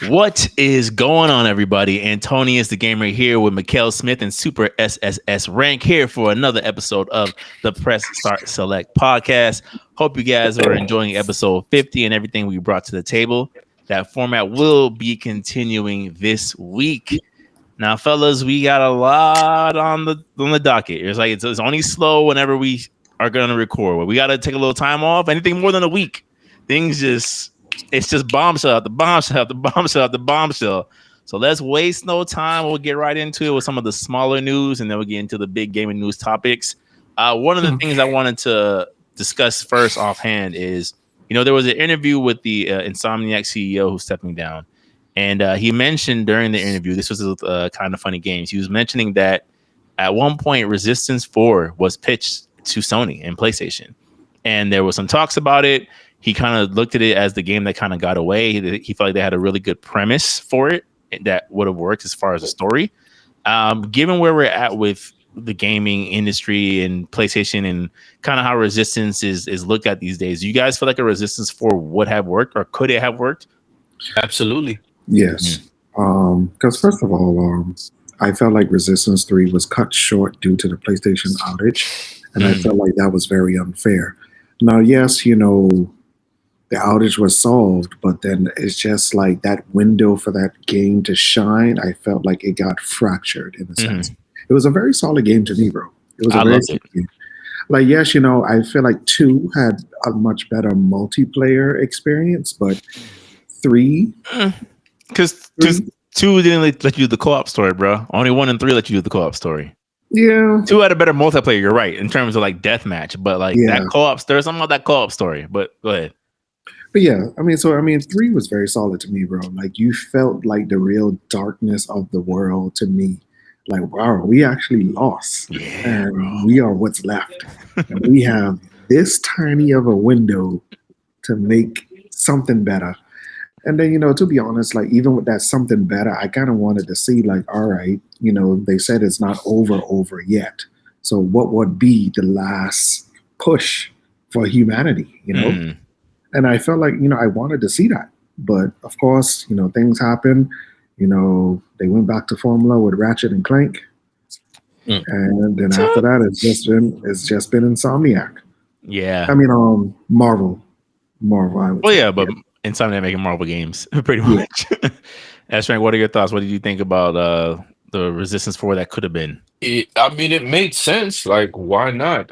What is going on, everybody? Antony is the gamer here with Mikkel Smith and Super SSS Rank here for another episode of the Press Start Select podcast. Hope you guys are enjoying episode 50 and everything we brought to the table. That format will be continuing this week. Now, fellas, we got a lot on the docket. It's only slow whenever we are going to record. We got to take a little time off. Anything more than a week, it's just bombshell after bombshell after bombshell after bombshell. So let's waste no time. We'll get right into it with some of the smaller news, and then we'll get into the big gaming news topics. One of the things I wanted to discuss first offhand is, there was an interview with the Insomniac CEO who's stepping down. And he mentioned during the interview, this was kind of funny games. He was mentioning that at one point, Resistance 4 was pitched to Sony and PlayStation. And there was some talks about it. He kind of looked at it as the game that kind of got away. He felt like they had a really good premise for it that would have worked as far as the story. Given where we're at with the gaming industry and PlayStation and kind of how Resistance is looked at these days, do you guys feel like a Resistance 4 would have worked, or could it have worked? Absolutely. Yes. Because first of all, I felt like Resistance 3 was cut short due to the PlayStation outage. And I felt like that was very unfair. Now, yes, the outage was solved, but then it's just like that window for that game to shine. I felt like it got fractured in a sense. It was a very solid game to me, bro. It was a very solid game. Like, yes, I feel like 2 had a much better multiplayer experience, but 3... Because 2 didn't let you do the co-op story, bro. Only 1 and 3 let you do the co-op story. Yeah. 2 had a better multiplayer, you're right, in terms of like deathmatch, but that co-op, there's something about that co-op story, but go ahead. But yeah, 3 was very solid to me, bro. Like, you felt like the real darkness of the world to me. Like, wow, we actually lost. And bro, we are what's left. And we have this tiny of a window to make something better. And then, to be honest, like, even with that something better, I kind of wanted to see, like, all right, they said it's not over yet. So what would be the last push for humanity, And I felt like, I wanted to see that. But, of course, things happen. They went back to formula with Ratchet and Clank. And then after that, it's just been Insomniac. Yeah. Marvel. I would say. But Insomniac making Marvel games, pretty much. Frank, what are your thoughts? What did you think about the Resistance 4 that could have been? It made sense. Like, why not?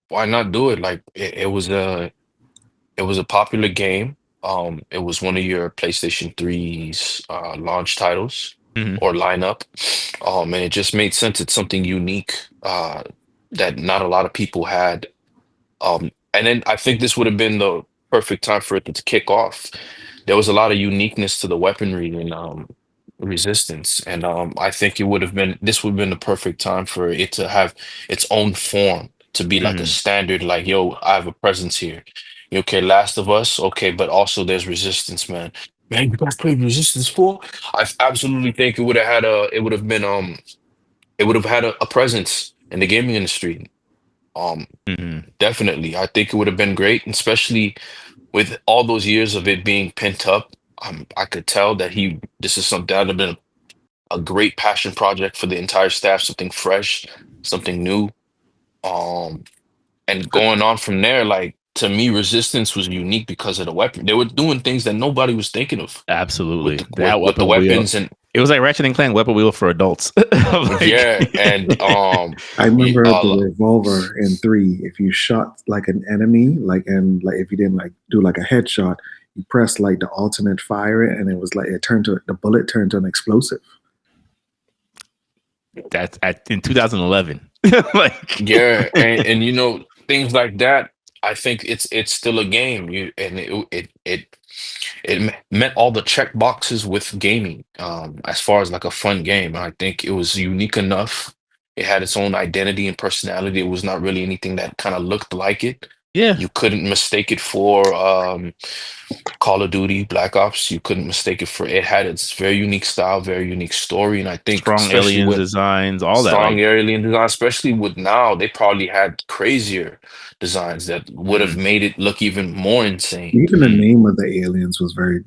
Why not do it? Like, it was a popular game. It was one of your PlayStation 3's launch titles or lineup. And it just made sense. It's something unique that not a lot of people had. And then I think this would have been the perfect time for it to kick off. There was a lot of uniqueness to the weaponry in Resistance, and I think this would have been the perfect time for it to have its own form, to be like a standard, like, yo, I have a presence here. Okay, Last of Us, okay, but also there's Resistance, man. Man, you guys played Resistance 4? I absolutely think it would have had a presence in the gaming industry. Definitely. I think it would have been great, especially with all those years of it being pent up. I could tell that this is something that would have been a great passion project for the entire staff, something fresh, something new. And going on from there, like, to me, Resistance was unique because of the weapon. They were doing things that nobody was thinking of. Absolutely. With the weapons wheel. And it was like Ratchet and Clank weapon wheel for adults. And I remember the revolver in 3. If you shot like an enemy, if you didn't do like a headshot, you pressed like the alternate fire, and it was like the bullet turned to an explosive. That's in 2011. and things like that. I think it's still a game. It met all the check boxes with gaming, as far as like a fun game. I think it was unique enough. It had its own identity and personality. It was not really anything that kind of looked like it. Yeah. You couldn't mistake it for Call of Duty, Black Ops. You couldn't mistake it for it. Had its very unique style, very unique story, and I think strong alien designs, all that. Strong alien design, especially with now, they probably had crazier designs that would have made it look even more insane. Even the name of the aliens was very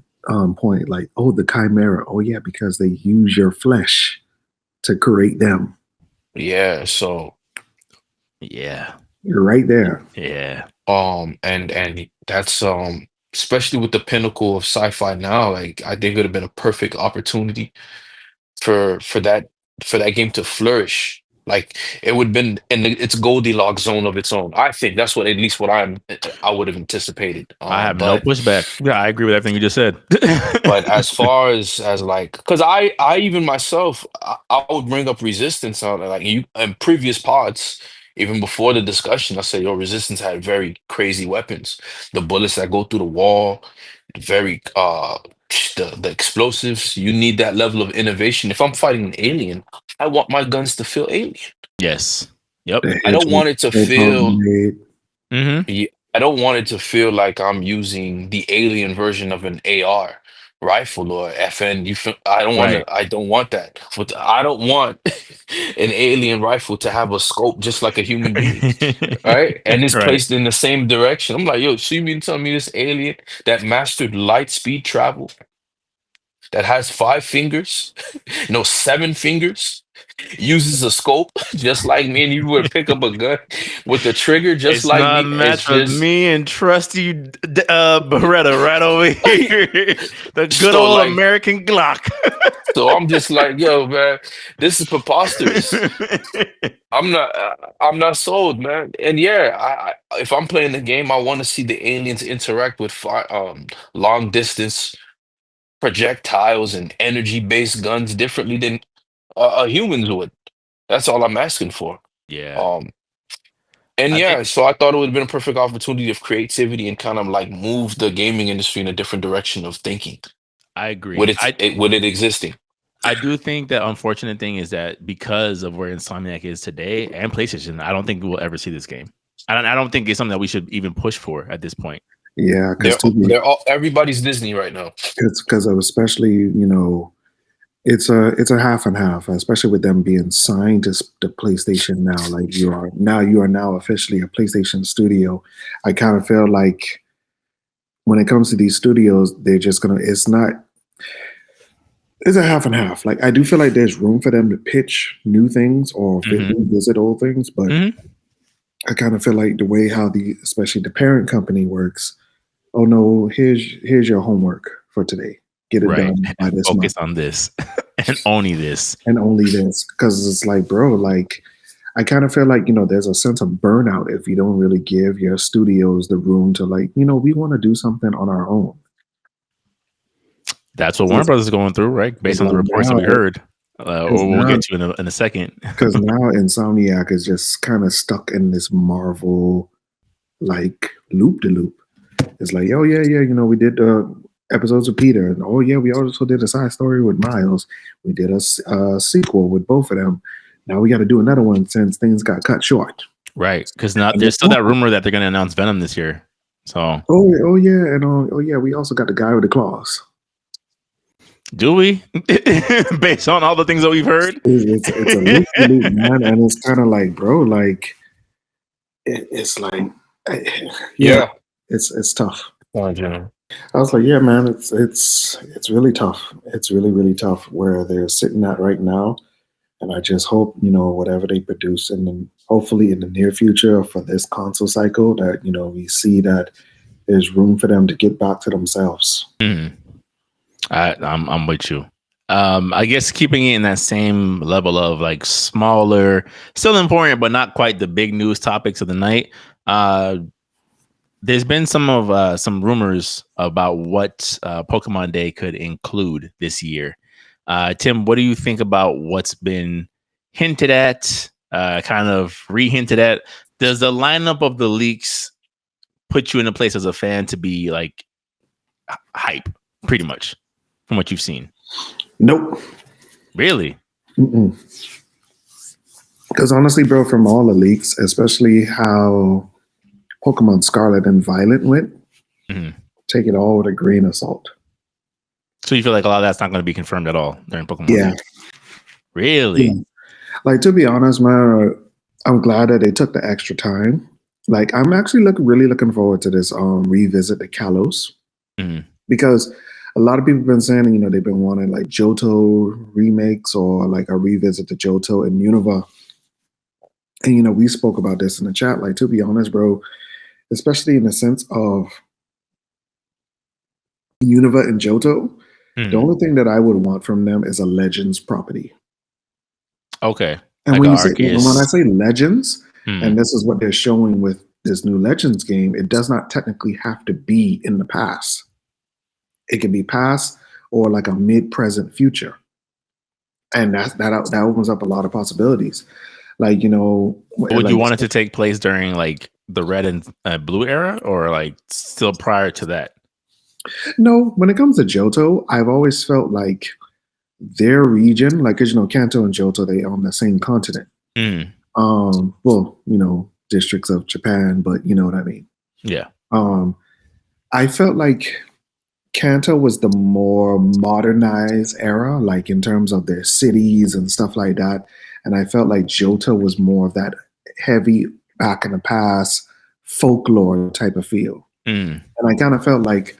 point, like, oh, the chimera. Oh yeah, because they use your flesh to create them. Yeah, so Yeah. You're right there. Yeah. and that's especially with the pinnacle of sci-fi now, like I think it would have been a perfect opportunity for that for that game to flourish. Like it would have been in its Goldilocks zone of its own. I think that's what at least what I would have anticipated. I have no pushback. Yeah, I agree with everything you just said. But as far as like, because I even myself, I would bring up Resistance on like you in previous pods, even before the discussion. I said, yo, Resistance had very crazy weapons. The bullets that go through the wall, very the explosives. You need that level of innovation. If I'm fighting an alien, I want my guns to feel alien. Yes. Yep. The I don't hedgehog, want it to hedgehog feel blade. Mm-hmm. yeah, I don't want it to feel like I'm using the alien version of an AR rifle or FN. Right. I don't want that. I don't want an alien rifle to have a scope just like a human being, right? And it's Right. placed in the same direction. I'm like, yo, so you mean to tell me this alien that mastered light speed travel, that has 5 fingers, no 7 fingers, uses a scope just like me, and you would pick up a gun with the trigger just It's like not a me? It's match with just me and trusty Beretta right over here. The good so old like American Glock. so I'm just like, yo, man, this is preposterous. I'm not sold, man. And yeah, if I'm playing the game, I want to see the aliens interact with long distance projectiles and energy based guns differently than humans would. That's all I'm asking for. Yeah. Um, and I think yeah, so I thought it would have been a perfect opportunity of creativity and kind of like move the gaming industry in a different direction of thinking I with agree. with it existing. I do think the unfortunate thing is that because of where Insomniac is today and PlayStation, I don't think we'll ever see this game. I don't think it's something that we should even push for at this point. Yeah, because They're all everybody's Disney right now. it's because of especially it's a half and half, especially with them being signed to the PlayStation now. Like you are now officially a PlayStation studio. I kind of feel like when it comes to these studios, they're just gonna. It's a half and half. Like I do feel like there's room for them to pitch new things or visit old things, but Mhm. I kind of feel like the way how especially the parent company works. Oh no, here's your homework for today. Get it Right. done by this month Focus on this and only this. and only this. Because it's like, bro, like I kind of feel like, there's a sense of burnout if you don't really give your studios the room to like, we want to do something on our own. That's what Warner Brothers is going through, right? Based on the reports that we heard. Or we'll get to in a second. Because now Insomniac is just kind of stuck in this Marvel like loop de loop. It's like, oh yeah, we did episodes of Peter, and oh yeah, we also did a side story with Miles. We did a sequel with both of them. Now we got to do another one since things got cut short. Right, because now there's still that rumor that they're going to announce Venom this year. So oh yeah, and we also got the guy with the claws. Do we? Based on all the things that we've heard, it's a loop, man, and it's kind of like, bro, like it's like, Yeah. it's tough. Oh, Jenna. I was like, yeah, man, it's really tough. It's really, really tough where they're sitting at right now. And I just hope, whatever they produce and hopefully in the near future for this console cycle that, we see that there's room for them to get back to themselves. Mm. I'm with you. I guess keeping it in that same level of like smaller, still important, but not quite the big news topics of the night. There's been some rumors about what Pokemon Day could include this year. Tim, what do you think about what's been hinted at, kind of re-hinted at? Does the lineup of the leaks put you in a place as a fan to be like hype, pretty much, from what you've seen? Nope. Really? Because honestly, bro, from all the leaks, especially how Pokemon Scarlet and Violet went, take it all with a grain of salt. So you feel like a lot of that's not going to be confirmed at all during Pokemon Yeah. Day? Really? Yeah. Like, to be honest, man, I'm glad that they took the extra time. Like, I'm actually really looking forward to this revisit the Kalos. Because a lot of people have been saying, they've been wanting like Johto remakes or like a revisit to Johto and Unova. And we spoke about this in the chat. Like, to be honest, bro, especially in the sense of Unova and Johto, the only thing that I would want from them is a Legends property. Okay. And Like when Arceus. I say Legends, Hmm. and this is what they're showing with this new Legends game, it does not technically have to be in the past. It can be past or like a mid-present future, and that opens up a lot of possibilities. Like, Would like you want it to take place during like the red and blue era, or like still prior to that? no, when it comes to Johto, I've always felt like their region, like, because Kanto and Johto, they on the same continent. Mm. Well, districts of Japan, but you know what I mean. Yeah. I felt like Kanto was the more modernized era, like in terms of their cities and stuff like that. And I felt like Johto was more of that heavy back in the past folklore type of feel. Mm. And I kind of felt like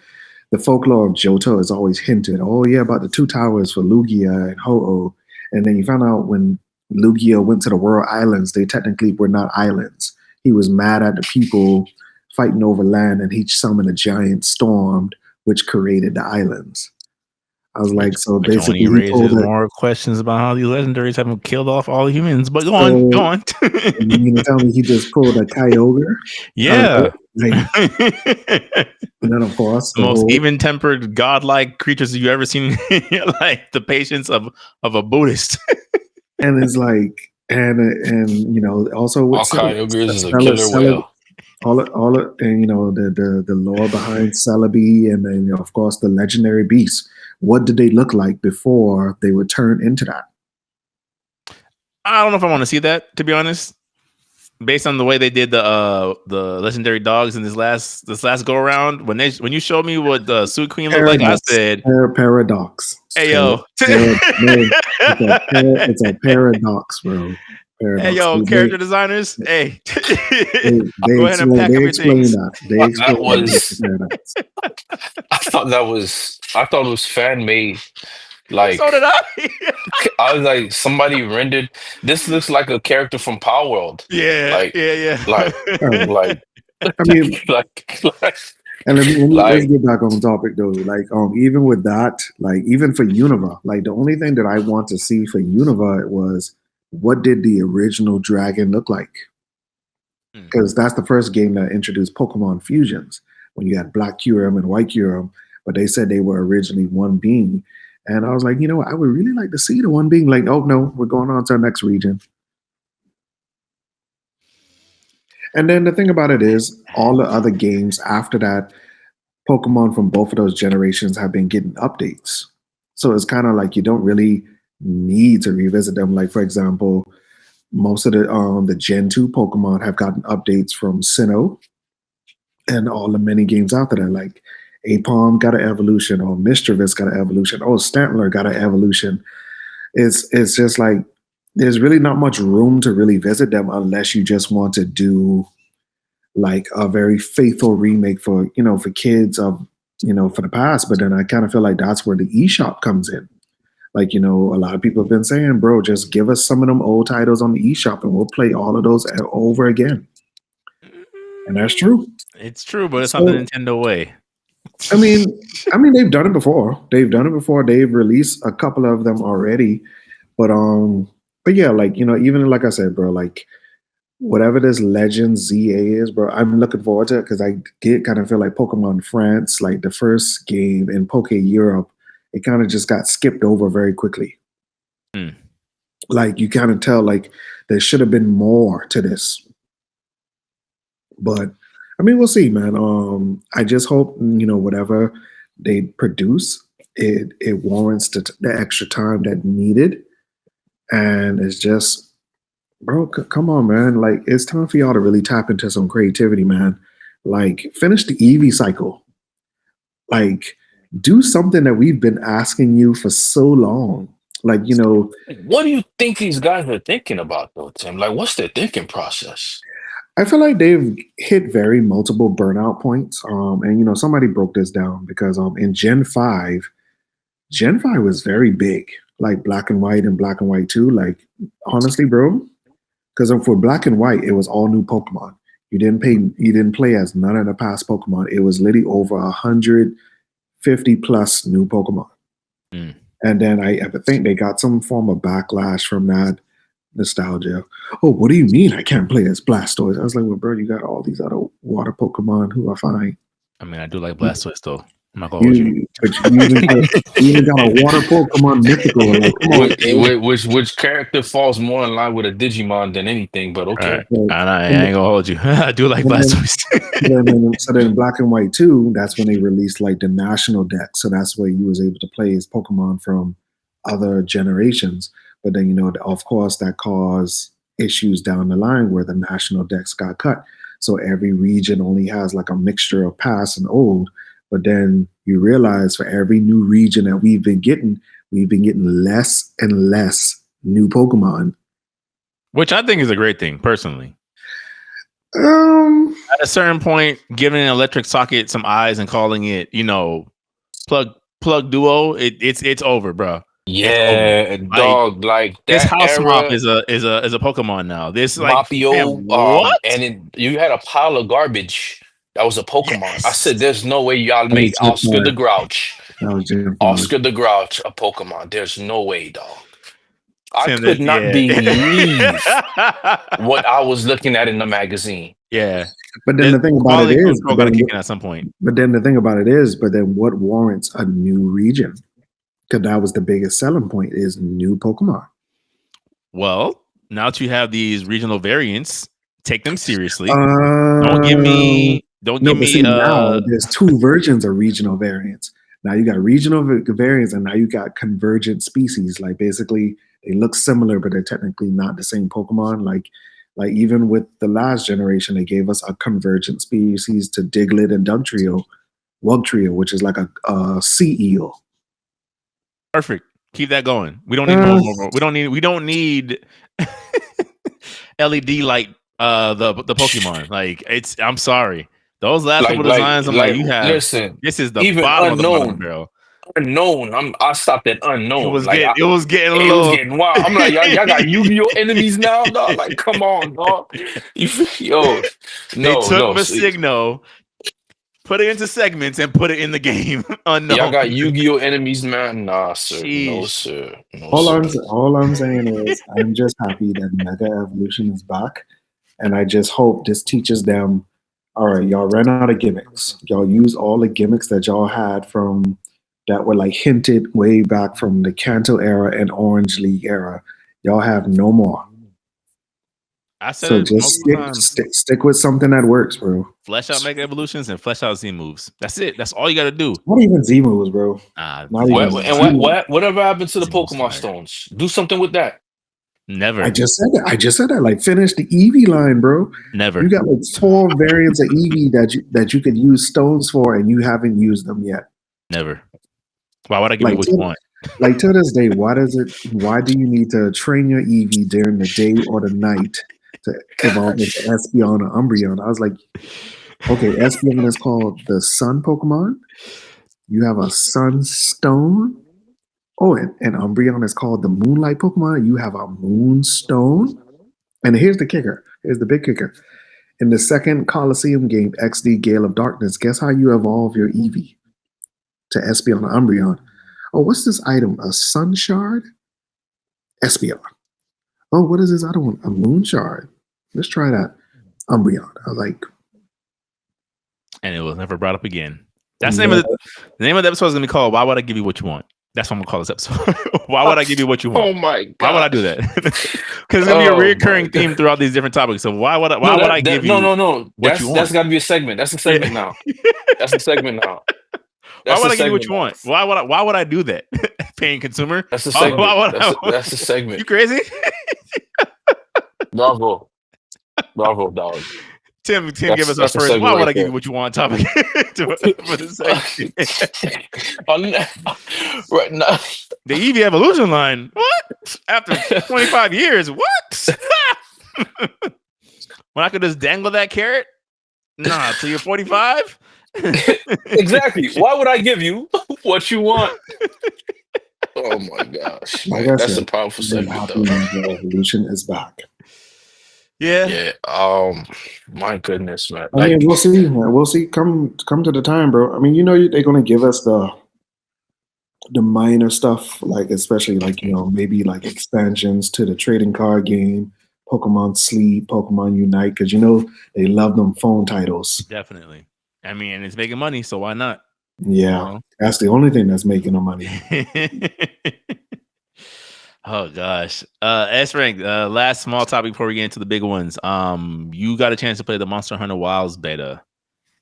the folklore of Johto is always hinted, oh yeah, about the two towers for Lugia and Ho-Oh. And then you found out when Lugia went to the World Islands, they technically were not islands. He was mad at the people fighting over land, and he summoned a giant storm, which created the islands. I was like, so Which basically, only he told raises it. more questions about how these legendaries haven't killed off all humans. But go on. You mean to tell me he just pulled a Kyogre? Yeah. And then, of course, the most even-tempered, godlike creatures you ever seen. Like the patience of a Buddhist. And it's like, and also with Kyogre is a killer whale. all and the lore behind Celebi, and then of course the legendary beasts. What did they look like before they would turn into that? I don't know if I want to see that, to be honest. Based on the way they did the legendary dogs in this last go around, when you showed me what the Suicune looked like, I said paradox. Hey yo, it's a paradox, bro. Paradox. Hey yo, character designers. Hey, go ahead and pack up your things. I thought it was fan made. Like, so did I. I was like, somebody rendered. This looks like a character from Power World. Yeah, yeah. Like, I mean, and let's get back on topic though. Like, even with that, like, even for Unova, like, the only thing that I want to see for Unova was what did the original dragon look like? Because that's the first game that introduced Pokemon fusions when you had Black Kyurem and White Kyurem, but they said they were originally one being. And I was like, I would really like to see the one being like, oh no, we're going on to our next region. And then the thing about it is, all the other games after that, Pokemon from both of those generations have been getting updates. So it's kind of like you don't really need to revisit them. Like, for example, most of the Gen 2 Pokemon have gotten updates from Sinnoh, and all the mini games after that, like Apom got an evolution, or Mischievous got an evolution, or Stantler got an evolution. It's just like there's really not much room to really visit them unless you just want to do like a very faithful remake for for kids of for the past. But then I kind of feel like that's where the eShop comes in. Like, a lot of people have been saying, bro, just give us some of them old titles on the eShop and we'll play all of those over again. And that's true. It's true, but it's not the Nintendo way. I mean, they've done it before. They've released a couple of them already. But yeah, like, even like I said, bro, like whatever this Legend ZA is, bro, I'm looking forward to it because I kind of feel like Pokemon France, like the first game in Poke Europe, it kind of just got skipped over very quickly. Like, you kind of tell like there should have been more to this. But I mean, we'll see, man. I just hope whatever they produce, it warrants the extra time that needed, and it's just, bro, come on, man. Like, it's time for y'all to really tap into some creativity, man. Like, finish the Eevee cycle. Like, do something that we've been asking you for so long. Like, what do you think these guys are thinking about, though, Tim? Like, what's their thinking process? I feel like they've hit very multiple burnout points. And somebody broke this down because in Gen 5 was very big, like Black and White and Black and White 2. Like, honestly, bro, because for Black and White, it was all new Pokemon. You didn't play as none of the past Pokemon. It was literally over 150 plus new Pokemon. Mm. And then I think they got some form of backlash from that nostalgia. Oh, what do you mean I can't play as Blastoise? I was like, well, bro, you got all these other water Pokemon who are fine. I mean, I do like Blastoise though. I'm not gonna hold you. But you even got a water Pokemon mythical. Like, come on, Which character falls more in line with a Digimon than anything? But okay. Right. I ain't gonna hold you. I do like Blastoise. So then Black and White 2, that's when they released like the national deck. So that's where you was able to play as Pokemon from other generations. But then, of course, that caused issues down the line where the national decks got cut. So every region only has like a mixture of past and old. But then you realize for every new region that we've been getting less and less new Pokemon. Which I think is a great thing, personally. At a certain point, giving an electric socket some eyes and calling it, plug duo, it's over, bro. Yeah, dog. Like that this house era, mop is a Pokemon now. This like Mapio, what? And you had a pile of garbage. That was a Pokemon. Yes. I said, "There's no way y'all made Oscar the Grouch, Oscar the Grouch, a Pokemon. There's no way, dog." I could not believe what I was looking at in the magazine. Yeah, but then the thing about it is, got to kick in at some point. But then the thing about it is, what warrants a new region? Because that was the biggest selling point is new Pokemon. Well, now that you have these regional variants, take them seriously. Don't give me. Now there's two versions of regional variants. Now you got regional variants, and now you got convergent species. Like basically, they look similar, but they're technically not the same Pokemon. Like even with the last generation, they gave us a convergent species to Diglett and Wugtrio, which is like a sea eel. Perfect. Keep that going. We don't need more. We don't need LED light. The Pokemon. Like I'm sorry. Those last couple designs, you have. Listen, this is the even bottom unknown, of the bottom barrel. Unknown. I stopped at unknown. It was getting low. It was getting wild. I'm like, y'all got Yu-Gi-Oh enemies now, dog. Like, come on, dog. They took Masigno, put it into segments, and put it in the game. Unknown. Y'all got Yu-Gi-Oh enemies, man. Nah, sir. Jeez. No, sir. No, all I'm saying is, I'm just happy that Mega Evolution is back, and I just hope this teaches them. All right, y'all ran out of gimmicks. Y'all used all the gimmicks that y'all had from that were like hinted way back from the Kanto era and Orange League era. Y'all have no more. I said so just stick with something that works, bro. Flesh out Mega Evolutions and flesh out Z moves. That's it. That's all you got to do. Not even Z moves, bro. Whatever happened to the Pokemon stones? Do something with that. Never. I just said that. Like, finish the Eevee line, bro. Never. You got like 4 variants of Eevee that you could use stones for, and you haven't used them yet. Never. Why would I give you what you want? Like, to this day, why do you need to train your Eevee during the day or the night to evolve into Espeon or Umbreon? I was like, okay, Espeon is called the Sun Pokemon. You have a Sunstone. Oh, and Umbreon is called the Moonlight Pokemon. You have a Moonstone. And here's the kicker. Here's the big kicker. In the second Coliseum game, XD Gale of Darkness, guess how you evolve your Eevee to Espeon or Umbreon? Oh, what's this item? A Sun Shard? Espeon. Oh, what is this other one? A Moon Shard. Let's try that. Umbreon. I was like... And it was never brought up again. That's the name of the episode is going to be called Why Would I Give You What You Want? That's what I'm going to call this episode. Why would I give you what you want? Oh, my God. Why would I do that? Because it's going to be a recurring theme throughout these different topics. So why would I give you what you want? That's got to be a segment. That's a segment now. That's a segment now. Why would I give you what you want? Why would I do that? Paying consumer? That's a segment. That's a segment. You crazy? Bravo, dog. Tim, give us our first. Why would I give you what you want? Topic for the right now. The Eevee evolution line. What? After 25 years? What? When I could just dangle that carrot? Nah, till you're 45? Exactly. Why would I give you what you want? Oh my gosh, Like man, I that's said, a powerful I'm segment, happy though. Ninja Revolution is back. Yeah. Yeah. My goodness, man. I mean, Like, we'll see. Man. We'll see. Come to the time, bro. I mean, they're gonna give us the minor stuff, like especially like maybe like expansions to the trading card game, Pokemon Sleep, Pokemon Unite, because they love them phone titles. Definitely. I mean, it's making money, so why not? Yeah, that's the only thing that's making them money. Oh gosh. S rank. Last small topic before we get into the big ones. You got a chance to play the Monster Hunter Wilds beta.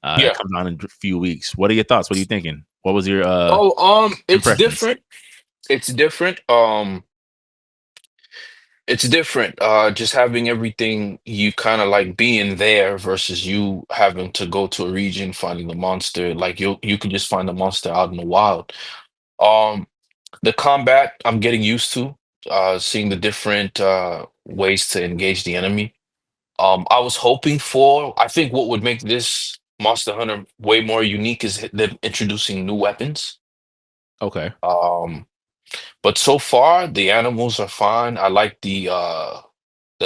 It yeah. comes out in a few weeks. What are your thoughts? What are you thinking? What was your It's impressions? different. It's different. It's different. Just having everything you kind of like being there versus you having to go to a region finding the monster. Like you can just find the monster out in the wild. Um, the combat I'm getting used to. Seeing the different ways to engage the enemy. I was hoping for. I think what would make this Monster Hunter way more unique is them introducing new weapons. Okay. Um, but so far the animals are fine. I like the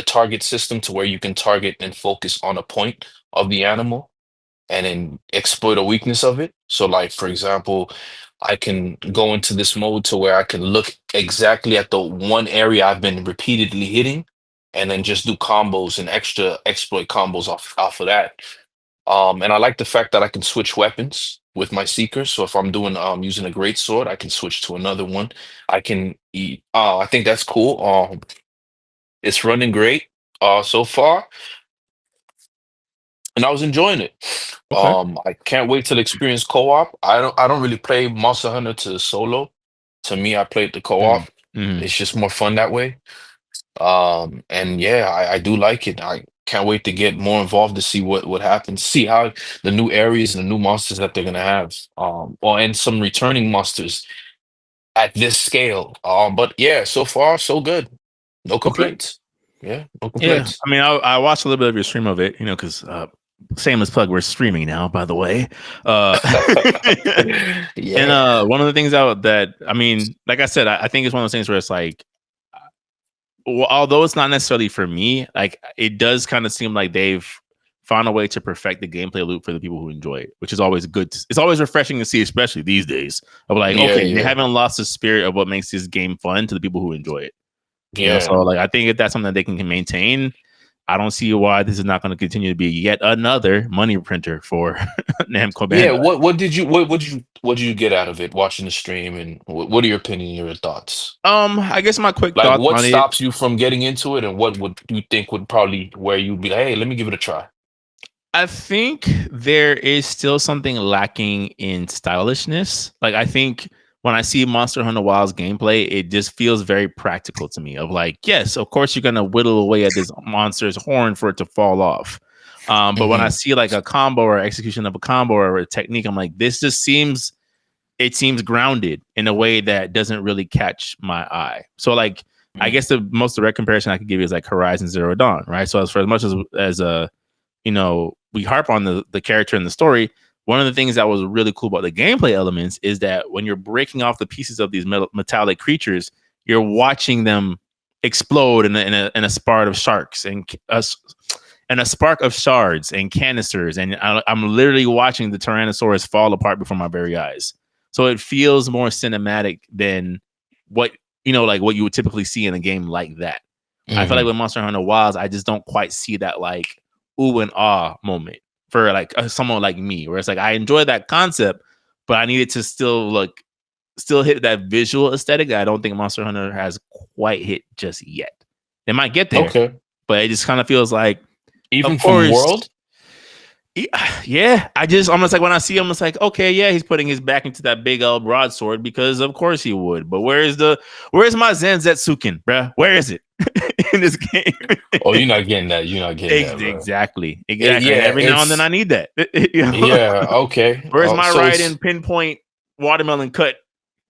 target system to where you can target and focus on a point of the animal and then exploit a weakness of it. So, like for example, I can go into this mode to where I can look exactly at the one area I've been repeatedly hitting, and then just do combos and extra exploit combos off of that. And I like the fact that I can switch weapons with my seekers. So if I'm doing using a great sword, I can switch to another one. I can eat. I think that's cool. It's running great so far, and I was enjoying it. Okay. I can't wait to experience co-op. I don't really play Monster Hunter to solo. To me, I played the co-op. Mm-hmm. It's just more fun that way. And yeah, I do like it. I can't wait to get more involved to see what happens, see how the new areas and the new monsters that they're gonna have. And some returning monsters at this scale. But yeah, so far so good. No Okay. complaints. Yeah, no Yeah. complaints. I mean, I watched a little bit of your stream of it, because same as plug, we're streaming now, by the way. And Yeah. one of the things that I mean, like I said, I think it's one of those things where it's like, well, although it's not necessarily for me, like it does kind of seem like they've found a way to perfect the gameplay loop for the people who enjoy it, which is always good. It's always refreshing to see, especially these days. Of like, Yeah, okay, they yeah, haven't lost the spirit of what makes this game fun to the people who enjoy it. So yeah. like I think if that's something that they can maintain, I don't see why this is not going to continue to be yet another money printer for Namco Yeah, Bandai. what did you get out of it watching the stream, and what are your opinion, your thoughts? I guess my quick Like, thoughts what on it. stops you from getting into it, and what would you think would probably where you'd be like, hey, let me give it a try. I think there is still something lacking in stylishness. Like I think when I see Monster Hunter Wilds gameplay, it just feels very practical to me. Of like, yes, of course you're gonna whittle away at this monster's horn for it to fall off. But when I Hmm. see like a combo or execution of a combo or a technique, I'm like, this just seems grounded in a way that doesn't really catch my eye. So like, I guess the most direct comparison I could give you is like Horizon Zero Dawn, right? So as much as a we harp on the character and the story. One of the things that was really cool about the gameplay elements is that when you're breaking off the pieces of these metallic creatures, you're watching them explode in a spark of sharks and a spark of shards and canisters, and I'm literally watching the Tyrannosaurus fall apart before my very eyes. So it feels more cinematic than what like what you would typically see in a game like that. I feel like Hmm. with Monster Hunter Wilds, I just don't quite see that like ooh and ah moment for like someone like me, where it's like I enjoy that concept, but I needed to still hit that visual aesthetic that I don't think Monster Hunter has quite hit just yet. They might get there, Okay. but it just kind of feels like, of Even from course, World? yeah. Almost like when I see him, it's like, okay, yeah, he's putting his back into that big old broadsword because of course he would. But where's my Zanzetsuken, bruh? Where is it in this game? Oh, you're not getting that. You're not getting that, bro. Exactly. And Yeah, every now and then I it's need that. yeah, okay. Where's my So ride it's in pinpoint watermelon cut?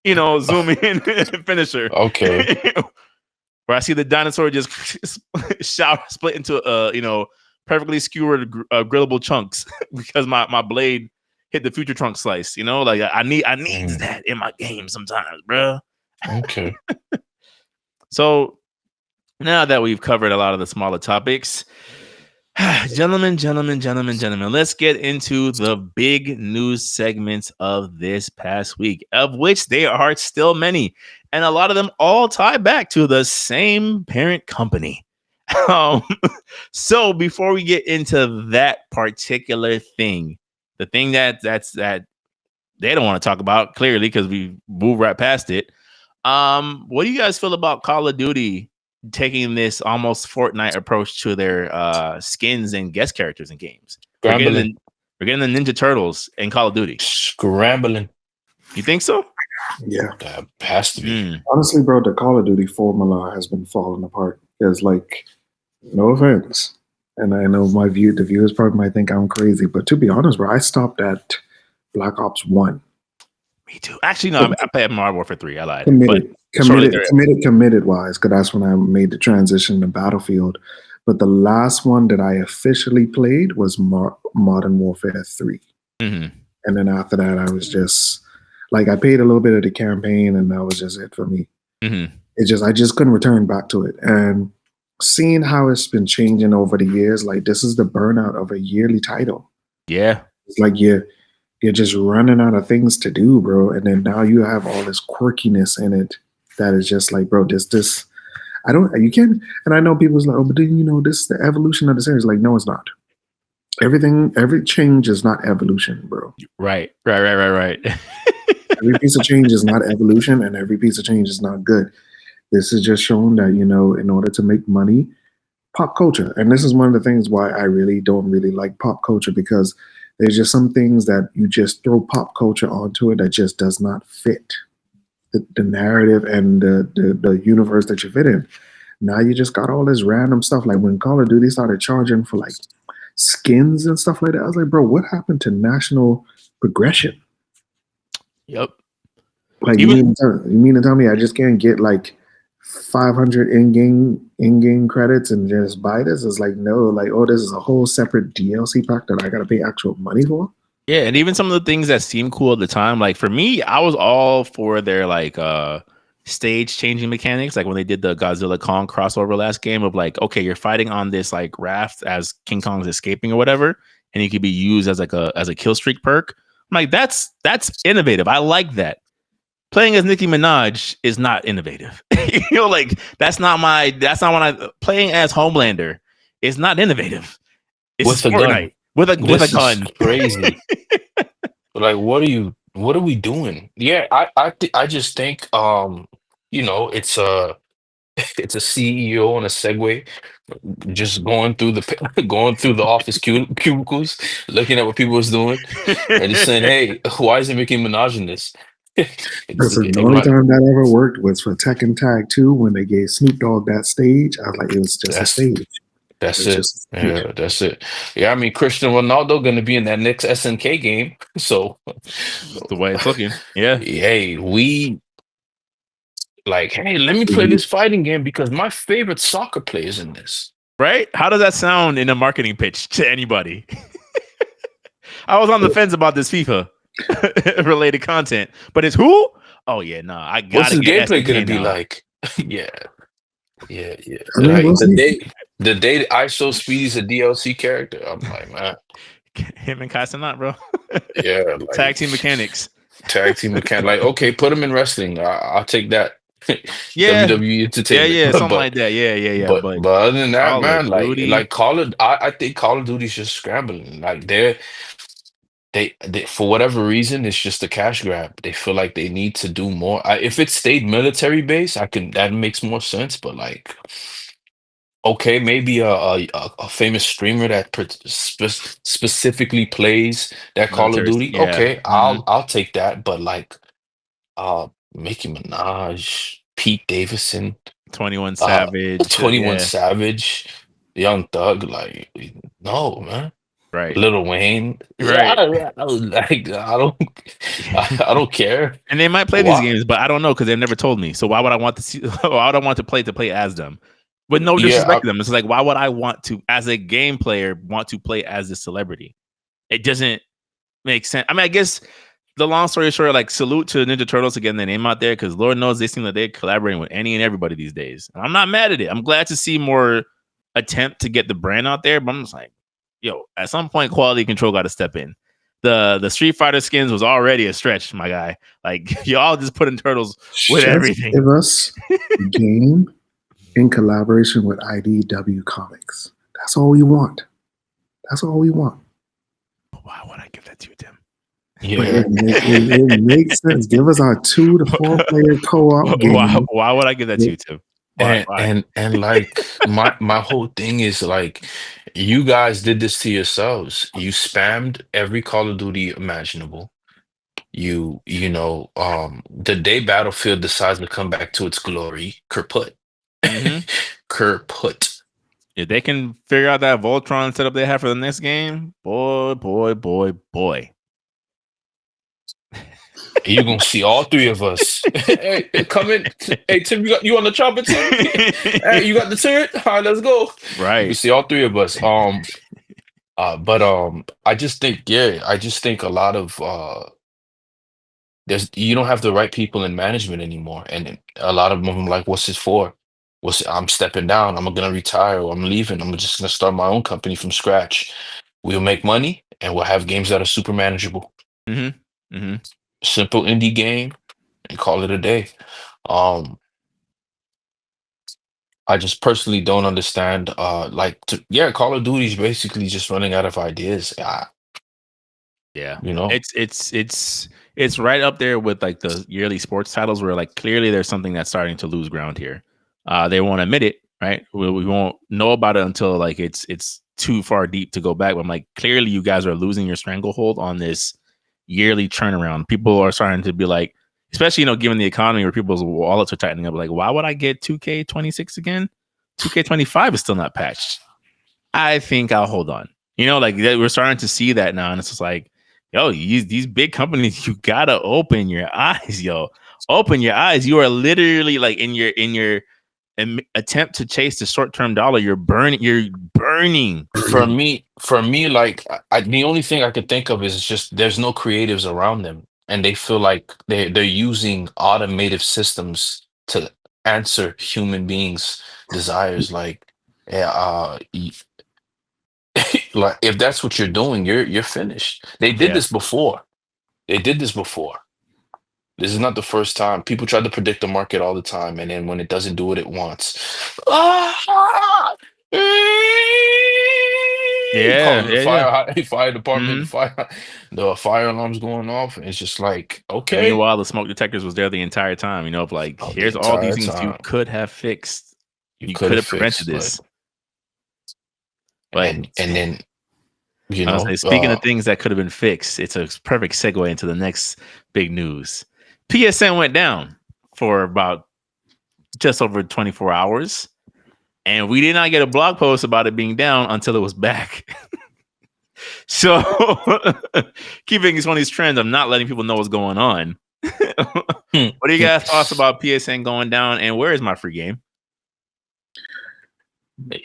Zoom in finisher. okay. Where I see the dinosaur just split into perfectly skewered grillable chunks because my blade hit the future trunk slice. You know, like I need that in my game sometimes, bro. Okay. So now that we've covered a lot of the smaller topics, gentlemen, let's get into the big news segments of this past week, of which there are still many, and a lot of them all tie back to the same parent company. So before we get into that particular thing, the thing that they don't want to talk about, clearly, because we moved right past it. What do you guys feel about Call of Duty taking this almost Fortnite approach to their skins and guest characters in games? We're getting the Ninja Turtles in Call of Duty. Scrambling. You think so? Yeah. That has to be. Honestly, bro, the Call of Duty formula has been falling apart. Because, like, no offense, and I know the viewers probably might think I'm crazy, but to be honest, bro, I stopped at Black Ops 1. Me too. Actually, no, I played Modern Warfare 3. I lied. Committed wise, because that's when I made the transition to Battlefield. But the last one that I officially played was Modern Warfare 3. Mm-hmm. And then after that, I was just like, I paid a little bit of the campaign, and that was just it for me. Mm-hmm. I just couldn't return back to it. And seeing how it's been changing over the years, like this is the burnout of a yearly title. Yeah. It's like you're just running out of things to do, bro. And then now you have all this quirkiness in it that is just like, bro, you can't, and I know people's like, oh, but then, this is the evolution of the series. Like, no, it's not. Every change is not evolution, bro. Right. Every piece of change is not evolution, and every piece of change is not good. This is just showing that, in order to make money, pop culture. And this is one of the things why I really don't really like pop culture, because there's just some things that you just throw pop culture onto it that just does not fit the narrative and the universe that you fit in. Now you just got all this random stuff. Like when Call of Duty started charging for like skins and stuff like that, I was like, bro, what happened to national progression? Yep. Like you mean to tell me I just can't get like 500 in-game credits and just buy this? It's like, no, like, oh, this is a whole separate DLC pack that I gotta pay actual money for. Yeah, and even some of the things that seemed cool at the time, like for me, I was all for their like stage changing mechanics, like when they did the Godzilla Kong crossover last game of like, okay, you're fighting on this like raft as King Kong's escaping or whatever, and you could be used as like a kill streak perk. I'm like, that's innovative. I like that. Playing as Nicki Minaj is not innovative. Like that's not when I playing as Homelander is not innovative. It's with a Fortnite. gun. With a gun. Crazy. Like, what are we doing? Yeah, I just think it's a CEO on a Segway just going through the office cubicles, looking at what people was doing, and just saying, "Hey, why isn't Nicki Minaj in this?" Listen, the only time that ever worked was for Tekken Tag 2 when they gave Snoop Dogg that stage. I was like, it was just a stage. That's it. Yeah, that's it. Yeah, I mean, Cristiano Ronaldo going to be in that next SNK game, so the way it's looking. Yeah. Hey, hey, let me play this fighting game because my favorite soccer player is in this. Right? How does that sound in a marketing pitch to anybody? I was on the fence about this FIFA related content, but it's who? Oh yeah, no, I got. What's the gameplay going to be like? Yeah. I mean, like the day I show Speedy's a DLC character, I'm like, man, him and Casanat, bro. Yeah, like, tag team mechanics. Like, okay, put him in wrestling. I'll take that. Yeah, WWE Entertainment. Yeah, something like that. Yeah. But other than that, man, like I think Call of Duty's just scrambling. Like they for whatever reason, it's just a cash grab. They feel like they need to do more. If it stayed military base, that makes more sense. But like, okay, maybe a famous streamer that specifically plays that Call of Duty. Yeah. Okay, I'll take that. But like, Nicki Minaj, Pete Davidson, 21 Savage, 21 Savage, Young Thug, like, no, man. Right. Lil Wayne. Right. I don't care. And they might play these games, but I don't know because they've never told me. So why would I want to see? Why would I want to play as them? with no Yeah, disrespect to them. It's like, why would I want to, as a game player, want to play as a celebrity? It doesn't make sense. I mean, I guess the long story short, like, salute to Ninja Turtles to getting their name out there, because Lord knows they seem like they're collaborating with any and everybody these days. And I'm not mad at it. I'm glad to see more attempt to get the brand out there, but I'm just like, yo, at some point, quality control got to step in. The Street Fighter skins was already a stretch, my guy. Like, y'all just putting turtles with Just everything. give us a game in collaboration with IDW Comics. That's all we want. That's all we want. Why would I give that to you, Tim? yeah. It makes sense. Give us our 2 to 4 player co-op game. Why would I give that to you, Tim? Why? And like my whole thing is like, you guys did this to yourselves. You spammed every Call of Duty imaginable. The day Battlefield decides to come back to its glory, Kerput. Mhm. Kerput. If they can figure out that Voltron setup they have for the next game, boy. You're gonna see all 3 of us. Hey, come in. Hey, Tim, you on the chopper, Tim? Hey, you got the turret? All right, let's go. You Right. can see all 3 of us. I just think a lot of you don't have the right people in management anymore, and a lot of them are like, what's this for? I'm stepping down. I'm gonna retire. Or I'm leaving. I'm just gonna start my own company from scratch. We'll make money, and we'll have games that are super manageable. Simple indie game, and call it a day. I just personally don't understand. Call of Duty is basically just running out of ideas. Yeah. You know, It's right up there with like the yearly sports titles where like clearly there's something that's starting to lose ground here. They won't admit it, right? We won't know about it until like it's too far deep to go back. But I'm like, clearly you guys are losing your stranglehold on this yearly turnaround. People are starting to be like, especially, given the economy where people's wallets are tightening up, like, why would I get 2K26 again? 2K25 is still not patched. I think I'll hold on. We're starting to see that now, and it's just like, yo, these big companies, you gotta open your eyes, yo. Open your eyes. You are literally like in your attempt to chase the short-term dollar. You're burning. for me, like the only thing I could think of is just there's no creatives around them, and they feel like they're using automated systems to answer human beings' desires. Like, yeah, like if that's what you're doing, you're finished. They did Yeah. this before. This is not the first time. People try to predict the market all the time, and then when it doesn't do what it wants, calling the fire department, the fire alarm's going off, and it's just like, And okay. meanwhile, the smoke detectors was there the entire time. Of like, The here's all these entire things you time. could have fixed. You could could have prevented fixed, this. and then I was say, speaking of things that could have been fixed, it's a perfect segue into the next big news. PSN went down for about just over 24 hours, and we did not get a blog post about it being down until it was back. So, keeping one of these trends, I'm not letting people know what's going on. What do you guys thoughts about PSN going down, and where is my free game?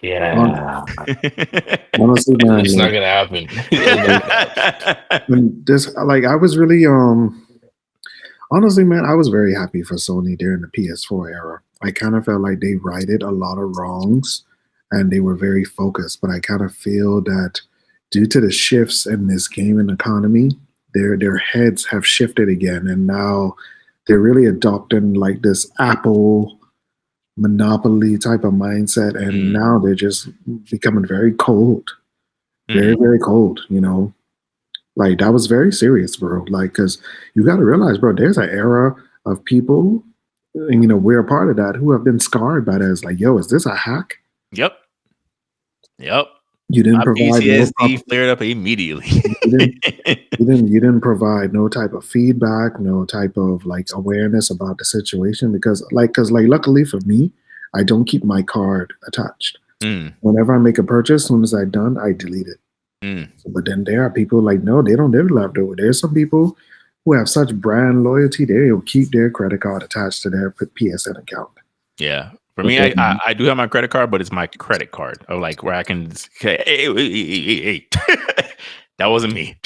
Yeah. Honestly, man, it's not gonna happen. I was really honestly, man, I was very happy for Sony during the PS4 era. I kind of felt like they righted a lot of wrongs and they were very focused. But I kind of feel that due to the shifts in this gaming economy, their heads have shifted again, and now they're really adopting like this Apple monopoly type of mindset, and now they're just becoming very cold, very very cold. Like that was very serious, bro. Like, because you got to realize, bro, there's an era of people, and we're a part of that, who have been scarred by that. It's like, yo, is this a hack? Yep. You didn't provide PTSD flared up immediately. you didn't provide no type of feedback, no type of like awareness about the situation, because luckily for me, I don't keep my card attached. Whenever I make a purchase, as soon as I'm done, I delete it. But then there are people like, no, they don't live leftover. There's some people who have such brand loyalty, they will keep their credit card attached to their PSN account. Yeah. For me, I do have my credit card, but it's my credit card of like where I can. Hey. That wasn't me.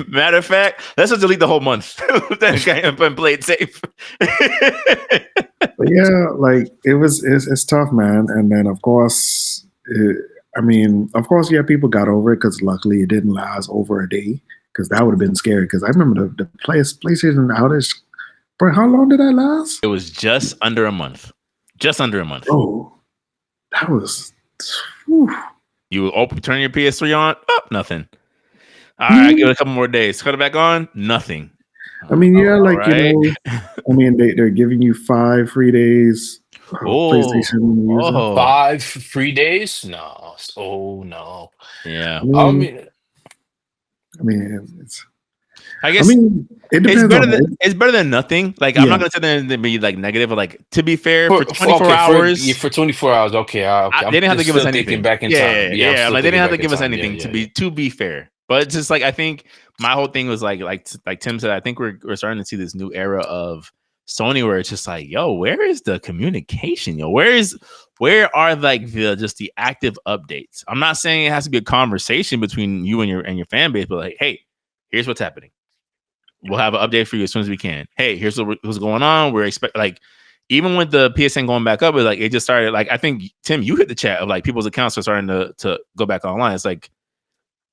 Matter of fact, let's just delete the whole month. And play it safe. But yeah, like it's tough, man. And then of course, of course, yeah, people got over it because luckily it didn't last over a day because that would have been scary. Because I remember the PlayStation outage. Bro, how long did that last? It was just under a month. Just under a month. Oh, that was. Whew. You turn your PS3 on, nothing. All right, give it a couple more days. Cut it back on, nothing. I mean, yeah, they're giving you 5 free days. PlayStation 5 free days? No. Oh no. Yeah. I mean, it's. I guess it depends. It's better than nothing. Like I'm not gonna say that to be like negative, but like to be fair, for 24 hours. For 24 hours, okay. They didn't have to give us anything. Back in time. Yeah. Like they didn't have to give us anything to be fair. But it's just like I think my whole thing was like Tim said. I think we're starting to see this new era of Sony where it's just like, yo, where is the communication? Yo, where are like the active updates? I'm not saying it has to be a conversation between you and your fan base, but like, hey, here's what's happening. We'll have an update for you as soon as we can. Hey, here's what's going on. We're even with the PSN going back up, it just started. Like I think Tim, you hit the chat of like people's accounts are starting to go back online. It's like,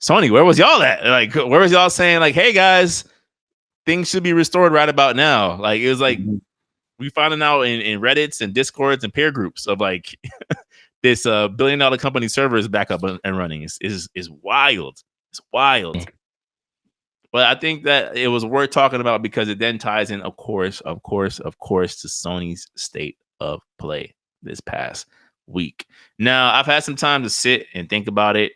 Sony, where was y'all at? Like, where was y'all saying like, hey guys, things should be restored right about now? Like it was like we finding out in Reddits and Discords and peer groups of like this $1 billion company server is back up and running. Is wild. It's wild. But I think that it was worth talking about because it then ties in, of course, to Sony's state of play this past week. Now, I've had some time to sit and think about it.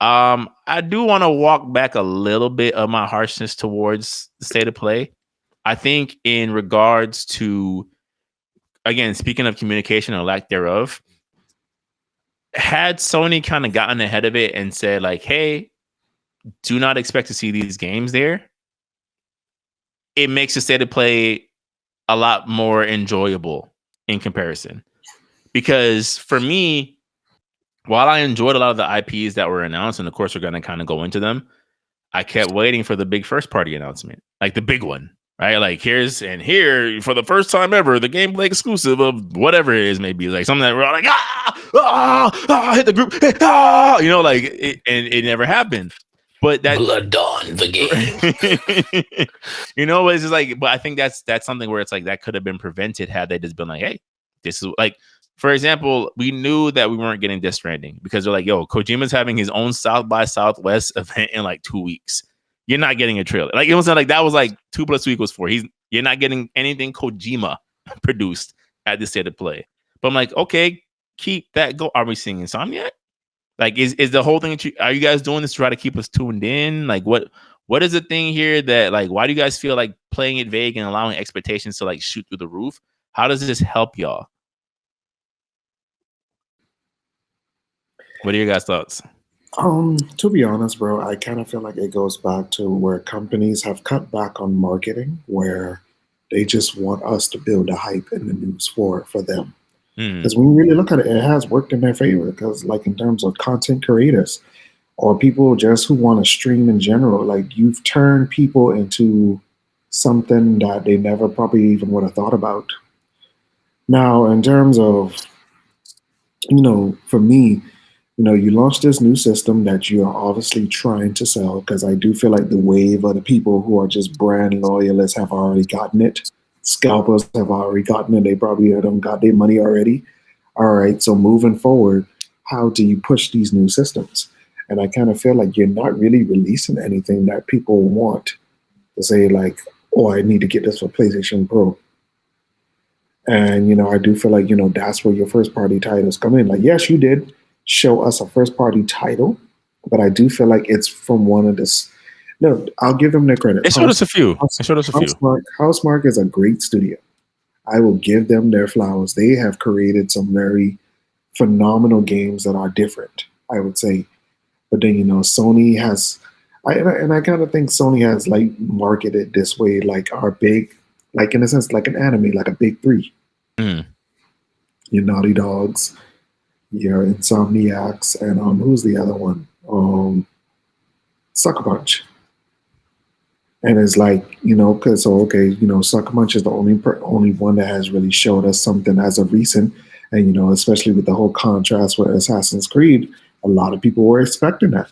I do want to walk back a little bit of my harshness towards the state of play. I think in regards to, again, speaking of communication or lack thereof, had Sony kind of gotten ahead of it and said like, hey, do not expect to see these games there, it makes the state of play a lot more enjoyable in comparison. Because for me, while I enjoyed a lot of the IPs that were announced, and of course we're going to kind of go into them, I kept waiting for the big first party announcement, like the big one, right? Like here for the first time ever, the gameplay exclusive of whatever it is, maybe like something that we're all like, hit the group, and it never happened. But that Blood Dawn, the game. It's just like, but I think that's something where it's like that could have been prevented had they just been like, hey, this is like, for example, we knew that we weren't getting Death Stranding because they're like, yo, Kojima's having his own South by Southwest event in like 2 weeks. You're not getting a trailer. Like it was like that was like 2 + 2 = 4. You're not getting anything Kojima produced at this state of play. But I'm like, okay, keep that go. Are we seeing Insomniac? Like, is the whole thing? Are you guys doing this to try to keep us tuned in? Like, what is the thing here that like? Why do you guys feel like playing it vague and allowing expectations to like shoot through the roof? How does this help y'all? What are your guys' thoughts? To be honest, bro, I kind of feel like it goes back to where companies have cut back on marketing, where they just want us to build a hype in the news for them. Because when you really look at it, it has worked in their favor. Because like in terms of content creators or people just who want to stream in general, like you've turned people into something that they never probably even would have thought about. Now, in terms of, for me, you launched this new system that you are obviously trying to sell, because I do feel like the wave of the people who are just brand loyalists have already gotten it. Scalpers have already gotten it. They probably have got their money already. All right, so moving forward, how do you push these new systems? And I kind of feel like you're not really releasing anything that people want to say like, oh, I need to get this for PlayStation Pro. And, I do feel like, that's where your first party titles come in. Like, yes, you did show us a first party title, but I do feel like it's from one of this. No, I'll give them their credit. They showed us a few. Housemarque is a great studio. I will give them their flowers. They have created some very phenomenal games that are different, I would say. But then, Sony has, and I kind of think Sony has like marketed this way, like our big, like in a sense, like an anime, like a big three. your Naughty Dogs, your Insomniacs, and who's the other one? Sucker Punch. And it's like, because okay, Sucker Punch is the only one that has really showed us something as of recent, and especially with the whole contrast with Assassin's Creed, a lot of people were expecting that.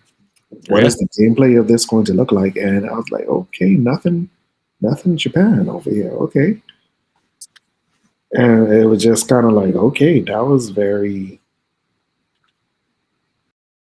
What Yeah. is the gameplay of this going to look like? And I was like, okay, nothing Japan over here, okay. And it was just kind of like, okay, that was very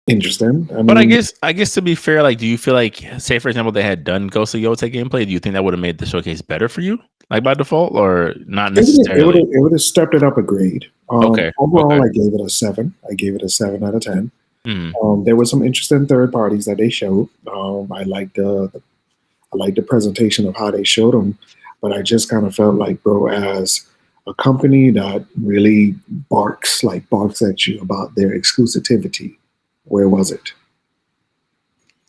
interesting. But I guess to be fair, like, do you feel like, say for example, they had done Ghost of Yotei gameplay? Do you think that would have made the showcase better for you, like by default, or not necessarily? It would have stepped it up a grade. Okay. Overall, Okay. I gave it a 7. I gave it a 7 out of 10. Mm. There were some interesting third parties that they showed. I liked the presentation of how they showed them, but I just kind of felt like, bro, as a company that really barks at you about their exclusivity, where was it?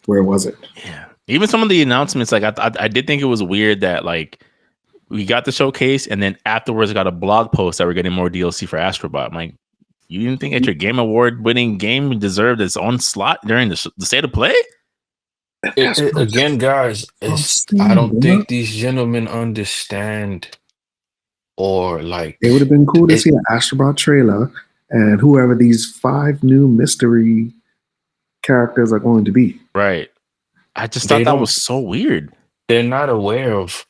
Where was it? Yeah. Even some of the announcements, like I did think it was weird that like we got the showcase and then afterwards got a blog post that we're getting more DLC for Astrobot. I'm like, you didn't think that your Game Award winning game deserved its own slot during the state of play? Again, guys, I don't think these gentlemen understand, or like It would have been cool to see an Astrobot trailer and whoever these 5 new mystery characters are going to be. Right. I just They thought that don't- was so weird. they're not aware of.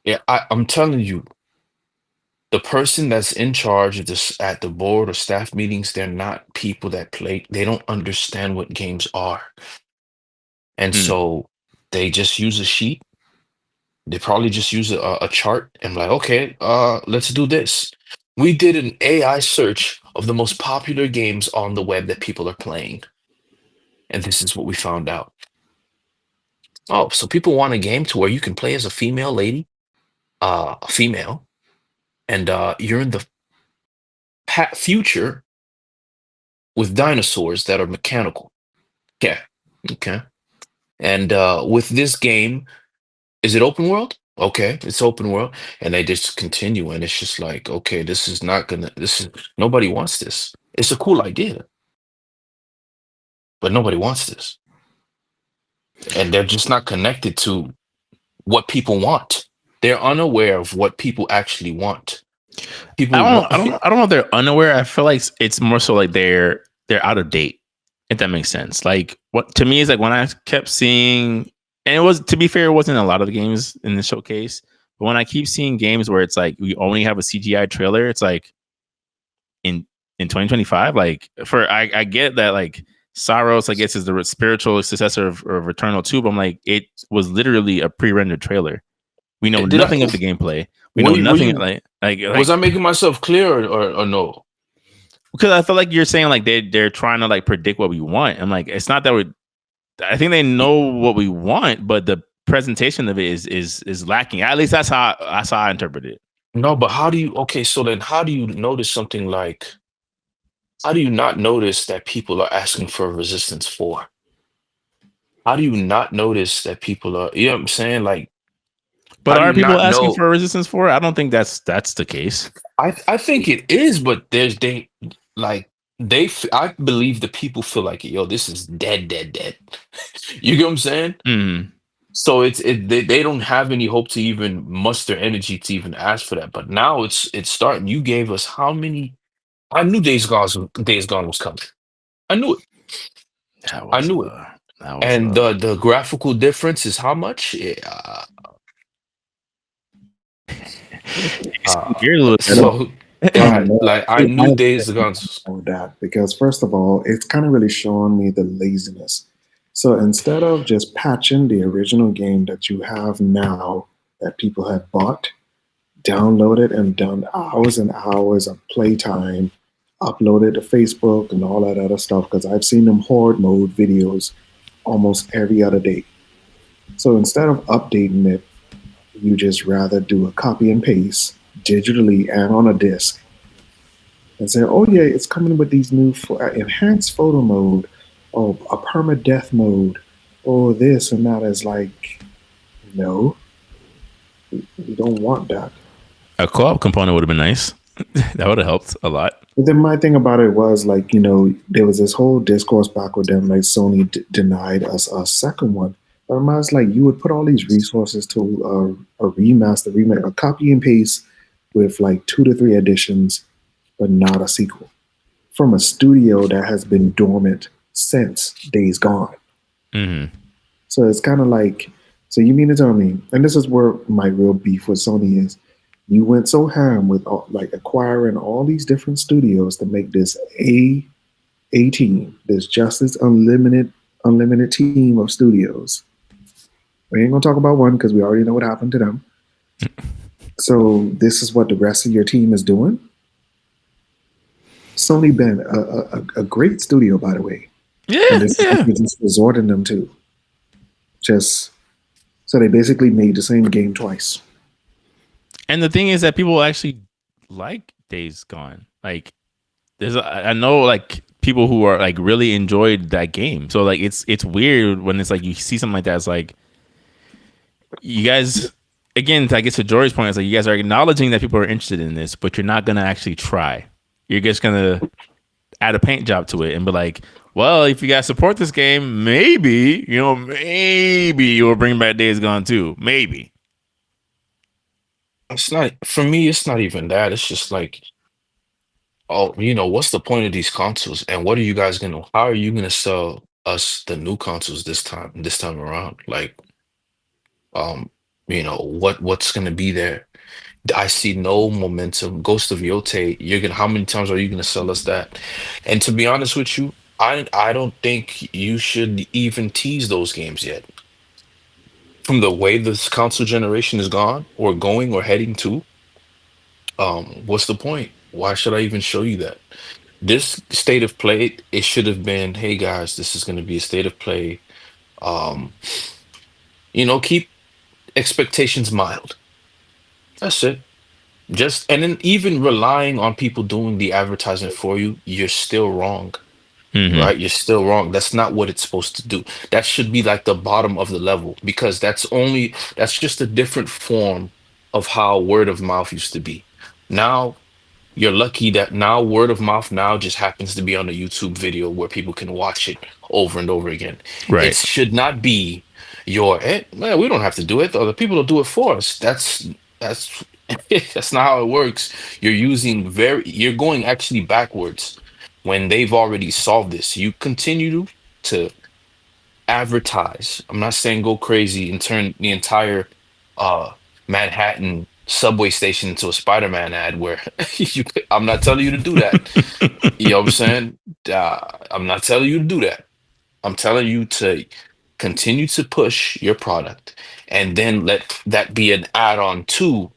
Yeah, I'm telling you, the person that's in charge of this at the board or staff meetings, they're not people that play. They don't understand what games are, and so they just use a sheet. They probably just use a chart and like, okay, let's do this. We did an AI search of the most popular games on the web that people are playing, and this is what we found out. Oh, so people want a game to where you can play as a female lady, a female, and you're in the future with dinosaurs that are mechanical. Okay, okay. And with this game, is it open world? Okay, it's open world, and they just continue, and it's just like, okay, this is not gonna. This is nobody wants this. It's a cool idea, but nobody wants this, and they're just not connected to what people want. They're unaware of what people actually want. People want. I don't know if they're unaware. I feel like it's more so like they're out of date, if that makes sense. Like what to me is like when I kept seeing, and it was, to be fair, it wasn't a lot of the games in the showcase, but when I keep seeing games where it's like we only have a CGI trailer, it's like in 2025, like I get that like Saros, I guess, is the spiritual successor of Returnal 2, but I'm like, it was literally a pre-rendered trailer. We know nothing of the gameplay. We know nothing. Was I making myself clear or no? Because I feel like you're saying like they're trying to like predict what we want. I'm like, it's not that I think they know what we want, but the presentation of it is lacking. At least that's how I interpret it. No, but how do you? Okay, so then how do you notice something like? How do you not notice that people are asking for Resistance 4? How do you not notice that people are? You know what I'm saying? Like, but are people asking know? for Resistance 4? I don't think that's the case. I think it is, but they I believe the people feel like, yo, this is dead. You get what I'm saying? Mm. So they don't have any hope to even muster energy to even ask for that. But now it's starting. You gave us how many? I knew Days Gone was coming. I knew it. I knew it. And the graphical difference is how much? Yeah. So like I knew Days Gone with that, because first of all, it's kind of really showing me the laziness. So instead of just patching the original game that you have now that people have bought, downloaded and done hours and hours of playtime, uploaded to Facebook and all that other stuff, because I've seen them horde mode videos almost every other day. So instead of updating it, you just rather do a copy and paste digitally and on a disc and say, oh yeah, it's coming with these new enhanced photo mode, or a permadeath mode, or this and that. Is like, no, we don't want that. A co-op component would have been nice. That would have helped a lot. But then my thing about it was like, there was this whole discourse back with them, like Sony denied us a second one. But I was like, you would put all these resources to a remaster, remake, a copy and paste with like 2 to 3 editions, but not a sequel from a studio that has been dormant since Days Gone. Mm-hmm. So it's kind of like, so you mean to tell me, and this is where my real beef with Sony is, you went so ham with like acquiring all these different studios to make this a team, this Justice Unlimited team of studios. We ain't gonna talk about one because we already know what happened to them. So this is what the rest of your team is doing. Sony been a great studio, by the way. Yeah, and this is what you're just resorting them to. Just so they basically made the same game twice. And the thing is that people actually like Days Gone. Like, I know like people who are like really enjoyed that game. So like it's weird when it's like you see something like that. It's like you guys, again, I guess to Jory's point, it's like you guys are acknowledging that people are interested in this, but you're not gonna actually try. You're just gonna add a paint job to it and be like, well, if you guys support this game, maybe you'll bring back Days Gone too. Maybe. It's not for me. It's not even that. It's just like, oh, what's the point of these consoles? And what are you guys gonna? How are you gonna sell us the new consoles this time around? Like, what's gonna be there? I see no momentum. Ghost of Yote, how many times are you gonna sell us that? And to be honest with you, I don't think you should even tease those games yet. From the way this console generation is gone or going or heading to, what's the point? Why should I even show you that? This state of play, it should have been, hey guys, this is gonna be a state of play. Um, keep expectations mild. That's it. Just and then even relying on people doing the advertisement for you, you're still wrong, Mm-hmm. right? You're still wrong. That's not what it's supposed to do. That should be like the bottom of the level because that's just a different form of how word of mouth used to be. Now you're lucky that now word of mouth now just happens to be on a YouTube video where people can watch it over and over again. It Right. should not be man, we don't have to do it. Other people will do it for us. That's that's not how it works. You're going actually backwards when they've already solved this. You continue to advertise. I'm not saying go crazy and turn the entire uh Manhattan subway station into a Spider-Man ad where I'm not telling you to do that. You know what I'm saying? I'm not telling you to do that. I'm telling you to continue to push your product and then let that be an add-on to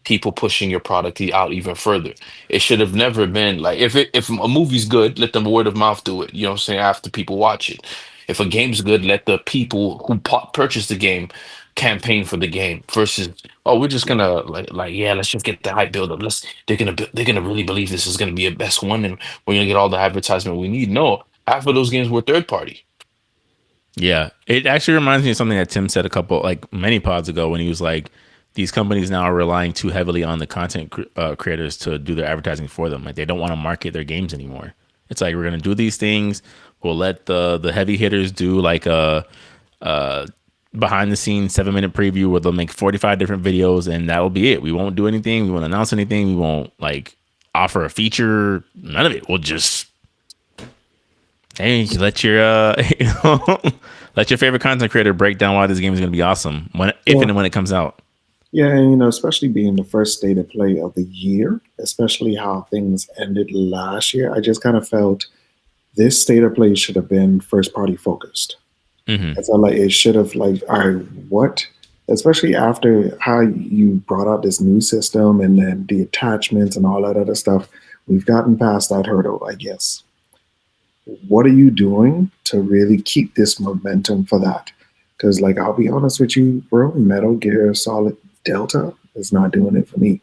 people pushing your product out even further. It should have never been like if a movie's good, let them word of mouth do it. You know what I'm saying? After people watch it. If a game's good, let the people who purchase the game campaign for the game versus oh we're just gonna like yeah let's just get the hype build up. They're gonna really believe this is gonna be a best one and we're gonna get all the advertisement we need. No, half of those games were third party. Yeah, it actually reminds me of something that Tim said like many pods ago when he was like, these companies now are relying too heavily on the content creators to do their advertising for them. Like they don't want to market their games anymore. It's like we're gonna do these things. We'll let the heavy hitters do like a behind the scenes 7-minute preview where they'll make 45 different videos and that'll be it. We won't do anything. We won't announce anything. We won't like offer a feature. None of it. We'll just hey, let your let your favorite content creator break down why this game is going to be awesome if and when it comes out. Yeah, and especially being the first state of play of the year, especially how things ended last year, I just kind of felt this state of play should have been first party focused. Mm-hmm. I felt like it should have like, all right, what? Especially after how you brought out this new system and then the attachments and all that other stuff, we've gotten past that hurdle, I guess. What are you doing to really keep this momentum for that? Because, like, I'll be honest with you, bro, Metal Gear Solid Delta is not doing it for me.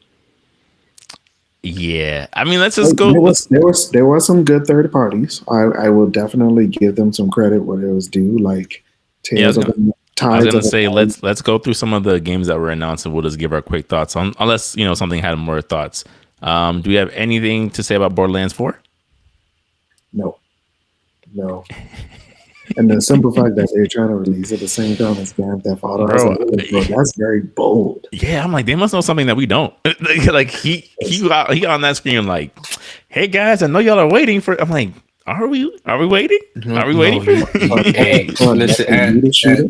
Yeah, I mean, let's just go. There was some good third parties. I will definitely give them some credit where it was due. Like Tales of the I was gonna say let's go through some of the games that were announced and we'll just give our quick thoughts on unless something had more thoughts. Do we have anything to say about Borderlands 4? No, no. And the simple fact that they're trying to release it at the same time as Grand Theft Auto, I was Bro, like, oh, bro, that's very bold. yeah, I'm like, they must know something that we don't. Like he on that screen like, hey guys, I know y'all are waiting for. I'm like, are we waiting? No, Are we no, waiting for? hey, listen, Another shooter,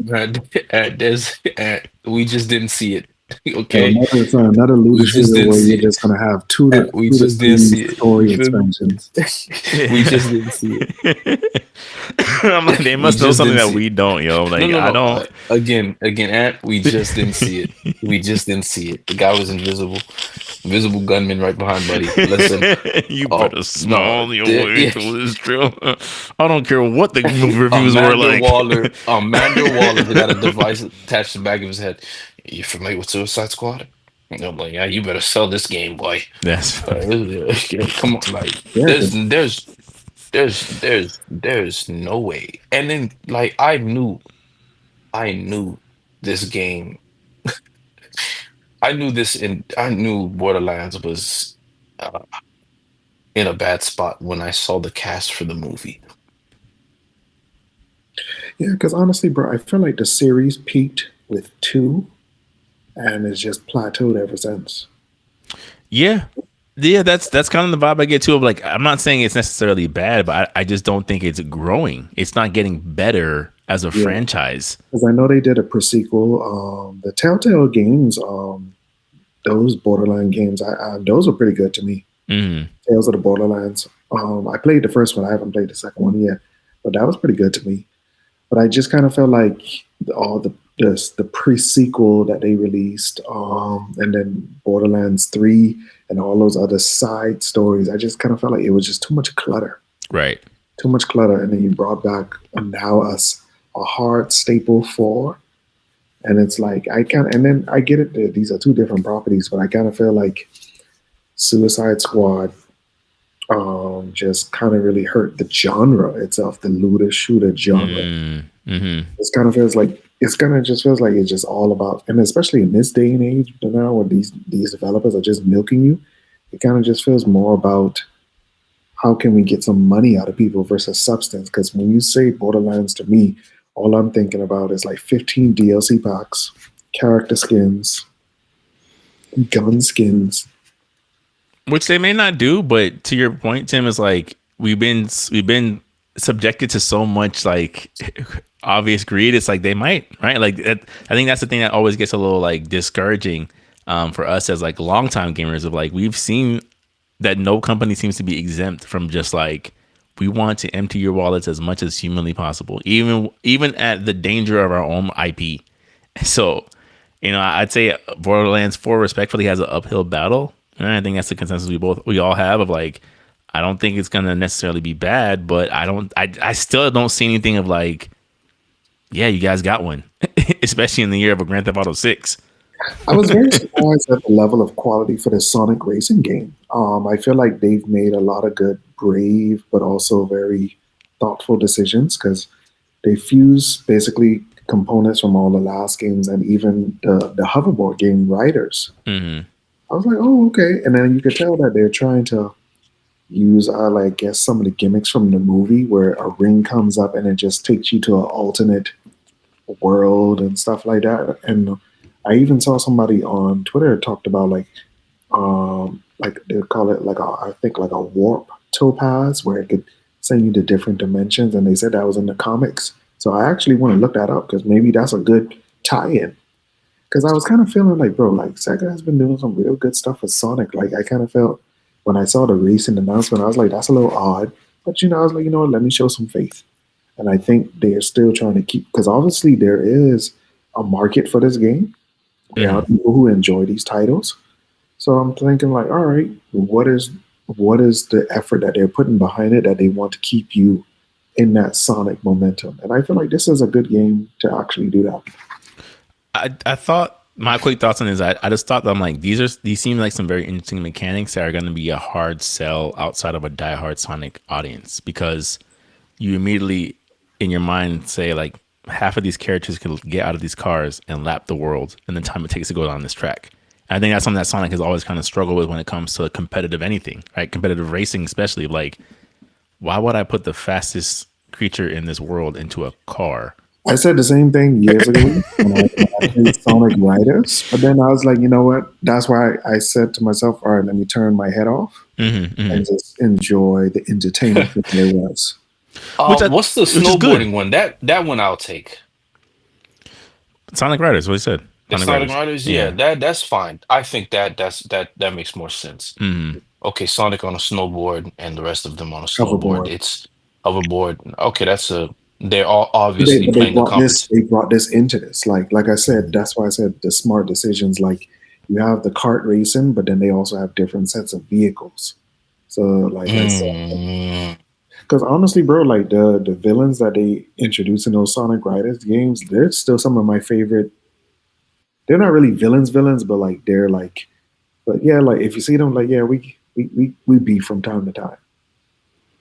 we just didn't see it. so Okay, another we looter just shooter didn't where see you're it. just gonna have two to We two to just didn't three see it. You story feel me? expansions. We just didn't see it. I'm like, they We must know just something didn't that see it. we don't, yo. No, Like, no, I no. don't. Again, Ant, we just didn't see it. We just didn't see it. The guy was invisible. Invisible gunman right behind, buddy. Listen. You Oh, better no. smile your way Yeah. to this drill. I don't care what the movie reviews were Amanda like. Waller. Amanda Waller got a device attached to the back of his head. You familiar with Suicide Squad? And I'm like, yeah, you better sell this game, boy. That's funny. Come on, like Yeah, there's no way. And then like I knew this game. I knew Borderlands was uh, in a bad spot when I saw the cast for the movie. yeah. Because honestly, bro, I feel like the series peaked with two, and it's just plateaued ever since. Yeah. Yeah, that's kind of the vibe I get too. Of like, I'm not saying it's necessarily bad, but I just don't think it's growing. It's not getting better as a Yeah, franchise. because I know they did a prequel. The Telltale games, those Borderland games, those were pretty good to me. Mm. Tales of the Borderlands. I played the first one. I haven't played the second one yet, but that was pretty good to me. But I just kind of felt like all the pre sequel that they released, and then Borderlands 3 and all those other side stories. I just kind of felt like it was just too much clutter, Right. too much clutter. And then you brought back now us a hard staple four, and it's like I kind and then I get it. That these are two different properties, but I kind of feel like Suicide Squad just kind of really hurt the genre itself, the looter shooter genre. Mm-hmm. It's kind of feels like it's just all about, and especially in this day and age now, where these developers are just milking you, it kind of just feels more about how can we get some money out of people versus substance. Because when you say Borderlands to me, all I'm thinking about is like 15 DLC packs, character skins, gun skins. Which they may not do, but to your point, Tim, is like we've been subjected to so much like obvious greed. It's like they might, right? Like I think that's the thing that always gets a little like discouraging for us as like longtime gamers. Of like we've seen that no company seems to be exempt from just like we want to empty your wallets as much as humanly possible, even at the danger of our own IP. So, I'd say Borderlands 4 respectfully has an uphill battle. And I think that's the consensus we all have of like, I don't think it's gonna necessarily be bad, but I still don't see anything of like, yeah, you guys got one, especially in the year of a Grand Theft Auto 6. I was very surprised at the level of quality for the Sonic racing game. I feel like they've made a lot of good, brave, but also very thoughtful decisions because they fuse basically components from all the last games and even the hoverboard game Riders. Mm-hmm. I was like, oh, okay. And then you could tell that they're trying to use, I guess, some of the gimmicks from the movie where a ring comes up and it just takes you to an alternate world and stuff like that. And I even saw somebody on Twitter talked about like they call it like I think like a warp topaz where it could send you to different dimensions. And they said that was in the comics. So I actually want to look that up because maybe that's a good tie-in. Because I was kind of feeling like, bro, like Sega has been doing some real good stuff with Sonic. Like I kind of felt when I saw the recent announcement, I was like, that's a little odd. But I was like, you know what, let me show some faith. And I think they're still trying to keep because obviously there is a market for this game. There are people who enjoy these titles. So I'm thinking like, all right, what is the effort that they're putting behind it that they want to keep you in that Sonic momentum? And I feel like this is a good game to actually do that. I thought my quick thoughts on this. I just thought that I'm like these seem like some very interesting mechanics that are going to be a hard sell outside of a diehard Sonic audience because you immediately in your mind say like half of these characters can get out of these cars and lap the world in the time it takes to go down this track, I think that's something that Sonic has always kind of struggled with when it comes to competitive anything, right? Competitive racing, especially. Like, why would I put the fastest creature in this world into a car? I said the same thing years ago when I played Sonic Riders, but then I was like, you know what? That's why I said to myself, all right, let me turn my head off and just enjoy the entertainment that there was. What's the which is good. snowboarding one? That one I'll take. Sonic Riders, what he said. The Sonic Riders, yeah, that's fine. I think that makes more sense. Okay, Sonic on a snowboard and the rest of them on a snowboard. Hoverboard. It's hoverboard. Okay, they're all obviously But playing the competition. they brought this into this. Like I said, that's why I said the smart decisions. Like you have the kart racing, but then they also have different sets of vehicles. So like I said, because honestly, bro, like the villains that they introduce in those Sonic Riders games, they're still some of my favorite. They're not really villains, but like they're like, but yeah, like if you see them, like yeah, we beef from time to time.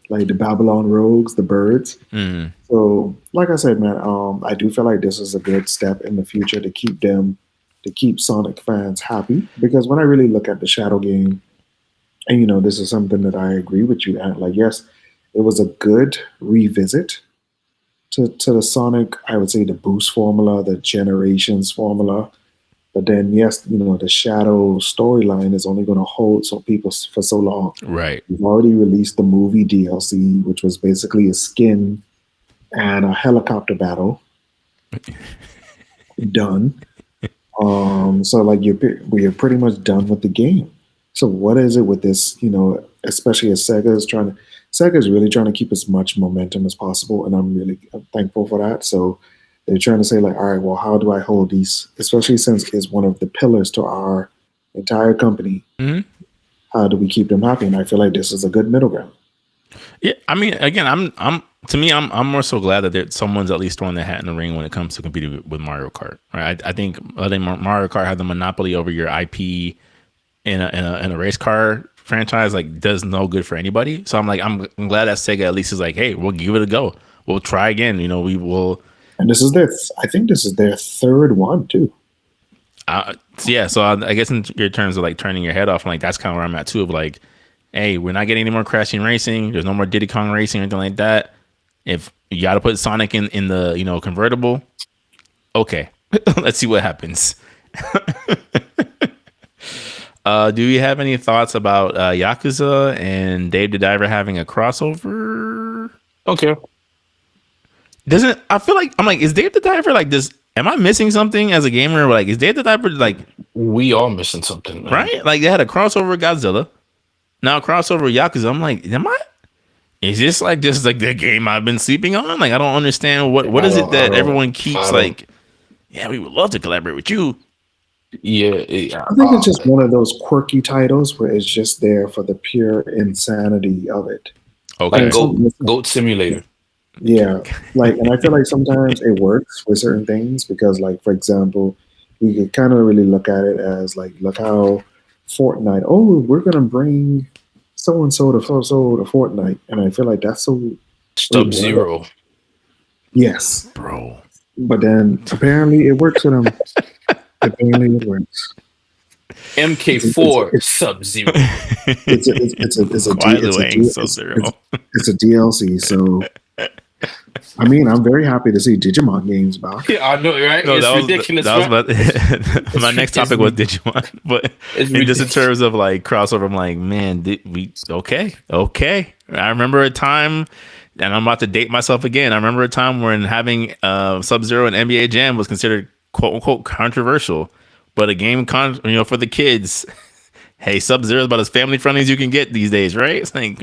Like the Babylon Rogues, the birds. So, like I said, man, I do feel like this is a good step in the future to keep Sonic fans happy. Because when I really look at the Shadow game, and this is something that I agree with you at. Like, yes, it was a good revisit to the Sonic. I would say the boost formula, the generations formula. But then, yes, the Shadow storyline is only going to hold some people for so long. Right. We've already released the movie DLC, which was basically a skin and a helicopter battle. Done. So like we are pretty much done with the game. So what is it with this? Especially as Sega's really trying to keep as much momentum as possible, and I'm thankful for that. So they're trying to say like, all right, well, how do I hold these? Especially since it's one of the pillars to our entire company. How do we keep them happy? And I feel like this is a good middle ground. Yeah, I mean, again, I'm more so glad that someone's at least throwing their hat in the ring when it comes to competing with Mario Kart. Right? I think Mario Kart had the monopoly over your IP in a race car franchise. Like, does no good for anybody. So I'm glad that Sega at least is like, hey, we'll give it a go. We'll try again. We will. And I think this is their third one too. So I guess in your terms of like turning your head off, like that's kind of where I'm at too. Of like, hey, we're not getting any more crashing racing. There's no more Diddy Kong racing or anything like that. If you got to put Sonic in the convertible, okay, let's see what happens. Do you have any thoughts about Yakuza and Dave the Diver having a crossover? Okay. I feel like I'm like, is Dave the Diver like this? Am I missing something as a gamer? Like, is Dave the Diver like? We are missing something, man. Right? Like they had a crossover with Godzilla, now a crossover with Yakuza. I'm like, is this like just like the game I've been sleeping on? Like, I don't understand what is it that everyone keeps like? Yeah, we would love to collaborate with you. Yeah, I think it's just one of those quirky titles where it's just there for the pure insanity of it. Okay, like Goat Simulator. Yeah, and I feel like sometimes it works with certain things because, like, for example, you can kind of really look at it as like, look how Fortnite. Oh, we're gonna bring so and so to Fortnite, and I feel like that's so Sub-Zero. Yes, bro. But then apparently it works for them. Apparently it works. MK4 Sub-Zero. It's a DLC, so I mean, I'm very happy to see Digimon games back. Yeah, I know, right? No, it's ridiculous. My next topic was Digimon, but just in terms of like crossover, I'm like, man, okay. I remember a time, and I'm about to date myself again. I remember a time when having Sub-Zero and NBA Jam was considered quote unquote controversial, but a game for the kids. Hey, Sub-Zero is about as family friendly as you can get these days, right? It's like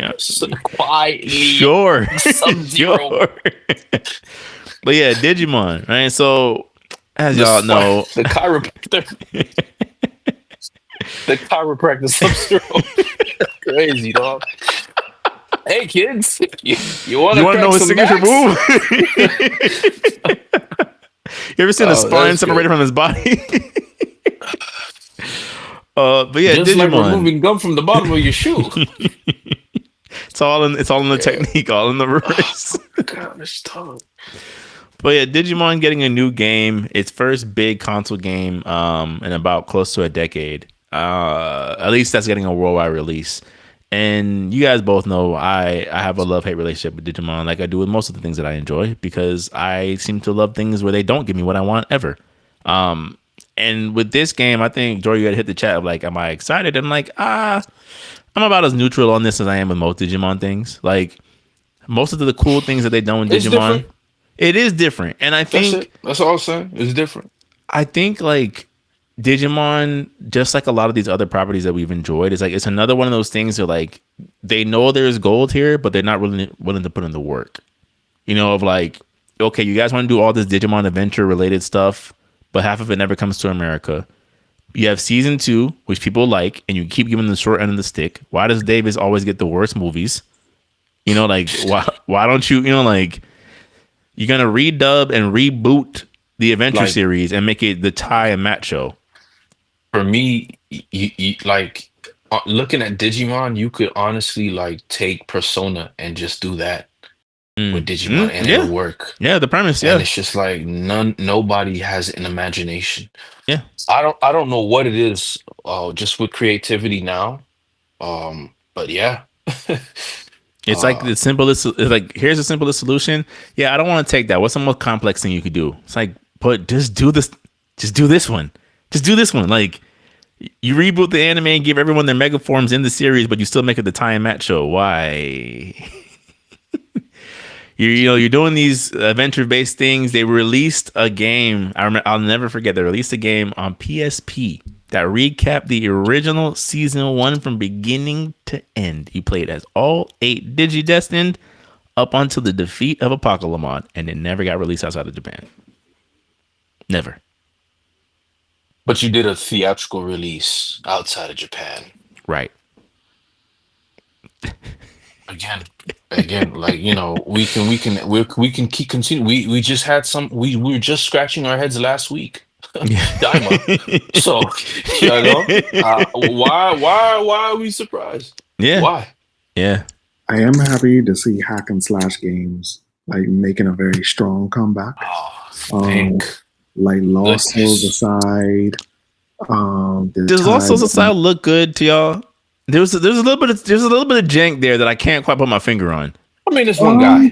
quietly, sure, Sub-Zero. Sure. But yeah, Digimon, right? So as y'all know, the chiropractor, Sub-Zero, crazy dog. Hey kids, you want to know his signature move? You ever seen the spine separated from his body? But yeah, just Digimon. Like removing gum from the bottom of your shoe. It's all in the technique, all in the reverse. Oh, God, it's tough. But yeah, Digimon getting a new game, its first big console game in about close to a decade. At least that's getting a worldwide release. And you guys both know I have a love-hate relationship with Digimon, like I do with most of the things that I enjoy, because I seem to love things where they don't give me what I want ever. And with this game, I think Jory, you had hit the chat of like, am I excited? I'm like, I'm about as neutral on this as I am with most Digimon things. Like most of the cool things that they done with It's Digimon, different. it is different. And I That's think it. That's all I'm saying. It's different. I think like Digimon, just like a lot of these other properties that we've enjoyed, is like it's another one of those things where like they know there's gold here, but they're not really willing to put in the work. You know, of like, okay, you guys want to do all this Digimon adventure related stuff, but half of it never comes to America. You have season 2, which people like, and you keep giving them the short end of the stick. Why does Davis always get the worst movies? You know, like why don't you, like you're gonna redub and reboot the adventure Like, series and make it the Ty and Matt show. for me, you like looking at Digimon, you could honestly like take Persona and just do that with Digimon, and Yeah. it'll work. Yeah, the premise, And yeah. it's just like nobody has an imagination. Yeah. I don't know what it is, just with creativity now. But yeah. It's like the simplest, it's like, here's the simplest solution. Yeah, I don't want to take that. What's the most complex thing you could do? It's like, just do this one. Just do this one. Like, you reboot the anime and give everyone their mega forms in the series, but you still make it the Ty and Matt show. Why? You're doing these adventure-based things. They released a game. I'll never forget. They released a game on PSP that recapped the original season 1 from beginning to end. You played as all 8 Digidestined up until the defeat of Apocalypse, and it never got released outside of Japan. Never. But you did a theatrical release outside of Japan. Right. Again, like, we can keep continue. We just had we were just scratching our heads last week. Daima. So, why are we surprised? Yeah. Why? Yeah. I am happy to see hack and slash games like making a very strong comeback. Like Lost Souls aside, does Lost Souls aside look good to y'all? There's a little bit of jank there that I can't quite put my finger on. I mean, it's one guy.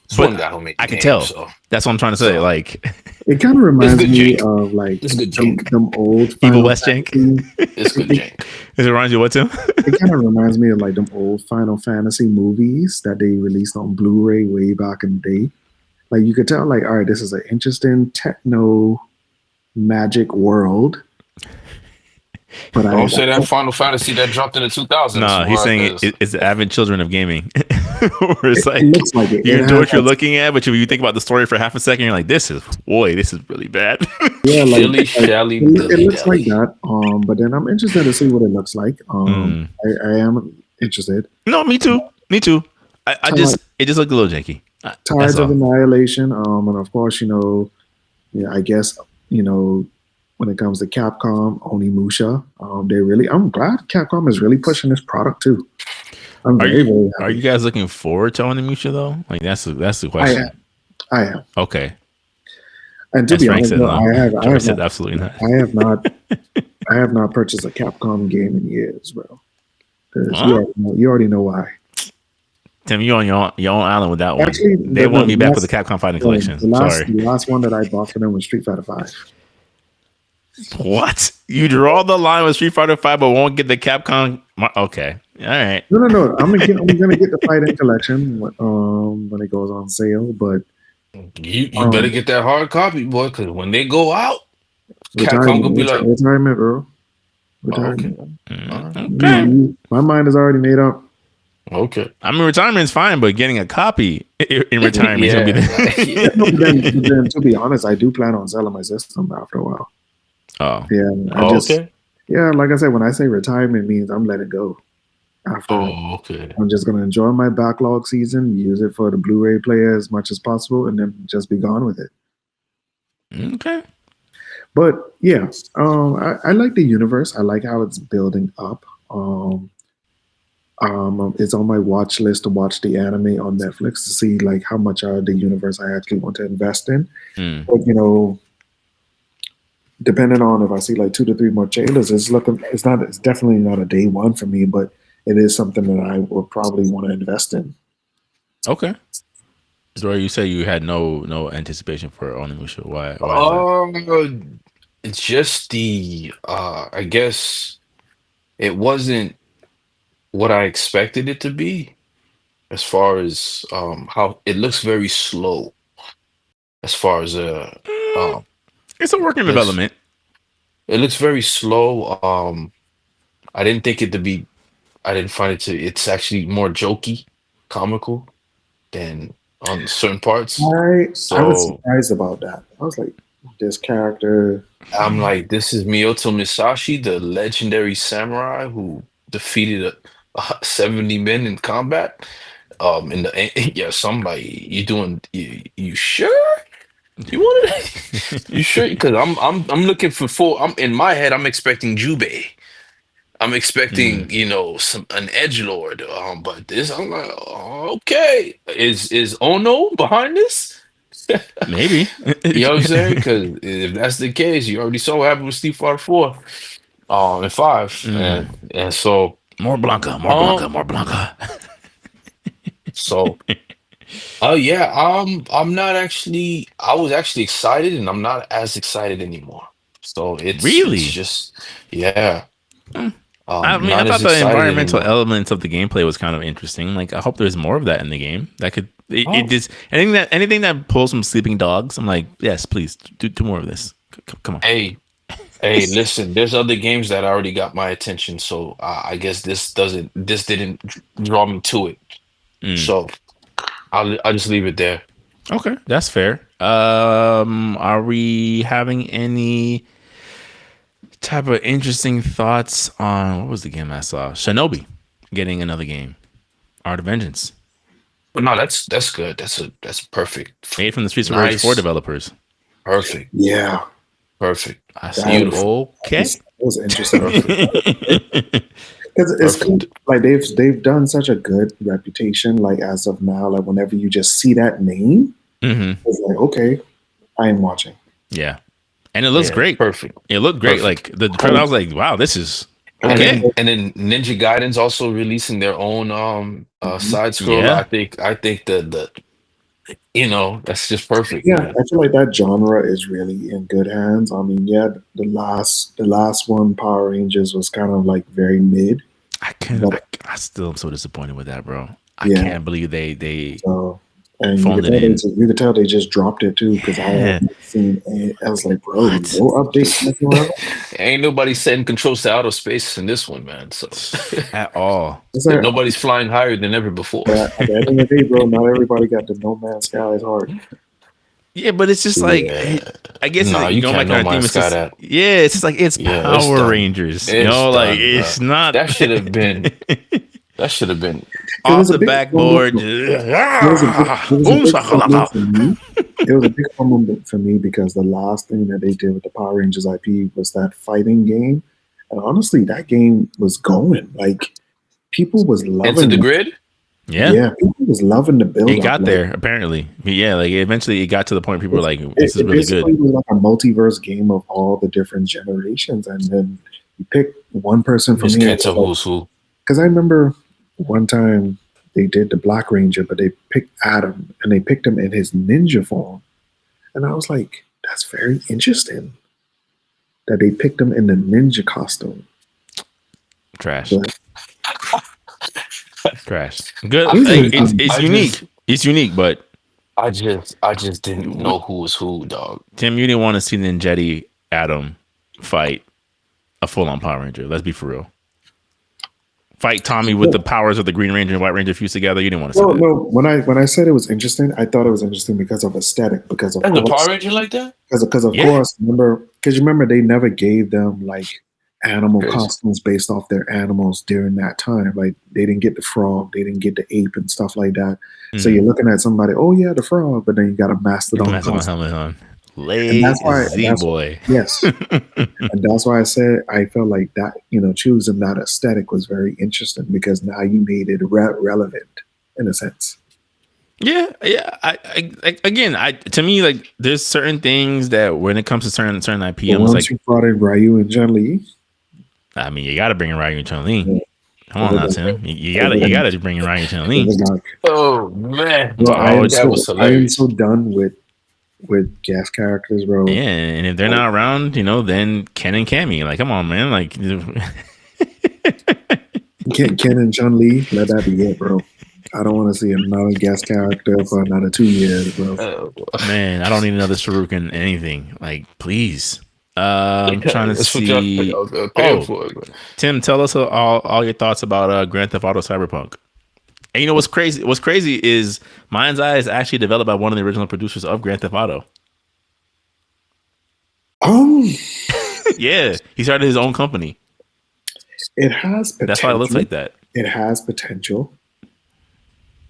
It's one guy who made the I can game, tell. So. That's what I'm trying to say. Like, it kind of reminds me of like them old Evil West jank. It's good jank. Does it remind you of what, Tim? It kind of reminds me of like them old Final Fantasy movies that they released on Blu-ray way back in the day. Like you could tell, like, all right, this is an interesting techno magic world. But don't say that Final Fantasy that dropped in the 2000s. No, he's saying it's the avid children of gaming. Where it's like, it looks like it. You enjoy what you're looking at, but if you think about the story for half a second, you're like, this is really bad. Yeah, like, it looks like that. But then I'm interested to see what it looks like. I am interested. No, me too. It just looked a little janky. Tides of Annihilation. And of course, I guess, when it comes to Capcom, Onimusha, I'm glad Capcom is really pushing this product too. I'm very happy. Are you guys looking forward to Onimusha though? Like that's the question. I am. Okay. And to be honest, I said absolutely not. I have not purchased a Capcom game in years, bro. You already know why. Tim, you on your own island with that one. Actually, they want me back with the Capcom Fighting Collection. The last one that I bought for them was Street Fighter V. What? You draw the line with Street Fighter 5, but won't get the Capcom? Okay, all right. No. I'm gonna get the Fighting Collection when it goes on sale. But you better get that hard copy, boy, because when they go out, Capcom gonna be like retirement, bro. Retirement. Okay. My mind is already made up. Okay. I mean, retirement's fine, but getting a copy in retirement is gonna be but then, to be honest, I do plan on selling my system after a while. Oh. Yeah. Okay. Yeah, like I said, when I say retirement, means I'm letting go. Okay. I'm just gonna enjoy my backlog season, use it for the Blu-ray player as much as possible, and then just be gone with it. Okay. But yeah, I like the universe. I like how it's building up. It's on my watch list to watch the anime on Netflix to see like how much of the universe I actually want to invest in. But depending on if I see like 2 to 3 more trailers, it's definitely not a day one for me, but it is something that I would probably want to invest in. Okay. Dora, you say you had no anticipation for Onimusha. Why is that? It's just I guess it wasn't what I expected it to be as far as how it looks very slow as far as um It's a work in looks development. it looks very slow. I didn't think it to be I didn't find it to it's actually more jokey, comical than on certain parts. I was So surprised about that. I was like, this character. I'm like, this is Miyoto Musashi, the legendary samurai who defeated 70 men in combat. In the yes, I'm like, you sure? You want it? You sure? Because I'm looking for full. I'm in my head. I'm expecting Jubei. I'm expecting some an edge lord. But this I'm like, oh, okay. Is Ono behind this? Maybe. You know what I'm saying? Because if that's the case, you already saw what happened with Street Fighter 4, and 5, and so More Blanca, more Blanca, um, more Blanca. so oh yeah, I'm not actually. I was actually excited, and I'm not as excited anymore. So it's Really? just yeah, I mean, I not thought as the excited environmental anymore. elements of the gameplay was kind of interesting. Like, I hope there's more of that in the game. That could it Oh, just anything that pulls from sleeping dogs. I'm like, yes, please do more of this. Come on. hey, hey, listen. There's other games that already got my attention, so I guess this didn't draw me to it. Mm. So I'll just leave it there. Okay, that's fair. Are we having any type of interesting thoughts on what was the game I saw? Shinobi getting another game, Art of Vengeance, But no, that's good. That's perfect. made from the Streets of Rage 4 Nice. developers. Perfect. Yeah, Perfect. I that said, was okay. that was interesting. Perfect. Because it's cool. Perfect. Like they've done such a good reputation. Like as of now, like whenever you just see that name, it's like okay, I am watching. Yeah, and it looks Yeah, great. perfect. It looked great. Perfect. Like the trailer, I was like, wow, this is And okay. then Ninja Gaiden's also releasing their own Mhm. side scroller. Yeah, I think the that's just perfect, Yeah, man. I feel like that genre is really in good hands. I mean, yeah, the last one, Power Rangers, was kind of like very mid, I can't. but I still am so disappointed with that, bro. I yeah. can't believe they So, and phoned it in. you could tell they just dropped it too because I Yeah, haven't seen. I was like, bro, what no updates whatsoever. Ain't nobody sending controls to outer space in this one, man. So at all? It's like, nobody's flying higher than ever before. at the end of the day, bro, not everybody got the No Man's Sky's heart. Yeah, but it's just like Yeah. I guess Nah, you you going can't back to know our my theme. It's sky just that. it's just like it's Yeah, it's Power done. Rangers. It's Like done, bro. it's not That should have been. That should have been. It off was a the big backboard. it was a Boom big fumble shakalaka. for me. It was a big fumble for me because the last thing that they did with the Power Rangers IP was that fighting game, and honestly, that game was going like people was Into loving the it. grid? Yeah, Yeah, people was loving the build it up. got Like there apparently. Yeah, like eventually it got to the point people were like, "This is it really good." basically was like a multiverse game of all the different generations, and then you pick one person from Just here. can't tell who's who. Because I remember one time they did the Black Ranger, but they picked Adam and they picked him in his ninja form. And I was like, that's very interesting that they picked him in the ninja costume. Trash, But trash. it Good. was Like interesting. it's I unique. just, It's unique, but I just didn't know who was who, dog. Tim, you didn't want to see Ninjetti Adam fight a full-on Power Ranger. Let's be for real. Fight Tommy with the powers of the Green Ranger and White Ranger fused together. You didn't want to see No, that. no. When I said it was interesting, I thought it was interesting because of aesthetic. Because of That's a Power course, Ranger like that? because of Yeah. course, because you remember they never gave them like animal Crazy. costumes based off their animals during that time. Like they didn't get the frog, they didn't get the ape and stuff like that. So you're looking at somebody, oh yeah, the frog, but then you got a mastodon That's my costume. helmet on. And Lazy boy. yes, and that's why I said I felt like that. Choosing that aesthetic was very interesting because now you made it relevant in a sense. Yeah, yeah. Again, to me, like, there's certain things that when it comes to certain IP, But I'm just once like, you brought in Ryu and Chun Li, I mean, you got to bring in Ryu and Chun Li. yeah, Come it on was now, dark. Tim. You It gotta, was you dark. gotta bring in Ryu and Chun It Li. was dark. Oh man, Bro, Oh, that was I am hilarious. so done with guest characters, bro. yeah. And if they're Like, not around, then Ken and Cammy. Like, come on, man. Like, Ken and Chun Li, let that be it, bro. I don't want to see another guest character for another 2 years, bro. Uh, man, I don't need another Shuriken anything. Like, please. I'm trying to that's what y'all see. paying Oh, for. Tim, tell us all your thoughts about Grand Theft Auto Cyberpunk. And you know what's crazy? What's crazy is Mind's Eye is actually developed by one of the original producers of Grand Theft Auto. Um, Yeah, he started his own company. it has potential. That's why it looks like that. It has potential.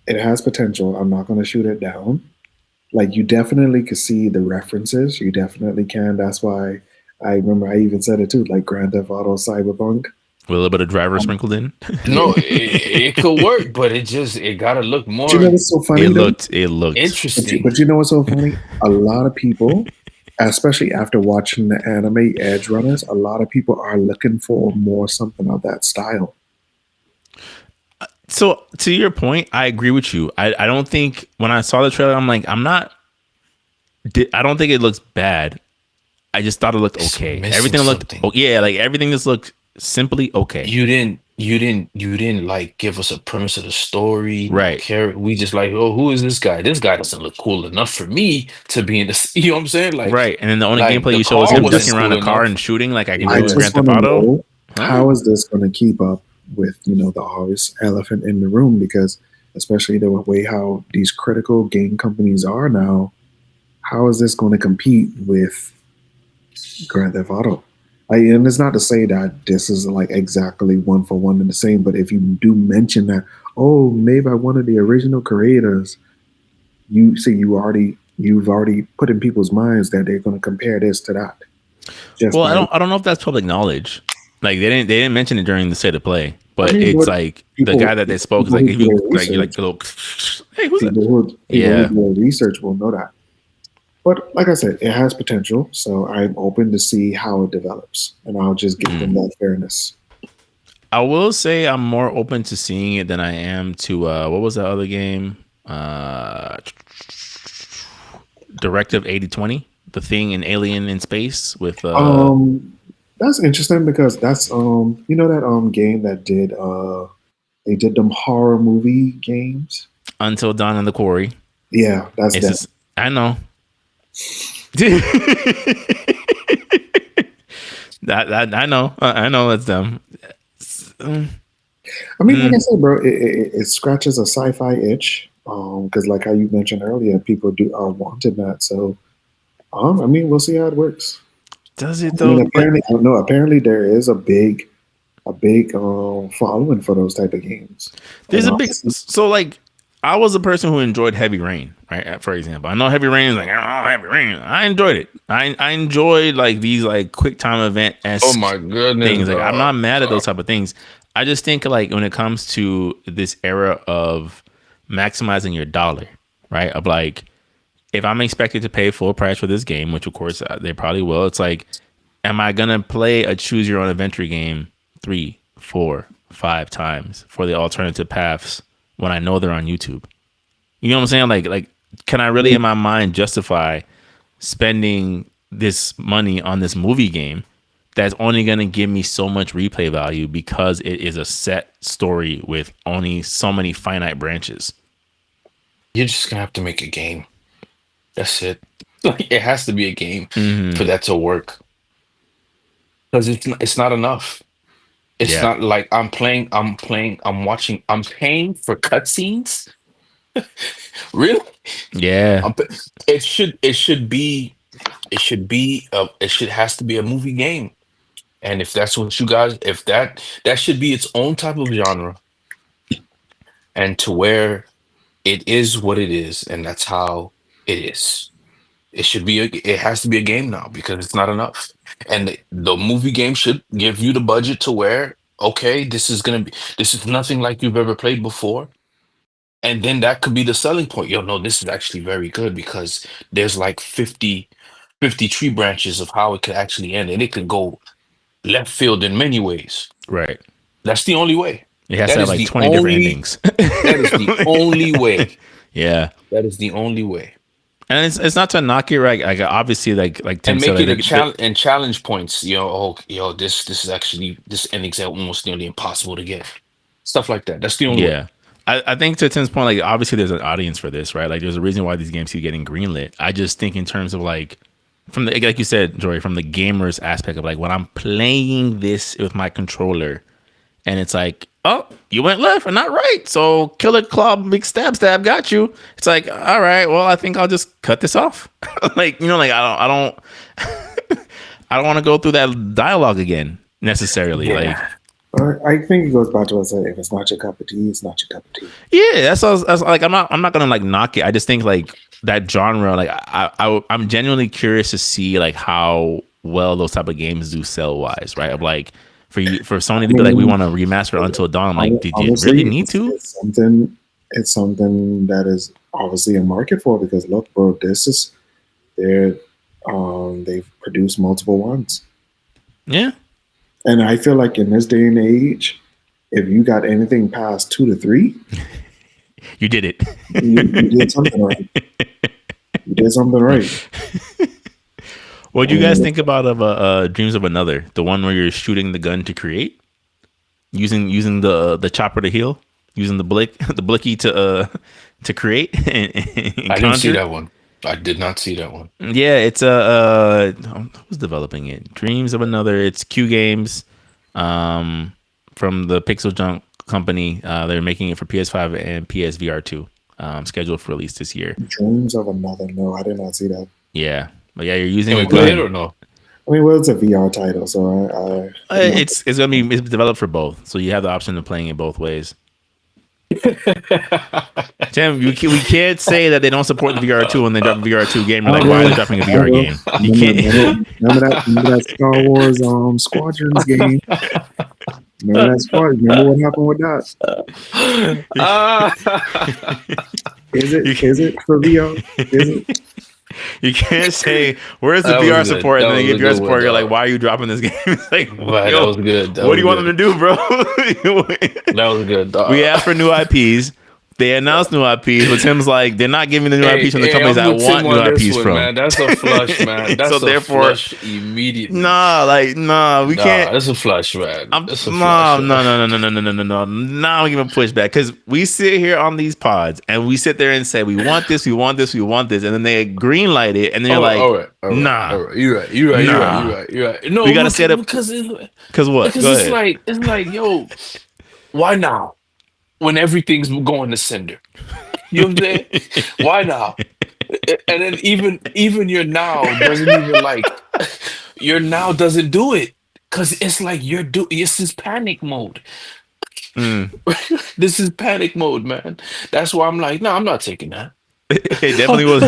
It has potential. I'm not going to shoot it down. Like, you definitely could see the references. You definitely can. That's why I remember I even said it too, like Grand Theft Auto Cyberpunk. With a little bit of driver sprinkled in. No, it could work, but it gotta look But you more know what's so funny? It though? looked. interesting. But you know what's so funny? A lot of people, especially after watching the anime Edge Runners, a lot of people are looking for more something of that style. So to your point, I agree with you. I don't think when I saw the trailer, I'm like, I don't think it looks bad. I just thought it looked It's okay. missing Everything looked, something. yeah, like everything just looked simply okay. You didn't like give us a premise of the story, no Right. character. We just like, oh, who is this guy? This guy doesn't look cool enough for me to be in this. You know what I'm saying? Right. And then the only Like gameplay the you show is car him wasn't ducking around cool a car enough. and shooting like I can I do in Yeah. Grand just Theft want to Auto. know, Huh? how is this going to keep up with, the obvious elephant in the room? Because especially the way how these critical game companies are now, how is this going to compete with Grand Theft Auto? And it's not to say that this is like exactly one for one and the same, but if you do mention that, oh, made by one of the original creators, you see you've already put in people's minds that they're going to compare this to that. Just Well, by, I don't know if that's public knowledge. Like they didn't mention it during the state of play, I but mean, it's but like the people guy that they spoke is people like who if do you their like you're research, like little hey, who's that? people who Yeah. do their research will know that. But like I said, it has potential, so I'm open to see how it develops, and I'll just give them that fairness. I will say I'm more open to seeing it than I am to what was the other game? Directive 8020, the thing in Alien in Space with That's interesting because that's that game that did they did them horror movie games. Until Dawn in the Quarry. Yeah, that's It's that. just I know. that I know it's them. I mean, like I said, bro, it scratches a sci-fi itch. Because like how you mentioned earlier, people are wanting that. So, I mean, we'll see how it works. Does it I mean, though? Like, apparently there is a big following for those type of games. there's And a big so like I was a person who enjoyed Heavy Rain, right? For example, I know Heavy Rain is like, oh, Heavy Rain. I enjoyed it. I enjoyed like these like quick time event Oh esque my goodness, things. Like I'm dog. not mad at those type of things. I just think like when it comes to this era of maximizing your dollar, right? Of like if I'm expected to pay full price for this game, which of course they probably will, it's like, am I gonna play a choose your own adventure game 3, 4, 5 times for the alternative paths when I know they're on YouTube? You know what I'm saying? Like, can I really in my mind justify spending this money on this movie game that's only gonna give me so much replay value because it is a set story with only so many finite branches? You're just gonna have to make a game. That's it. Like it has to be a game for that to work. Because it's not enough. It's Yeah. not like I'm watching, I'm paying for cutscenes. Really? Yeah. I'm, pa- it should has to be a movie game. And if that's what you guys, if that should be its own type of genre, and to where it is what it is, and that's how it is. It has to be a game now because it's not enough. And the movie game should give you the budget to where, okay, this is nothing like you've ever played before. And then that could be the selling point. Yo, no, this is actually very good because there's like 50 tree branches of how it could actually end, and it could go left field in many ways. Right. That's the only way. It has That to have is like the 20 different only. endings. That is the only way. Yeah. That is the only way. And it's not to knock it, right? Like obviously, like Tim And said, make it a like, challenge and challenge points. Oh, this is actually this ending's almost nearly impossible to get. Stuff like that. That's the only way. yeah. I think to Tim's point, like obviously there's an audience for this, right? Like there's a reason why these games keep getting greenlit. I just think in terms of like from the like you said, Jory, from the gamers aspect of like when I'm playing this with my controller and it's like, oh, you went left and not right. So Killer Claw big stab got you. It's like, all right, well, I think I'll just cut this off. Like, like I don't I don't want to go through that dialogue again necessarily. Yeah. Like I think it goes back to what I said. If it's not your cup of tea, it's not your cup of tea. yeah, that's like I'm not gonna like knock it. I just think like that genre, like I'm genuinely curious to see like how well those type of games do sell wise, right? Of like for Sony to be like, we want to remaster Until Dawn. I'm like, did you Honestly, really need to? It's something that is obviously a market for because look, bro, they've produced multiple ones. Yeah. And I feel like in this day and age, if you got anything past 2 to 3, you did it. you did something right. You did something right. What do you guys think about of Dreams of Another, the one where you're shooting the gun to create, using the chopper to heal, using the blicky to create? And I didn't see that one. I did not see that one. Yeah, it's who's developing it? Dreams of Another. It's Q Games, from the Pixel Junk company. They're making it for PS5 and PSVR 2, scheduled for release this year. Dreams of Another. No, I did not see that. Yeah, but yeah, you're using. Can we play it or no? I mean, well, it's a VR title, so it's gonna be it's developed for both, so you have the option of playing it both ways. Tim, we can't say that they don't support the VR2 when they drop a VR2 game. You're like, why are they dropping a VR game? You can't. Remember that Star Wars Squadrons game? Remember that Squadron? Remember what happened with that? Is it for VR? Is it? You can't say where's the VR support and then they give VR support. You're like, why are you dropping this game? It's like, right, that was good. What do you want them to do, bro? That was good. Dog. We asked for new IPs. They announced new IPs, but Tim's like, they're not giving the new IPs from the companies I want new IPs from. Man. That's a flush, man. That's so therefore, flush immediately. We can't. That's a flush, man. No. I'm giving pushback because we sit here on these pods and we sit there and say we want this, we want this, we want this, and then they green light it, and then you're like, all right, nah, you're right. No, we gotta set up because what? Because it's like, yo, why now? When everything's going to cinder, you know what I'm saying? Why now? And then even your now doesn't even like your now doesn't do it because it's like this is panic mode. This is panic mode, man. That's why I'm like, no, I'm not taking that. It definitely was.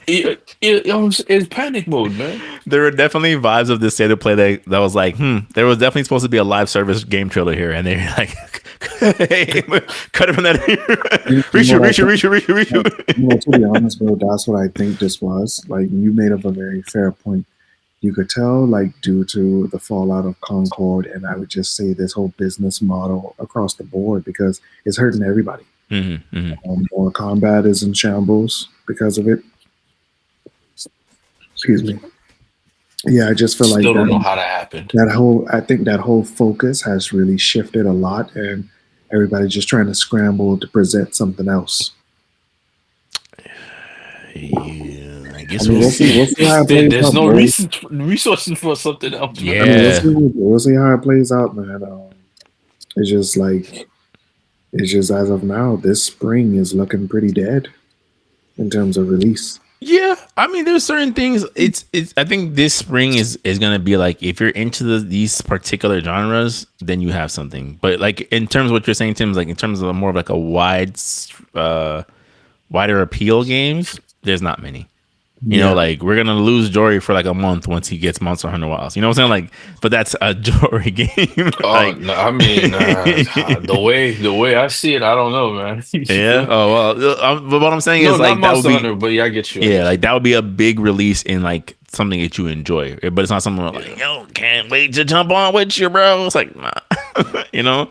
It's panic mode, man. There were definitely vibes of this state of play that was like, there was definitely supposed to be a live service game trailer here, and they're like, hey, cut it from that. Reach it. To be honest, bro, that's what I think this was. Like, you made up a very fair point. You could tell, like, due to the fallout of Concord, and I would just say this whole business model across the board because it's hurting everybody. More combat is in shambles because of it. Excuse me. Yeah, I just feel like still don't know how that happened. I think that whole focus has really shifted a lot, and everybody's just trying to scramble to present something else. Yeah, I guess we'll see how it plays There's out, no bro. resources for something else. Yeah, I mean, we'll see how it plays out, man. It's just as of now, this spring is looking pretty dead in terms of release. Yeah, I mean, there's certain things. It's. I think this spring is gonna be like if you're into these particular genres, then you have something. But like in terms of what you're saying, Tim, is like in terms of more of like a wider appeal games, there's not many. You know, Yeah. like we're gonna lose Jory for like a month once he gets Monster Hunter Wilds. You know what I'm saying? Like, but that's a Jory game. Oh, Like, no, I mean, the way I see it, I don't know, man. You yeah. feel me? Oh well. But what I'm saying No, is not like that would Monster be Hunter, but yeah, I get you. I yeah, get like you. that would be a big release in like something that you enjoy. But it's not something like Yeah. yo can't wait to jump on with you, bro. It's like nah. You know.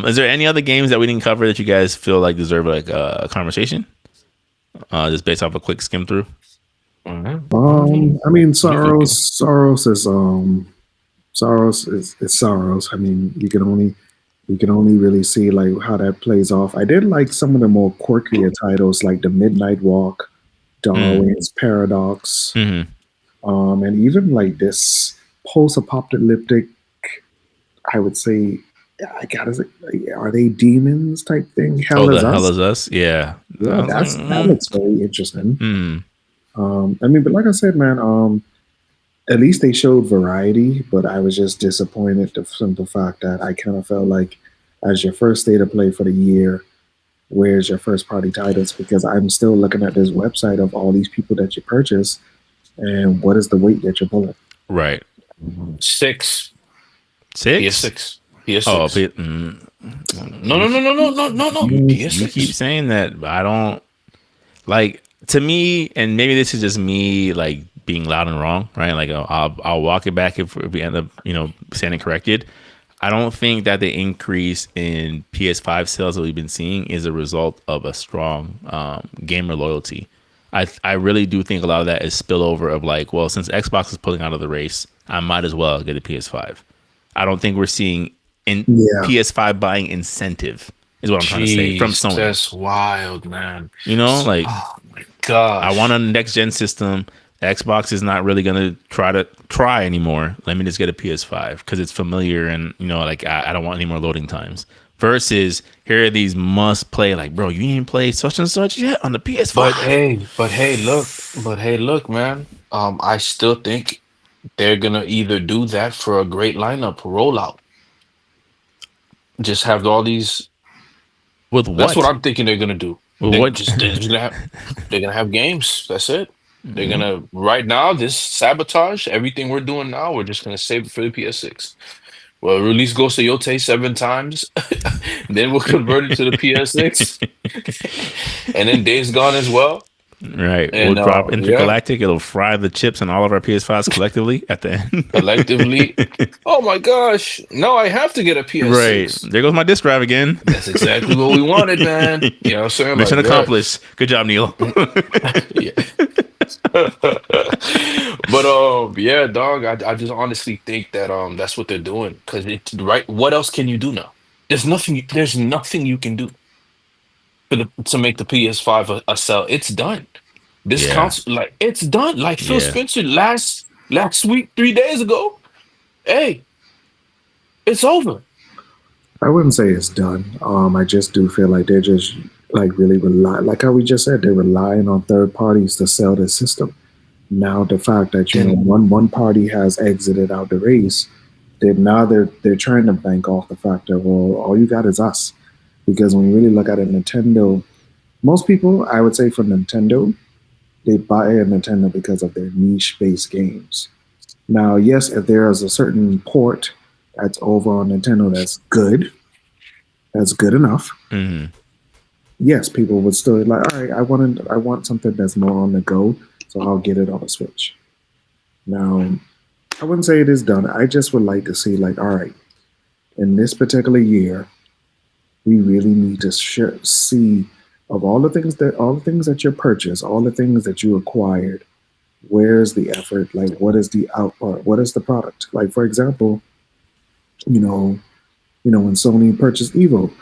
Is there any other games that we didn't cover that you guys feel like deserve like a conversation? Just based off a quick skim through. I mean, You could go. Soros is Soros. I mean, you can only really see like how that plays off. I did like some of the more quirkier titles like the Midnight Walk, Mm. Darwin's Paradox, Hmm. and even like this post-apocalyptic. I would say, I gotta say, are they demons type thing? Oh, Hell is the hell us. is us? Yeah. Yeah, I was like, that looks very interesting. mm. I mean, but like I said, man, at least they showed variety, but I was just disappointed the simple fact that I kind of felt like as your first state of play for the year, where's your first party titles? Because I'm still looking at this website of all these people that you purchase and what is the weight that you're pulling? Right. Six. Six? PS6. Oh, PS6. No, you no, no, no, no, no, no, no. you keep PS6. saying that, but I don't like to me, and maybe this is just me like being loud and wrong, right? Like I'll walk it back if we end up standing corrected. I don't think that the increase in PS5 sales that we've been seeing is a result of a strong gamer loyalty. I really do think a lot of that is spillover of like, well, since Xbox is pulling out of the race, I might as well get a PS5. I don't think we're seeing in Yeah. PS5 buying incentive is what I'm trying to say from Jeez, Sony. that's wild, man. You know, like Oh my I want a gosh. next gen system. Xbox is not really gonna try anymore. Let me just get a PS5 because it's familiar and like I don't want any more loading times. Versus here are these must play like bro, you didn't play such and such yet on the PS5. But hey, look, man. I still think they're gonna either do that for a great lineup rollout. Just have all these. With That's what what? I'm thinking they're gonna do. With They what? just they're gonna have games. That's it. They're gonna right now this sabotage everything we're doing now. We're just gonna save it for the PS6. Well, release Ghost of Yote 7 times, then we'll convert it to the PS6, and then Days Gone as well. Right. We'll And drop yeah, Intergalactic. It'll fry the chips in all of our PS5s collectively at the collectively. end. Oh my gosh! No, I have to get a Right. PS6. There goes my disk drive again. That's exactly what we wanted, man. You know what I'm saying? Like, Mission yeah. accomplished. Good job, Neil. Yeah. But yeah, dog. I just honestly think that that's what they're doing because it's right. What else can you do now? There's nothing. There's nothing you can do to make the PS5 a sell. It's done. This Yeah. console, like it's done. Like Phil Yeah. Spencer last week, 3 days ago. Hey, it's over. I wouldn't say it's done. I just do feel like they're just like really like how we just said, they're relying on third parties to sell the system. Now the fact that Then one party has exited out the race, they're trying to bank off the fact that well, all you got is us. Because when you really look at it, Nintendo, most people I would say for Nintendo, they buy a Nintendo because of their niche based games. Now, yes, if there is a certain port that's over on Nintendo that's good enough. Hmm. Yes, people would still like, all right, I want something that's more on the go, so I'll get it on the Switch. Now, I wouldn't say it is done. I just would like to see, like, all right, in this particular year, we really need to see of all the things that you purchased, all the things that you acquired. Where's the effort? Like, what is the output? What is the product? Like, for example, you know, when Sony purchased Evo,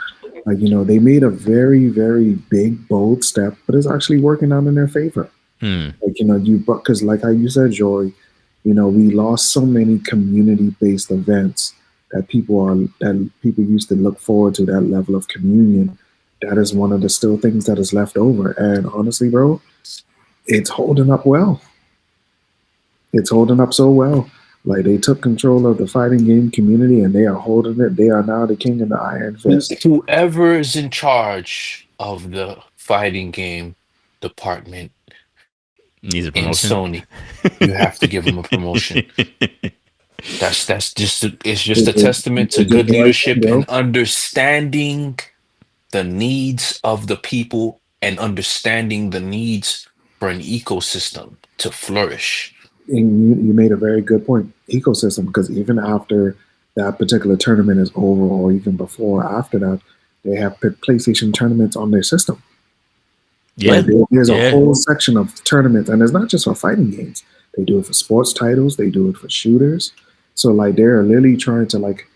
like, they made a very, very big, bold step, but it's actually working out in their favor. Hmm. Like, because like how you said, Jory, we lost so many community-based events that people used to look forward to that level of communion. That is one of the still things that is left over. And honestly, bro, it's holding up well. It's holding up so well. Like they took control of the fighting game community and they are holding it. They are now the king of the Iron Fist. whoever is in charge of the fighting game department, Needs a in promotion. Sony. You have to give him a promotion. That's just it's just a It- it- testament to it did good the right thing, leadership bro. and understanding the needs of the people and understanding the needs for an ecosystem to flourish. And you made a very good point. Ecosystem, because even after that particular tournament is over, or even before or after that, they have put PlayStation tournaments on their system. Yeah, Like there's a yeah. whole section of tournaments, and it's not just for fighting games. They do it for sports titles. They do it for shooters. So like they're literally trying to like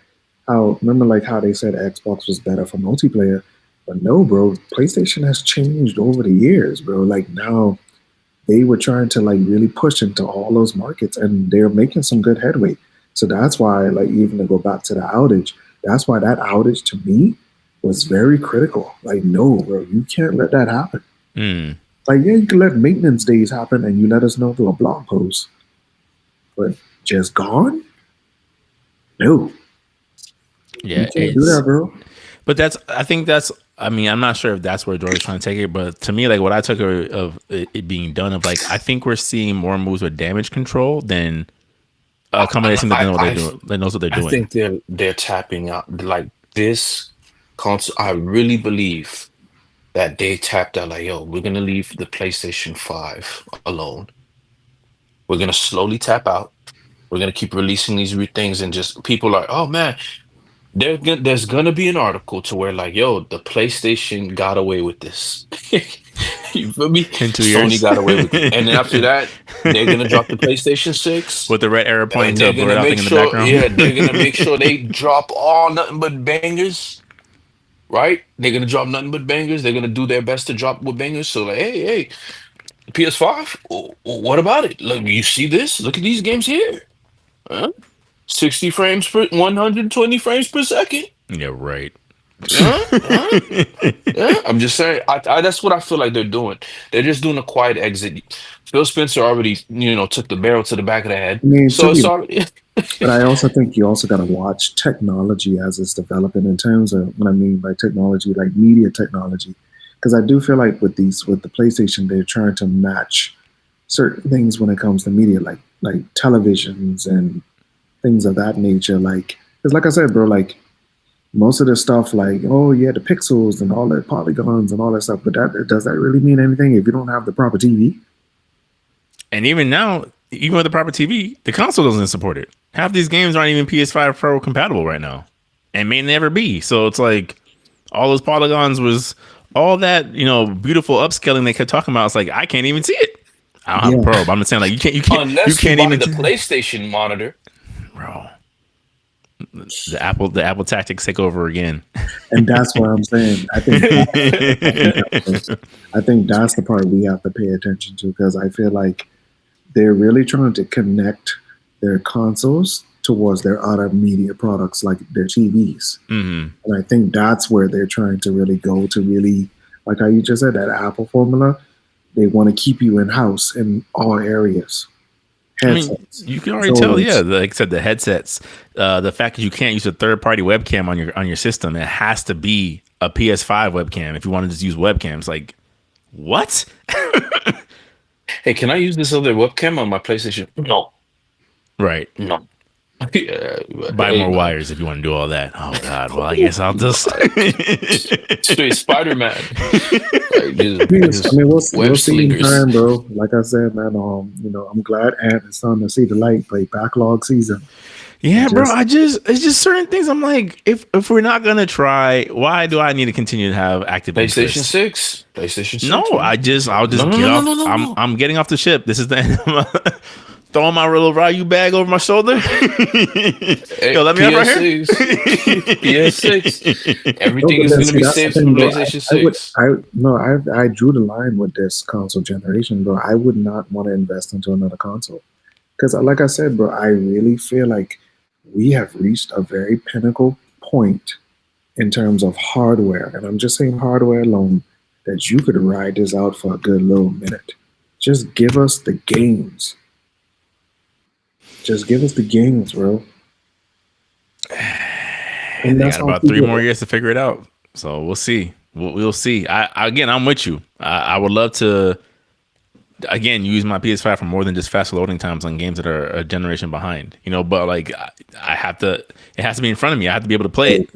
how remember like how they said Xbox was better for multiplayer, but no, bro. PlayStation has changed over the years, bro. Like now they were trying to like really push into all those markets, and they're making some good headway. So that's why like even to go back to the outage, that's why that outage to me was very critical. Like no, bro, you can't let that happen. Mm. Like, yeah, you can let maintenance days happen and you let us know through a blog post, but just gone? No, Yeah, you can't do that, bro. but I think that's, I mean, I'm not sure if that's where Jordan's trying to take it, but to me, like what I took of it being done of like, I think we're seeing more moves with damage control than a combination that they know what they're doing. They knows what they're I doing. think they're tapping out like this console. I really believe that they tapped out like, yo, we're gonna leave the PlayStation 5 alone. We're gonna slowly tap out. We're gonna keep releasing these things, and just people are, oh man, there's gonna be an article to where like, yo, the PlayStation got away with this. You feel me? In 2 Sony years. got away with it, and then after that, they're gonna drop the PlayStation 6. With the red arrow pointing And to a they're blurred gonna out thing make in the sure, background. yeah, they're gonna make sure they drop all nothing but bangers, right? They're gonna drop nothing but bangers. They're gonna do their best to drop with bangers. So like, hey, PS5, what about it? Look, you see this? Look at these games here. Huh? 60 frames per 120 frames per second. Yeah, right. Yeah, huh? Yeah. I'm just saying. That's what I feel like they're doing. They're just doing a quiet exit. Phil Spencer already, took the barrel to the back of the head. I mean, So to it's be, already. but I also think you also got to watch technology as it's developing in terms of what I mean by technology, like media technology. Because I do feel like with the PlayStation, they're trying to match certain things when it comes to media, like televisions and things of that nature. Like, because like I said, bro, like most of the stuff, like oh yeah, the pixels and all the polygons and all that stuff, but that does that really mean anything if you don't have the proper TV? And even now, even with the proper TV, the console doesn't support it. Half these games aren't even PS5 Pro compatible right now, and may never be. So it's like all those polygons was all that beautiful upscaling they kept talking about. It's like I can't even see it. I don't have a Yeah, Pro, but I'm just saying like you Unless you can't buy even the PlayStation monitor. bro. The Apple tactics take over again. and that's what I'm saying. I think that's the part we have to pay attention to because I feel like they're really trying to connect their consoles towards their other media products like their TVs. Mm-hmm. And I think that's where they're trying to really go to really, like how you just said, that Apple formula. They want to keep you in house in all areas. Headsets, I mean, you can already tell. Yeah, like I said, the headsets, the fact that you can't use a third-party webcam on your system, it has to be a PS5 webcam. If you want to just use webcams, like what? Hey, can I use this other webcam on my PlayStation? No, Right. no. Yeah, Buy hey more man, wires if you want to do all that. Oh God. Well, I guess I'll just. straight Spider-Man. Like I just mean, web we'll see in slingers. time, bro. Like I said, man, I'm glad Ant is starting to see the light. Like backlog season, Yeah, bro. just It's just certain things. I'm like, if we're not gonna try, why do I need to continue to have active PlayStation interest? 6. PlayStation No, 6, man. I'll No, just no, get no, no, off. no, no, no. I'm getting off the ship. This is the end. Throwing my little Ryu bag over my shoulder. Yo, Hey, let me up right here. PS6. PS6. no. Everything But is then gonna see, be that's the saved for the thing, bro. PlayStation I would, 6. I drew the line with this console generation, bro. I would not want to invest into another console because, like I said, bro, I really feel like we have reached a very pinnacle point in terms of hardware, and I'm just saying hardware alone, that you could ride this out for a good little minute. Just give us the games. Just give us the games, bro. And They that's got how about 3 people. more years to figure it out. So we'll see. We'll see. Again, I'm with you. I would love to. again, use my PS5 for more than just fast loading times on games that are a generation behind. But like I have to, it has to be in front of me. I have to be able to play it.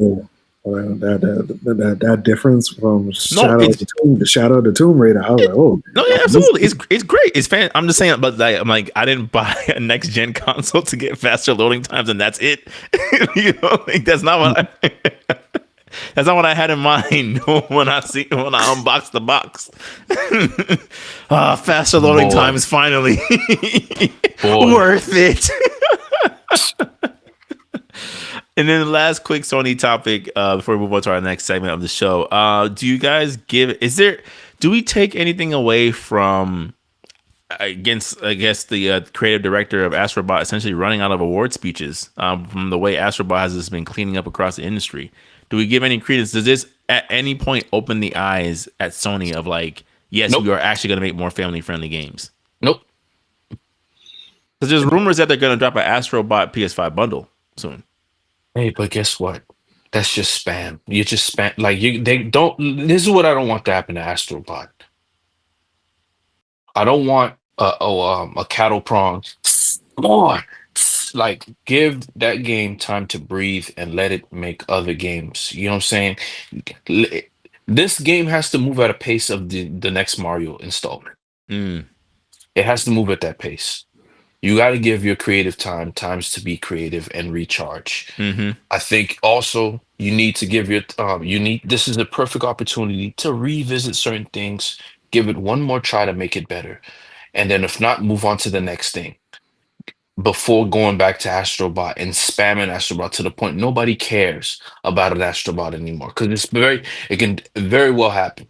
That difference from No, it's the Shadow of the Tomb Raider, I was like, oh, no, yeah, absolutely, it's great, it's fan. I'm just saying, but like, I'm like, I didn't buy a next gen console to get faster loading times, and that's it. Like, that's not what that's not what I had in mind when I unboxed the box. Faster loading times finally worth it. And then the last quick Sony topic before we move on to our next segment of the show. Do you guys do we take anything away from the creative director of Astrobot essentially running out of award speeches from the way Astrobot has just been cleaning up across the industry? Do we give any credence? Does this at any point open the eyes at Sony of like, yes, Nope. we are actually going to make more family-friendly games? Nope. Because there's rumors that they're going to drop an Astrobot PS5 bundle soon. Hey, but guess what? That's just spam. You just spam. Like they don't. This is what I don't want to happen to Astrobot. I don't want a cattle prong. More. Like give that game time to breathe and let it make other games. You know what I'm saying? This game has to move at a pace of the next Mario installment. Mm. It has to move at that pace. You got to give your creative times to be creative and recharge. Mm-hmm. I think also you need to give your this is a perfect opportunity to revisit certain things, give it one more try to make it better, and then if not, move on to the next thing before going back to Astrobot and spamming Astrobot to the point nobody cares about an Astrobot anymore, because it can very well happen.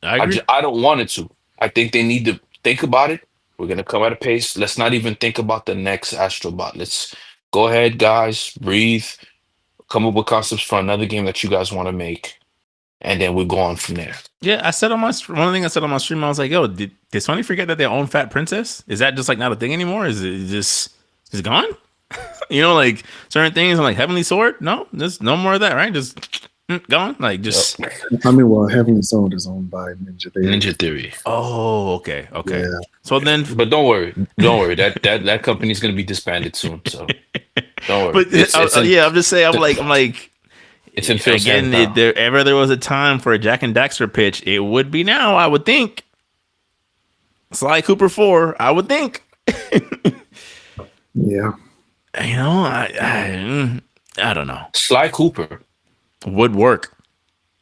I agree. I don't want it to. I think they need to think about it. We're gonna come at a pace. Let's not even think about the next Astrobot. Let's go ahead, guys. Breathe. Come up with concepts for another game that you guys want to make, and then we'll go on from there. Yeah, I said one thing I said on my stream. I was like, "Yo, did Sony forget that they own Fat Princess? Is that just like not a thing anymore? Is it gone? Like certain things, like Heavenly Sword. No, there's no more of that, right? Just gone. Like just. I mean, well, Heavenly Sword is owned by Ninja Theory. Ninja Theory. Oh, okay. Yeah. So then, but don't worry. That company's gonna be disbanded soon. So don't worry. But I'm just saying. I'm like. It's in Phil's again. If there was a time for a Jack and Daxter pitch, it would be now. I would think. Sly Cooper 4. I would think. Yeah. I don't know. Sly Cooper would work.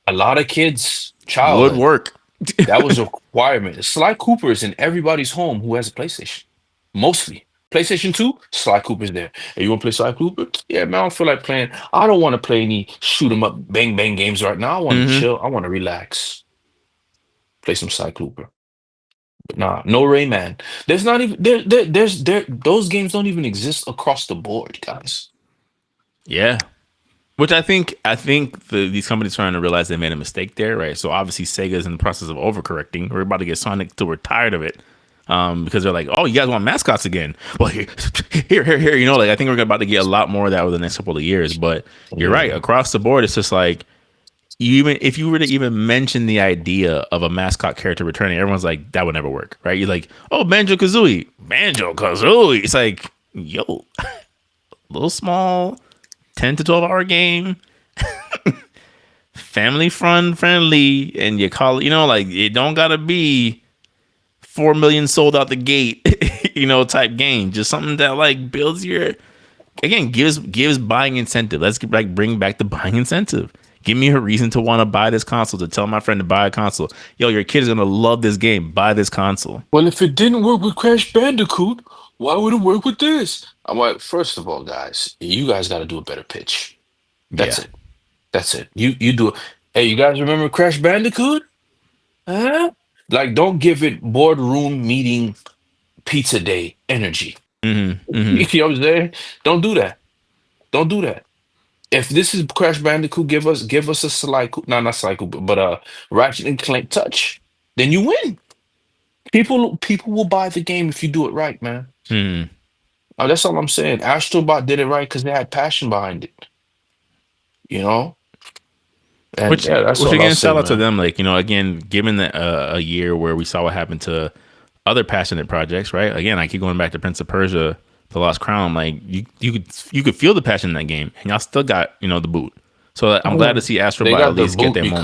A lot of kids child would work. That was a requirement. Sly Cooper is in everybody's home who has a PlayStation. Mostly. PlayStation 2, Sly Cooper's there. Hey, you want to play Sly Cooper? Yeah, man, I don't feel like playing. I don't want to play any shoot 'em up bang bang games right now. I want to chill. I want to relax. Play some Sly Cooper. But nah, no Rayman. There's not even those games don't even exist across the board, guys. Yeah. Which I think these companies are trying to realize they made a mistake there, right? So obviously Sega's in the process of overcorrecting. We're about to get Sonic till we're tired of it. Because they're like, oh, you guys want mascots again? Well, here. Like I think we're about to get a lot more of that over the next couple of years. But you're right, across the board, it's just like even if you were to even mention the idea of a mascot character returning, everyone's like, that would never work, right? You're like, oh, Banjo-Kazooie. It's like, yo, little small 10 to 12 hour game, family friendly, and you call it, like it don't gotta be 4 million sold out the gate, type game. Just something that like builds gives buying incentive. Let's bring back the buying incentive. Give me a reason to want to buy this console, to tell my friend to buy a console. Yo, your kid is gonna love this game. Buy this console. Well, if it didn't work with Crash Bandicoot, why would it work with this? I'm like, first of all, guys, you guys got to do a better pitch. That's it. You do it. Hey, you guys remember Crash Bandicoot? Huh? Like, don't give it boardroom meeting pizza day energy. Mm-hmm. You know what I'm saying? Don't do that. If this is Crash Bandicoot, give us a Sly Cooper, no, not Sly Cooper, but a Ratchet and Clank touch. Then you win. People will buy the game if you do it right, man. Oh, that's all I'm saying. Astrobot did it right because they had passion behind it. And that's which again, shout out to them. Like, again, given a year where we saw what happened to other passionate projects, right? Again, I keep going back to Prince of Persia, The Lost Crown. Like you could feel the passion in that game, and y'all still got the boot. So I'm glad to see They Astrobot at got the least get boot their moment.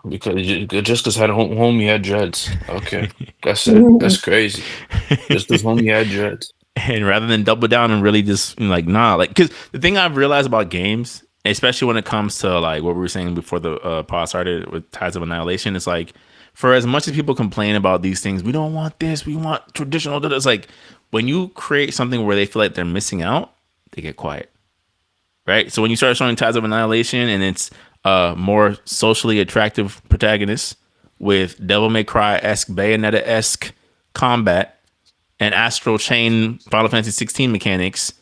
because just because had a homie had dreads. Okay, that's it. That's crazy. Just because homie had dreads. And rather than double down and really just like because the thing I've realized about games, especially when it comes to like what we were saying before the pod started with Tides of Annihilation, it's like for as much as people complain about these things, we don't want this, we want traditional. It's like when you create something where they feel like they're missing out, they get quiet, right? So when you start showing Tides of Annihilation and it's more socially attractive protagonists with Devil May Cry-esque, Bayonetta-esque combat and Astral Chain Final Fantasy 16 mechanics,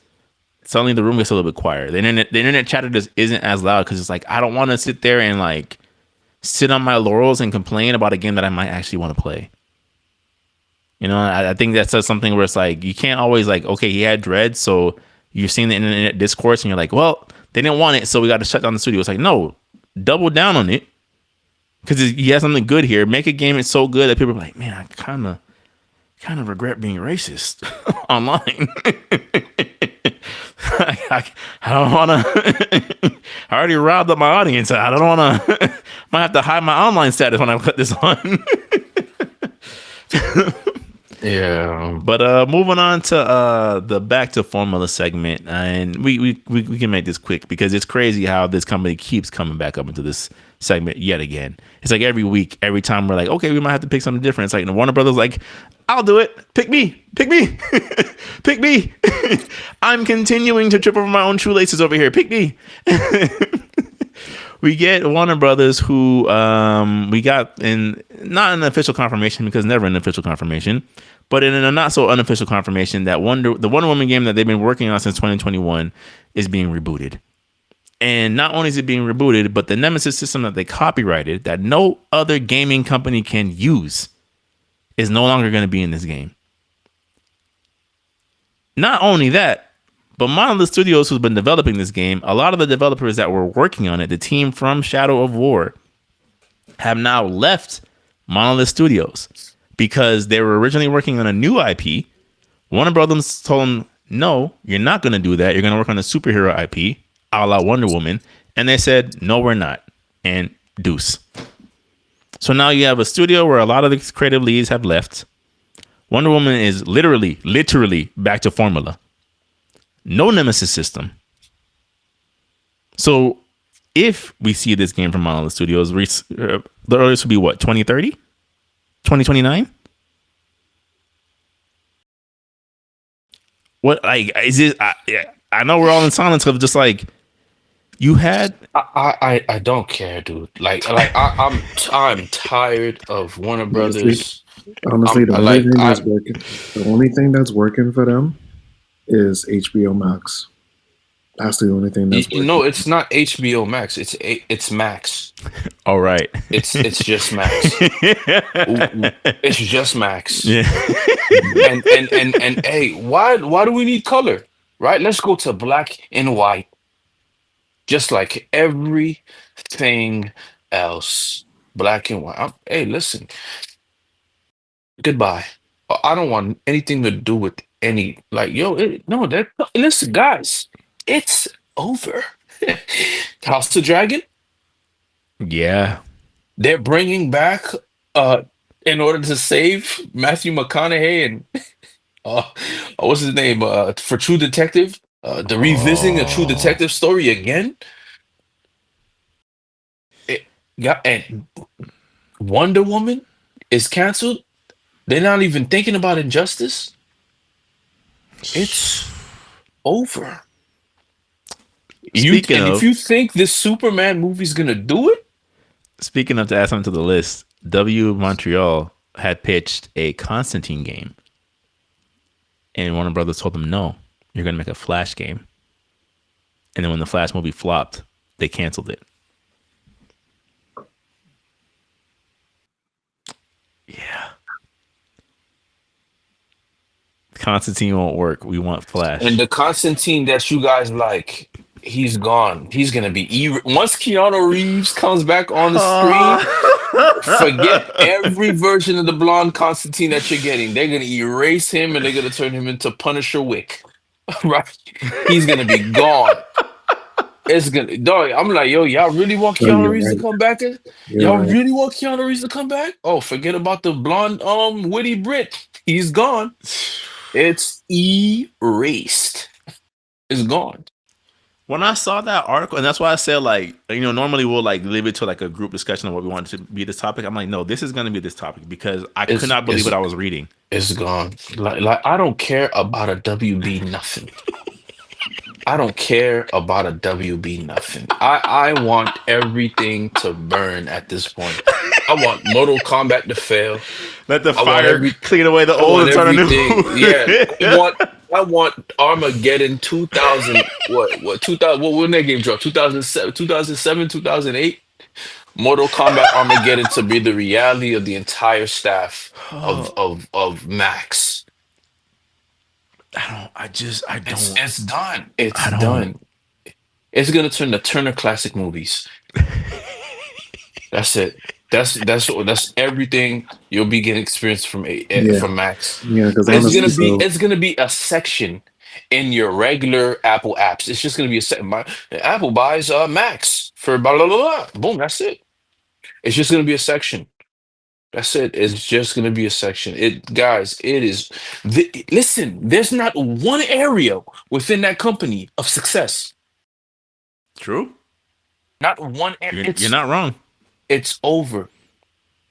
suddenly the room gets a little bit quieter. The internet chatter just isn't as loud because it's like I don't want to sit there and like sit on my laurels and complain about a game that I might actually want to play. I think that says something where it's like you can't always like, okay, he had dread, so you're seeing the internet discourse and you're like, well, they didn't want it, so we got to shut down the studio. It's like, no, double down on it because he has something good here. Make a game that's so good that people are like, man, I kind of regret being racist online. I don't want to. I already robbed up my audience. I don't want to. Might have to hide my online status when I put this on. Yeah. But moving on to the back to formula segment, and we can make this quick because it's crazy how this company keeps coming back up into this segment yet again. It's like every week, every time we're like, okay, we might have to pick something different. It's like the Warner Brothers like, I'll do it. Pick me. Pick me. Pick me. I'm continuing to trip over my own shoelaces over here. Pick me. We get Warner Brothers, who we got in not an official confirmation because never an official confirmation, but in a not so unofficial confirmation that the Wonder Woman game that they've been working on since 2021 is being rebooted. And not only is it being rebooted, but the Nemesis system that they copyrighted that no other gaming company can use is no longer going to be in this game. Not only that, but Monolith Studios, who's been developing this game, a lot of the developers that were working on it, the team from Shadow of War, have now left Monolith Studios because they were originally working on a new IP. Warner Brothers told them, no, you're not going to do that. You're going to work on a superhero IP, a la Wonder Woman. And they said, no, we're not. And deuce. So now you have a studio where a lot of the creative leads have left. Wonder Woman is literally back to formula. No Nemesis system. So if we see this game from Monolith Studios, the earliest would be what, 2030? 2029? What, like, is it? I know we're all in silence of just like, you had. I don't care, dude. I'm tired of Warner Brothers. Honestly, the only thing that's working for them is HBO Max. That's the only thing that's working. No, it's not HBO Max. It's Max. All right. It's just Max. It's just Max. Yeah. and hey, why do we need color? Right? Let's go to black and white. Just like everything else. Black and white. Hey, listen. Goodbye. I don't want anything to do with any listen, guys, it's over. House of Dragon, Yeah. they're bringing back in order to save Matthew McConaughey and what's his name for True Detective, the revisiting a True Detective story again. And Wonder Woman is canceled. They're not even thinking about Injustice. It's over. If you think this Superman movie's gonna do it, speaking of, to add something to the list, W Montreal had pitched a Constantine game, and Warner Brothers told them, no, you're gonna make a Flash game. And then when the Flash movie flopped, they canceled it. Yeah. Constantine won't work. We want Flash. and the Constantine that you guys like He's gone. He's gonna be once Keanu Reeves comes back on the screen. Forget Oh. every version of the blonde Constantine that you're getting. They're gonna erase him and they're gonna turn him into Punisher Wick. Right? He's gonna be gone. It's gonna dog. I'm like, yo, y'all really want No, Keanu you're Reeves to right. come back? You're Y'all right. really want Keanu Reeves to come back? Oh, forget about the blonde, witty Brit. He's gone. It's erased. It's gone. When I saw that article, and that's why I said, like, normally we'll like leave it to like a group discussion of what we want to be this topic. I'm like, no, this is going to be this topic because I could It's not believe it's what I was reading. it's gone. Like I don't care about a WB nothing. I don't care about a WB nothing. I want everything to burn at this point. I want Mortal Kombat to fail. Let the I want fire every clean away the I old want and start a new. everything. Yeah. I want Armageddon 2000 what 2000 when that game dropped? 2007, 2007, 2008. Mortal Kombat Armageddon to be the reality of the entire staff of Oh, Max. I It's don't, it's done. It's I don't. done. It's gonna turn to Turner Classic Movies. That's it. That's everything you'll be getting experience Yeah, from Max. yeah. Because It's honestly, gonna be bro, it's gonna be a section in your regular Apple apps. It's just gonna be a set. Apple buys Max for blah blah blah blah. Boom. That's it. It's just gonna be a section. That's it. It's just gonna be a section. It guys. It is. Listen. There's not one area within that company of success. True. Not one. You're not wrong. It's over.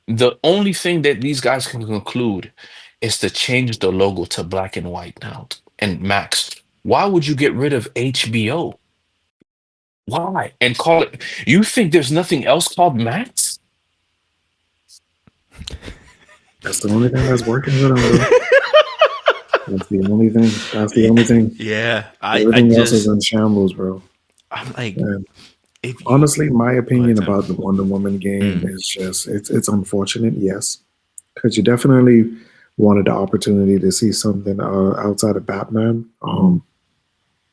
The only thing that these guys can conclude is to change the logo to black and white now. And Max, why would you get rid of HBO? Why? And call it, you think there's nothing else called Max? that's the only thing that's working with them, bro. That's the only thing. That's the only thing. Yeah. I Everything else is just, in shambles, bro. I'm like, And if you honestly, my go ahead, opinion Tim. about the Wonder Woman game Mm. is just it's unfortunate, yes, because you definitely wanted the opportunity to see something outside of Batman.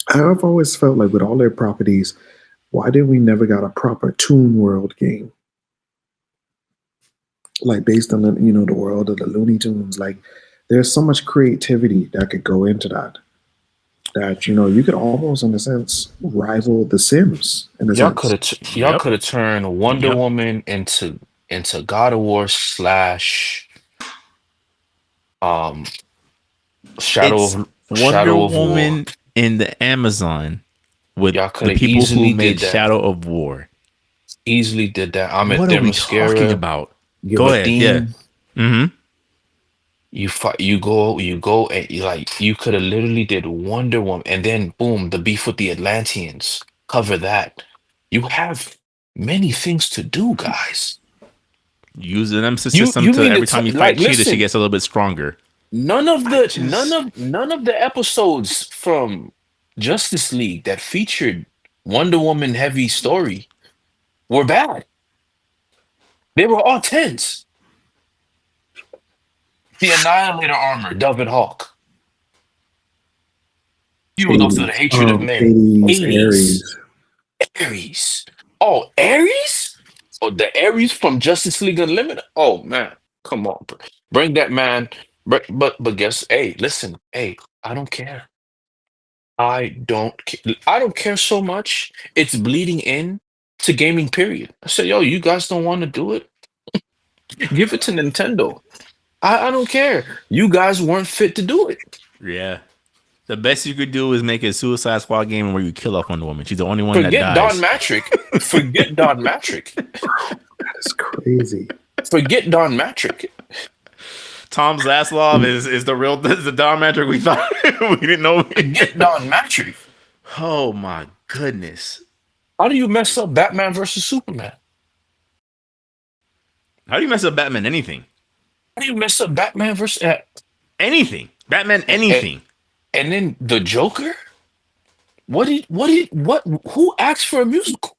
I've always felt like with all their properties, why did we never got a proper Toon World game? Like based on the world of the Looney Tunes. Like there's so much creativity that could go into that you could almost in a sense rival the Sims in a sense. Y'all Yep. could have turned Wonder Yep. Woman into God of War slash um It's Wonder Shadow of War. Woman in the Amazon with Y'all could the have people who easily made did that. Shadow of War. Easily did that. I'm at What are we talking Themyscira. about? Give Go a ahead. Yeah. theme. Mm-hmm. You go and you could have literally did Wonder Woman and then boom, the beef with the Atlanteans. Cover that. You have many things to do, guys. Use the Nemesis You system you to mean to every time you like fight Cheetah, she listen, gets a little bit stronger. none of I the just none of the episodes from Justice League that featured Wonder Woman heavy story were bad. They were all tense. The Annihilator armor, Delvin Hawk, fueled off of the 80s, hatred of men. 80s, 80s. Aries. Ares. Oh, Ares? Oh, the Ares from Justice League Unlimited? Oh man, come on, bro. Bring that man. But guess, hey, listen, hey, I don't care. I don't care so much. It's bleeding in to gaming. Period. I said, yo, you guys don't want to do it? Give it to Nintendo. I don't care. You guys weren't fit to do it. yeah. The best you could do is make a Suicide Squad game where you kill off Wonder Woman. She's the only one that Forget Don dies. Matrick. Forget Don Matrick. That's crazy. Forget Don Matrick. Tom Zaslav is the real the Don Matrick we thought we didn't know. Forget Don Matrick. Oh my goodness. How do you mess up Batman versus Superman? How do you mess up Batman anything? How do you mess up Batman versus Anything. Batman anything. and then the Joker? What who asked for a musical?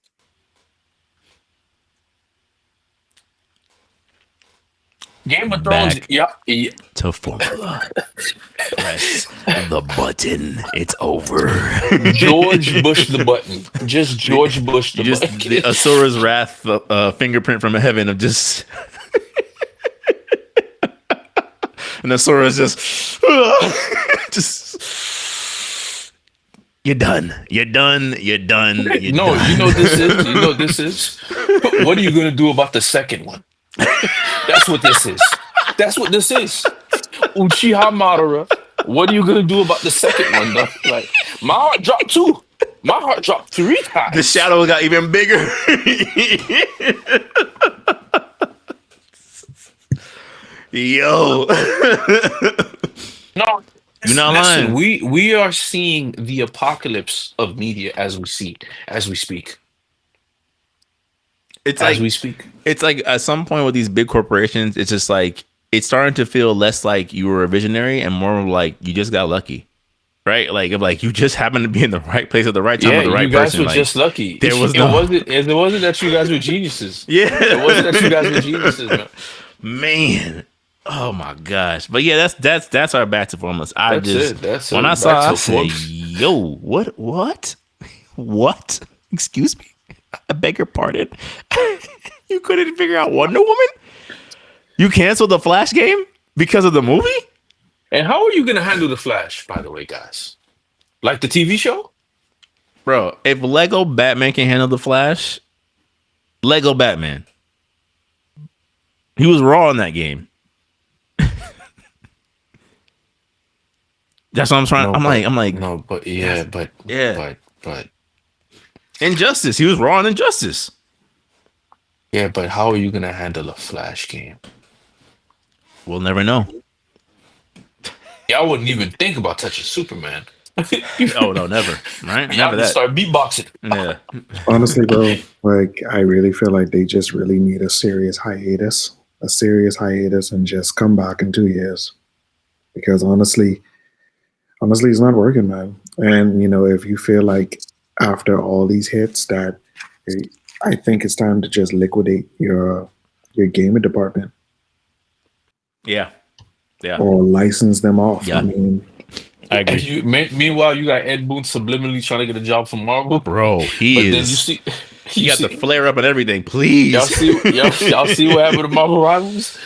Game of Thrones. Back. Yeah, yeah. To formula. Press the button. It's over. George Bush the button. Just George Bush the You just button. the Asura's Wrath fingerprint from heaven of just and Asura's just you're done. You're done. You're done. You're No, done. you know this is. You know this is. What are you gonna do about the second one? That's what this is. That's what this is. Uchiha Madara. What are you gonna do about the second one, though? Like, my heart dropped 2. My heart dropped 3 times. The shadow got even bigger. Yo. No, You're not listen, lying. we are seeing the apocalypse of media as we speak. It's As like we speak. it's like at some point with these big corporations, it's just like it's starting to feel less like you were a visionary and more like you just got lucky. Right? Like you just happened to be in the right place at the right time Yeah, with the right you guys person. were Like, just lucky. there was it no- wasn't that you guys were geniuses. yeah. It wasn't that you guys were geniuses, man. Man. Oh my gosh. But yeah, that's our back to formless. That's when it. I saw Back I to said, formless. yo, what? Excuse me? I beg your pardon. You couldn't figure out Wonder Woman? You canceled the Flash game because of the movie? And how are you gonna handle the Flash, by the way, guys? Like the TV show? Bro, if Lego Batman can handle the Flash, Lego Batman. He was raw in that game. That's what I'm trying. I'm like, no, but yeah, but yeah. but Injustice. He was raw in Injustice. yeah, but how are you gonna handle a Flash game? We'll never know. Yeah, I wouldn't even think about touching Superman. Oh no, never. Right? Yeah, I Never would that. start beatboxing. Yeah. Honestly, bro, like I really feel like they just really need a serious hiatus, and just come back in 2 years. Because honestly, it's not working, man. And if you feel like after all these hits that I think it's time to just liquidate your gaming department Yeah. Yeah. or license them off. Yeah. I mean, I And agree. meanwhile, you got Ed Boon subliminally trying to get a job from Marvel. Bro, But he then you is. see, He got the flare up and everything. Please. y'all see what happened to Marvel Rivals?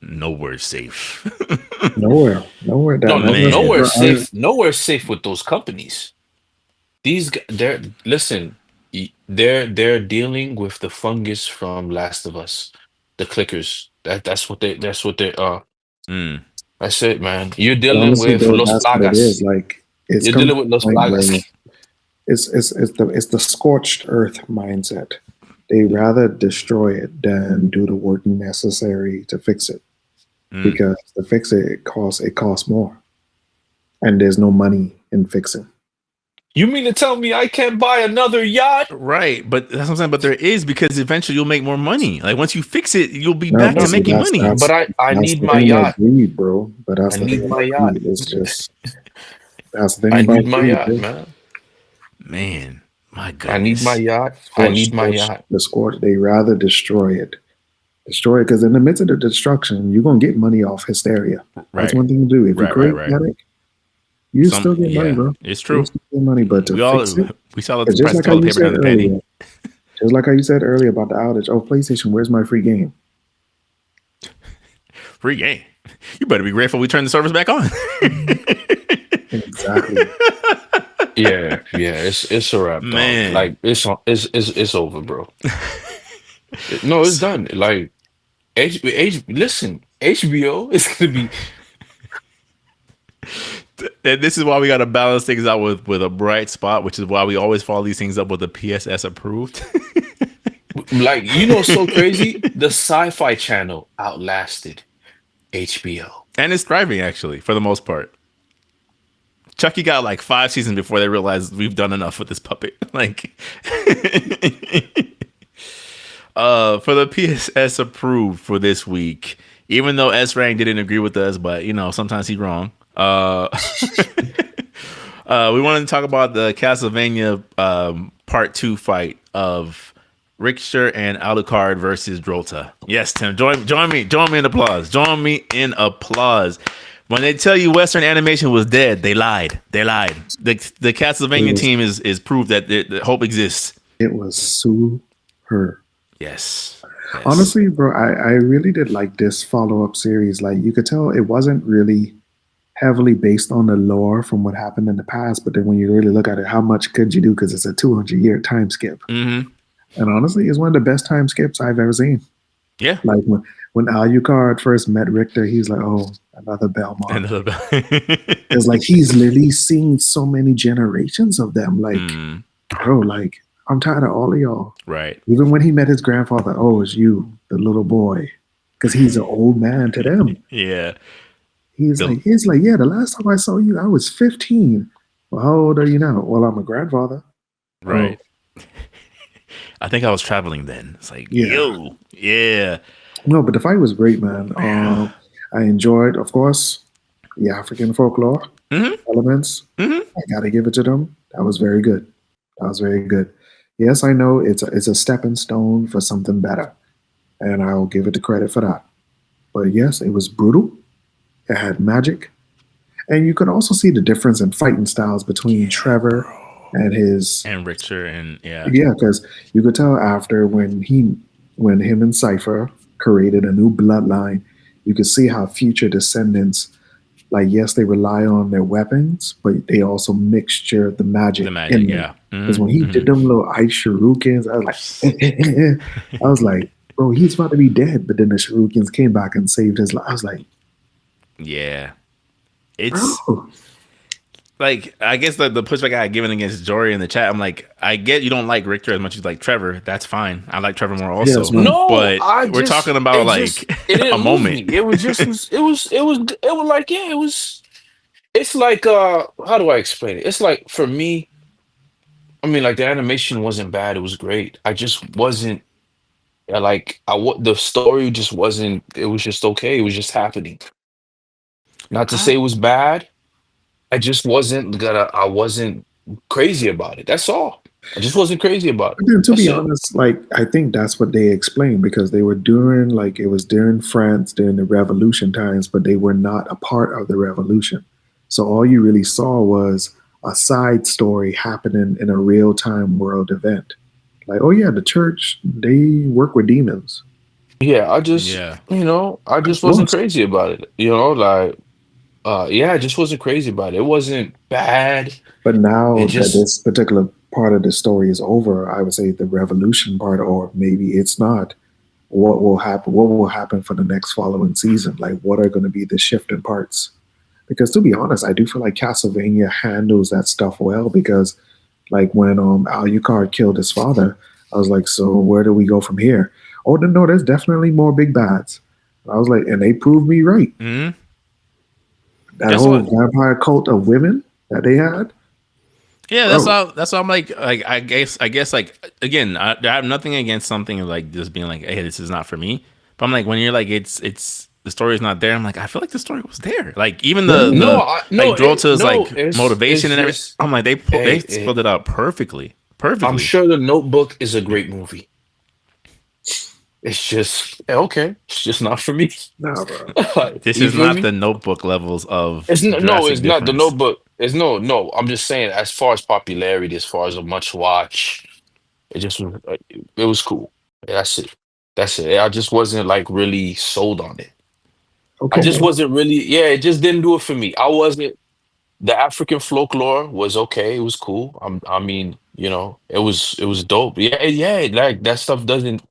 Nowhere safe. nowhere. No, man. nowhere I- safe. Nowhere safe with those companies. They're they're dealing with the fungus from Last of Us, the clickers. That's what they Mm. That's it, man. You're dealing Honestly, with though, Los that's what it Plagas. is. Like it's You're come dealing to with a Los point where Plagas. it's the scorched earth mindset. They rather destroy it than do the work necessary to fix it. Mm. Because to fix it costs more, and there's no money in fixing. You mean to tell me I can't buy another yacht? Right, but that's what I'm saying. But there is, because eventually you'll make more money. Like once you fix it, you'll be No, back but to see, making that's- money. that's- But I That's need the my thing about yacht. greed, bro. But that's I the need thing my about yacht. greed. It's just that's the thing I about need my greed, yacht, bro. man. Man, my goodness. I need my yacht. I need my yacht. The scorch. They rather destroy it. Destroy it because in the midst of the destruction, you're gonna get money off hysteria. Right. That's one thing to do. If Right, you create right. panic, you still get money, bro. It's You true. still get money, but to fix it, We saw the it's price just of like how toilet you paper down said the penny. earlier. Just like how you said earlier about the outage. Oh, PlayStation, where's my free game? Free game. You better be grateful we turned the service back on. Exactly. Yeah, it's a wrap, dog. Man. Like it's over, bro. No, it's done. Like listen, HBO is gonna be And this is why we got to balance things out with a bright spot, which is why we always follow these things up with a PSS approved. like so crazy. The Sci-Fi Channel outlasted HBO. And it's thriving, actually, for the most part. Chucky got like 5 seasons before they realized we've done enough with this puppet. Like, for the PSS approved for this week, even though S-Rank didn't agree with us, but sometimes he's wrong. We wanted to talk about the Castlevania Part 2 fight of Richter and Alucard versus Drota. Yes, Tim, join me in applause. Join me in applause. When they tell you Western animation was dead, they lied. They lied. The Castlevania team is proof that the hope exists. It was super. Yes. Honestly, bro, I really did like this follow up series. Like, you could tell it wasn't really heavily based on the lore from what happened in the past, but then when you really look at it, how much could you do? Because it's a 200-year time skip. Mm-hmm. And honestly, it's one of the best time skips I've ever seen. Yeah. Like when Alucard first met Richter, he's like, "Oh, another Belmont." It's like he's literally seen so many generations of them. Like, bro, like I'm tired of all of y'all. Right. Even when he met his grandfather, oh, it's you, the little boy, because he's an old man to them. Yeah. He's like, yeah. The last time I saw you, I was 15. Well, how old are you now? Well, I'm a grandfather. Right. Oh. I think I was traveling then. It's like, yo, yeah. No, but the fight was great, man. I enjoyed, of course, the African folklore elements. I gotta give it to them. That was very good. Yes, I know it's a stepping stone for something better, and I'll give it the credit for that. But yes, it was brutal. It had magic, and you could also see the difference in fighting styles between Trevor and Richter and because you could tell after when him and Cypher created a new bloodline, you could see how future descendants, like, yes, they rely on their weapons, but they also mixture the magic in them. Because when he did them little ice shurikens, I was like, bro, he's about to be dead. But then the shurikens came back and saved his life. I was like, yeah, it's. Bro. Like, I guess the pushback I had given against Jory in the chat, I'm like, I get you don't like Richter as much as you like Trevor. That's fine. I like Trevor more also. Yes, no, but we're talking about like a moment. It was just it was like, yeah, it was. It's like how do I explain it? It's like, for me, I mean, like, the animation wasn't bad. It was great. I just wasn't like the story just wasn't. It was just okay. It was just happening. Not to say it was bad. I wasn't crazy about it. That's all. I just wasn't crazy about it. Then, to be honest, like, I think that's what they explained, because they were during, like, it was during France during the revolution times, but they were not a part of the revolution. So all you really saw was a side story happening in a real time world event. Like, oh yeah, the church, they work with demons. Yeah, I just wasn't crazy about it. Like, I just wasn't crazy about it. It wasn't bad. But now that this particular part of the story is over, I would say the revolution part, or maybe it's not. What will happen? What will happen for the next following season? Like, what are going to be the shifting parts? Because, to be honest, I do feel like Castlevania handles that stuff well. Because, like, when Alucard killed his father, I was like, so where do we go from here? Oh no, there's definitely more big bads. I was like, and they proved me right. Mm-hmm. That whole vampire cult of women that they had. Yeah, that's all I'm like I guess like, again, I have nothing against something like just being like, hey, this is not for me. But I'm like, when you're like, it's the story is not there, I'm like, I feel like the story was there. Like, even Drota's motivation and everything. I'm like, they spelled it out perfectly. I'm sure The Notebook is a great movie. It's just okay. It's just not for me. No, bro. This is not the Notebook levels of. It's not the Notebook. It's no. I'm just saying, as far as popularity, as far as a much watch, it just was. It was cool. That's it. I just wasn't like really sold on it. Okay. I just wasn't really. Yeah, it just didn't do it for me. I wasn't. The African folklore was okay. It was cool. I mean, it was dope. Yeah. Like, that stuff doesn't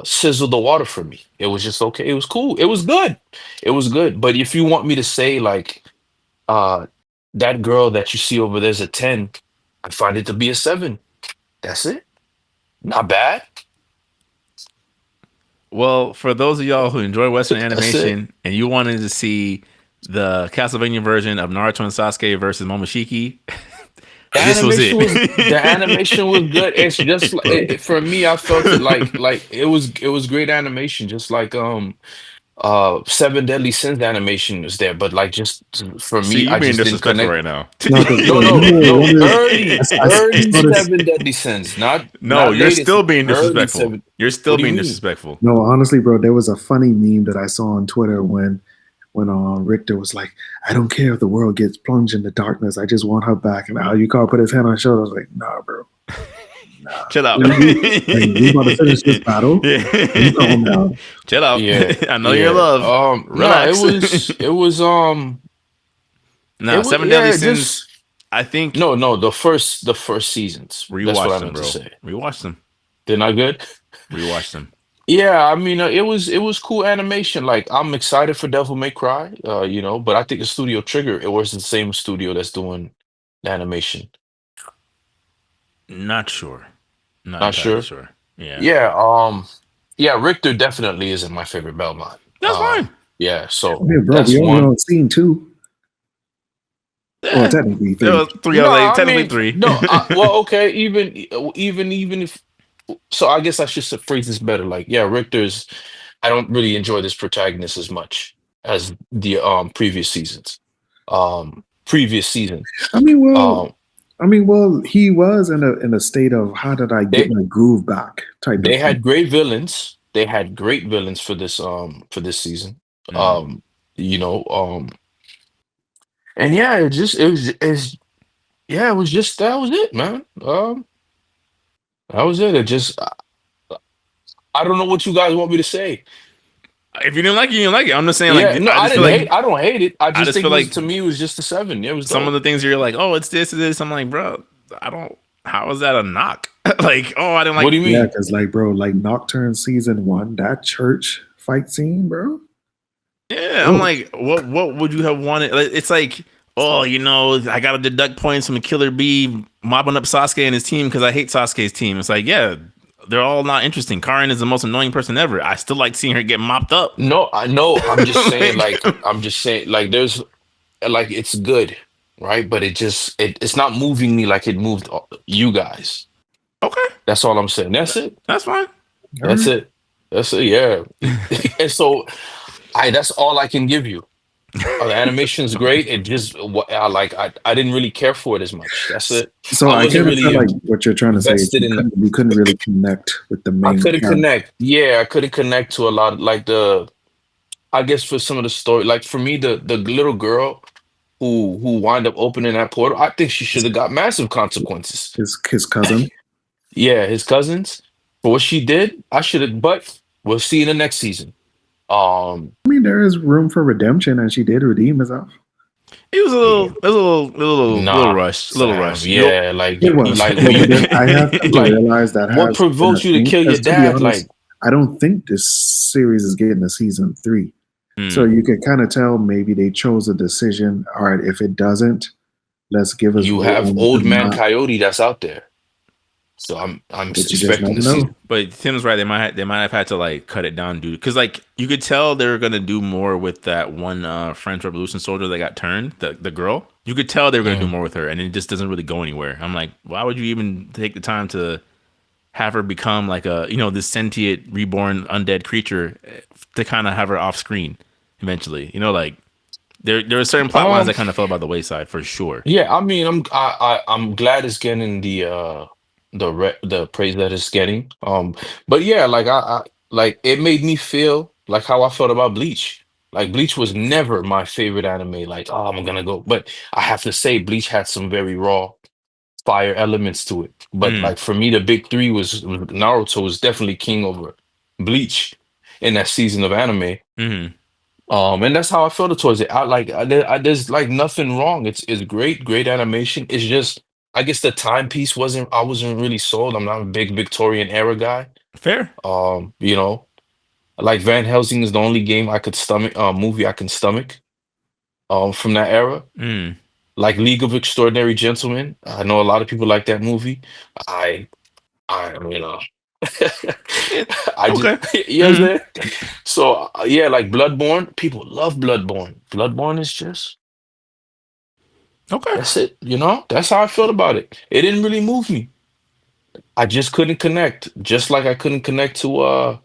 sizzle the water for me. It was just okay. It was cool. It was good. But if you want me to say, like, that girl that you see over there's a 10, I find it to be a 7. That's it. Not bad. Well, for those of y'all who enjoy Western animation and you wanted to see the Castlevania version of Naruto and Sasuke versus Momoshiki, the animation was good. It's just for me, I felt it like it was great animation. Just like Seven Deadly Sins animation was there, but like just for See, me, you I being just didn't disrespectful connect. right now. No, because No, you no, know what no. it is? I Early saw this. Seven Deadly Sins, No, not you're latest. still being Early disrespectful. seven. You're still What do you being mean? disrespectful. No, honestly, bro, there was a funny meme that I saw on Twitter when Richter was like, "I don't care if the world gets plunged into darkness. I just want her back." And Al Yukar put his hand on his shoulder. I was like, "Nah, bro, nah. Chill out. We about to finish this battle, and you calm Yeah. down." Chill out. Yeah, I know you're in yeah. love. No, it Relax. was, Nah, Seven Deadly yeah, Sins. just I think no, the first seasons. That's what I rewatch them, meant to bro. say. Rewatch them. They're not good. Rewatch them. Yeah, I mean, it was cool animation. Like I'm excited for Devil May Cry, but I think the Studio Trigger, it was the same studio that's doing the animation. Not sure. Not Not entirely sure. sure. Yeah. Yeah, yeah, Richter definitely isn't my favorite Belmont. That's fine. Yeah, I so mean, bro, that's we only one. on scene 2, or Yeah. technically It 3. was 3 No, out of I technically mean, three. no, well, okay, even if so, I guess I should phrase this better. Like, yeah, Richter's. I don't really enjoy this protagonist as much as the previous seasons. Previous season. I mean, well, Um, he was in a state of how did I get they my groove back type of they thing. had great villains. They had great villains for this season. Mm. Um, you know, and yeah, it was just that was it, man. That was it. I don't know what you guys want me to say. If you didn't like it, you didn't like it. I'm just saying, Yeah, like, no, I I just feel didn't hate. like I don't hate it. I I just just think feel it was like to me. It was just a seven. It was some of dope. the things you're like, oh, it's this. I'm like, bro, I don't. How is that a knock? Like, oh, I didn't What like. do you Yeah, mean? because like, bro, like Nocturne season 1, that church fight scene, bro. Yeah, I'm Oh, like, what would you have wanted? Like, it's like, oh, I got to deduct points from Killer B mopping up Sasuke and his team because I hate Sasuke's team. It's like, yeah, they're all not interesting. Karin is the most annoying person ever. I still like seeing her get mopped up. No, I know. I'm just saying. Like, Like, there's like it's good, right? But it's not moving me like it moved you guys. okay, That's all I'm saying. That's it. that's fine. all That's right. it. That's it. Yeah. And so that's all I can give you. The animation's great. It just what I didn't really care for it as much. That's it. So I I wasn't kind of feel really like what you're trying to say is invested in. you couldn't really connect with the I main couldn't character. connect. Yeah, I couldn't connect to a lot like the. I guess for some of the story, like for me, the little girl who wind up opening that portal, I think she should His, have got massive consequences. his cousin. Yeah, his cousins for what she did, I should have. But we'll see in the next season. Um, I mean, there is room for redemption, and she did redeem herself. It was a little, it was little nah, rushed, a little Sam. rushed. Yeah, like It was, like but you then I have come to like realize that what has been a provoked you to thing. kill your Because to be dad? honest, Like I don't think this series is getting a season 3. So Hmm. you can kind of tell maybe they chose a decision. All right, if it doesn't, let's give us you have room to old man not, Coyote that's out there, so I'm but you just expecting never to see. know. But Tim's right. They might have had to like cut it down, dude. Because like you could tell they were gonna do more with that one French Revolution soldier that got turned, the girl. You could tell they were gonna do Mhm. more with her, and it just doesn't really go anywhere. I'm like, why would you even take the time to have her become like this sentient reborn undead creature to kind of have her off screen eventually? Like there are certain plot lines Um, that kind of fell by the wayside for sure. yeah, I mean, I'm glad it's getting the praise that it's getting. But yeah, like like it made me feel like how I felt about Bleach. Like Bleach was never my favorite anime. Like, oh, I'm gonna go, but I have to say, Bleach had some very raw fire elements to it. But Mm, like for me, the big three was Naruto was definitely king over Bleach in that season of anime. hmm. And that's how I felt towards it. There's like nothing wrong. It's great animation. It's just I guess the timepiece wasn't. I wasn't really sold. I'm not a big Victorian era guy. Fair. You know, like Van Helsing is the only game I could stomach. Movie I can stomach. From that era, Mm. like League of Extraordinary Gentlemen. I know a lot of people like that movie. I, I, you know, Yeah. I just, Okay. you know what Hmm. I'm saying? So yeah, like Bloodborne. People love Bloodborne. Bloodborne is just. Okay. That's it. That's how I felt about it. It didn't really move me. I just couldn't connect. Just like I couldn't connect to